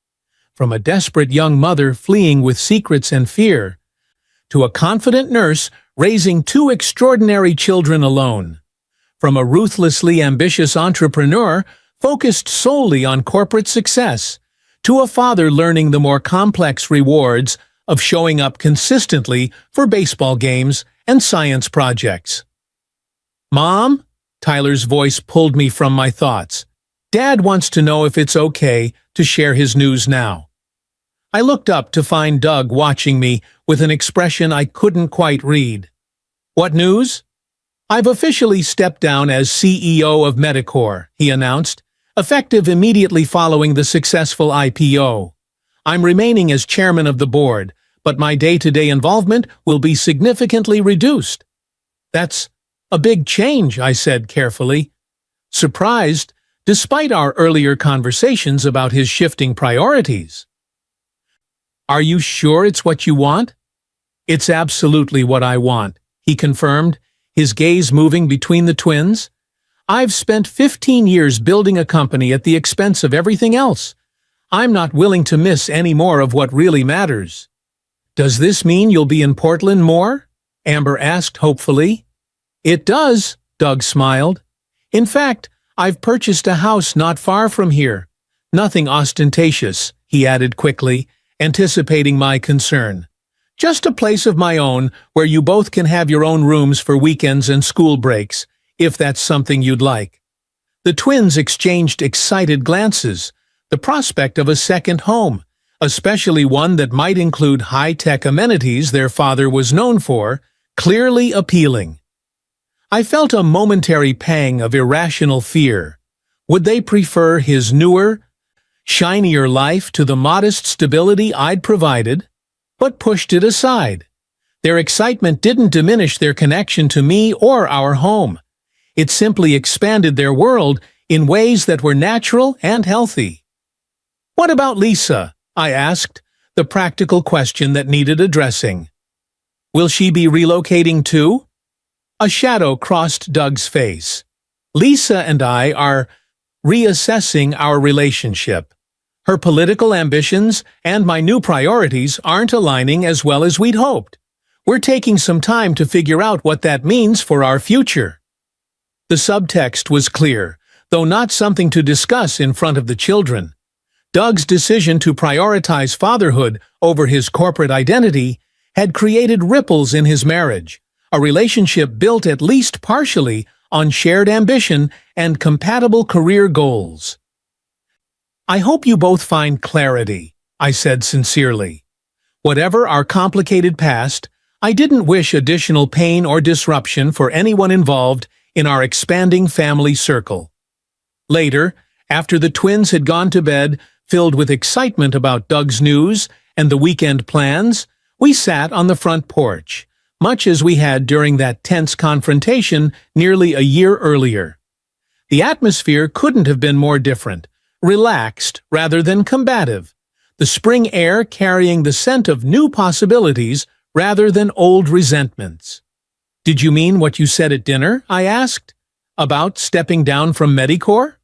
From a desperate young mother fleeing with secrets and fear, to a confident nurse raising two extraordinary children alone. From a ruthlessly ambitious entrepreneur focused solely on corporate success, to a father learning the more complex rewards of showing up consistently for baseball games and science projects. "Mom?" Tyler's voice pulled me from my thoughts. "Dad wants to know if it's okay to share his news now." I looked up to find Doug watching me with an expression I couldn't quite read. "What news?" "I've officially stepped down as CEO of Medicorp," he announced, effective immediately following the successful IPO. "I'm remaining as chairman of the board, but my day-to-day involvement will be significantly reduced." "That's a big change," I said carefully, surprised, despite our earlier conversations about his shifting priorities. "Are you sure it's what you want?" "It's absolutely what I want," he confirmed, his gaze moving between the twins. "I've spent 15 years building a company at the expense of everything else. I'm not willing to miss any more of what really matters." "Does this mean you'll be in Portland more?" Amber asked hopefully. "It does," Doug smiled. "In fact, I've purchased a house not far from here. Nothing ostentatious," he added quickly, anticipating my concern. "Just a place of my own where you both can have your own rooms for weekends and school breaks, if that's something you'd like." The twins exchanged excited glances, the prospect of a second home, especially one that might include high-tech amenities their father was known for, clearly appealing. I felt a momentary pang of irrational fear. Would they prefer his newer, shinier life to the modest stability I'd provided? But pushed it aside. Their excitement didn't diminish their connection to me or our home. It simply expanded their world in ways that were natural and healthy. "What about Lisa?" I asked, the practical question that needed addressing. "Will she be relocating too?" A shadow crossed Doug's face. "Lisa and I are reassessing our relationship. Her political ambitions and my new priorities aren't aligning as well as we'd hoped. We're taking some time to figure out what that means for our future." The subtext was clear, though not something to discuss in front of the children. Doug's decision to prioritize fatherhood over his corporate identity had created ripples in his marriage, a relationship built at least partially on shared ambition and compatible career goals. "I hope you both find clarity," I said sincerely. Whatever our complicated past, I didn't wish additional pain or disruption for anyone involved in our expanding family circle. Later, after the twins had gone to bed, filled with excitement about Doug's news and the weekend plans, we sat on the front porch, much as we had during that tense confrontation nearly a year earlier. The atmosphere couldn't have been more different, relaxed rather than combative, the spring air carrying the scent of new possibilities rather than old resentments. "Did you mean what you said at dinner?" I asked. "About stepping down from Medicorp?"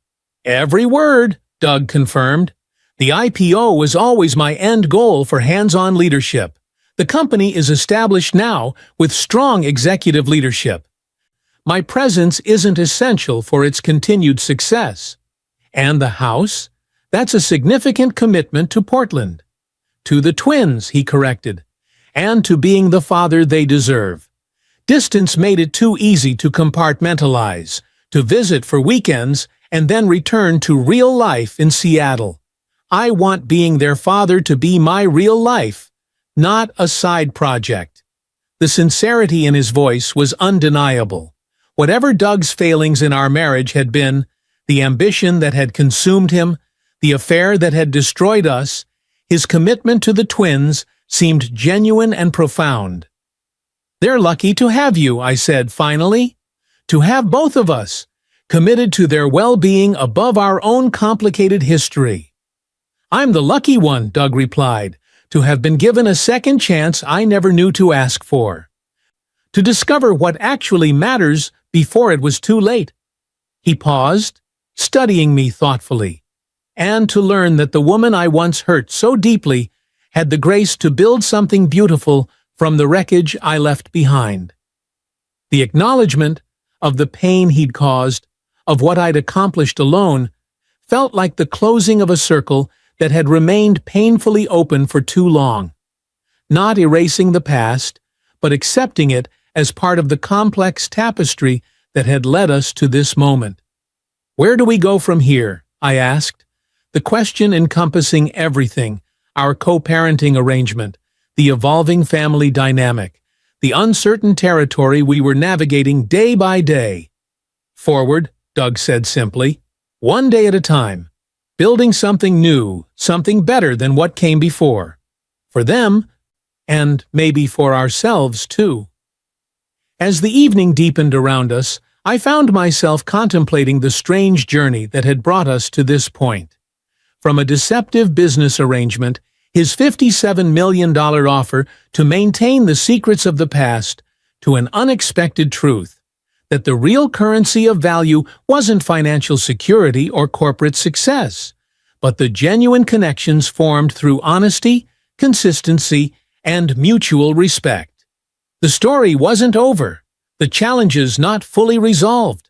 "Every word," Doug confirmed. "The IPO was always my end goal for hands-on leadership. The company is established now with strong executive leadership. My presence isn't essential for its continued success. And the house? That's a significant commitment to Portland. To the twins, he corrected, and to being the father they deserve. Distance made it too easy to compartmentalize, to visit for weekends, and then return to real life in Seattle. I want being their father to be my real life, not a side project. The sincerity in his voice was undeniable. Whatever Doug's failings in our marriage had been, the ambition that had consumed him, the affair that had destroyed us, his commitment to the twins seemed genuine and profound. "They're lucky to have you," I said finally. "To have both of us, committed to their well-being above our own complicated history." "I'm the lucky one," Doug replied, "to have been given a second chance I never knew to ask for. To discover what actually matters before it was too late." He paused, studying me thoughtfully, "and to learn that the woman I once hurt so deeply had the grace to build something beautiful from the wreckage I left behind." The acknowledgement of the pain he'd caused, of what I'd accomplished alone, felt like the closing of a circle that had remained painfully open for too long. Not erasing the past, but accepting it as part of the complex tapestry that had led us to this moment. "Where do we go from here?" I asked, the question encompassing everything: our co-parenting arrangement, the evolving family dynamic, the uncertain territory we were navigating day by day. "Forward," Doug said simply, "one day at a time, building something new, something better than what came before. For them, and maybe for ourselves too." As the evening deepened around us, I found myself contemplating the strange journey that had brought us to this point. From a deceptive business arrangement, his $57 million offer to maintain the secrets of the past, to an unexpected truth, that the real currency of value wasn't financial security or corporate success, but the genuine connections formed through honesty, consistency, and mutual respect. The story wasn't over, the challenges not fully resolved.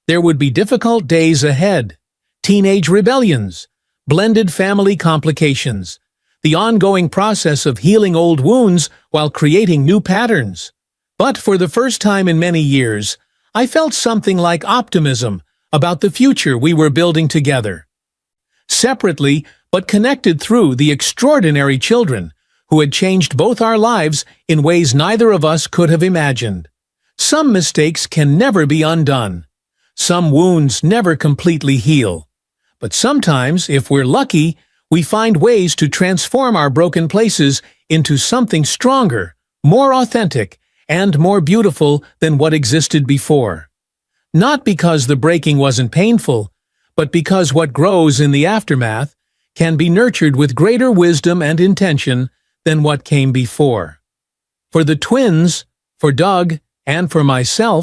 There would be difficult days ahead, teenage rebellions, blended family complications, the ongoing process of healing old wounds while creating new patterns. But for the first time in many years, I felt something like optimism about the future we were building together. Separately, but connected through the extraordinary children who had changed both our lives in ways neither of us could have imagined. Some mistakes can never be undone. Some wounds never completely heal. But sometimes, if we're lucky, we find ways to transform our broken places into something stronger, more authentic, and more beautiful than what existed before. Not because the breaking wasn't painful, but because what grows in the aftermath can be nurtured with greater wisdom and intention than what came before. For the twins, for Doug, and for myself,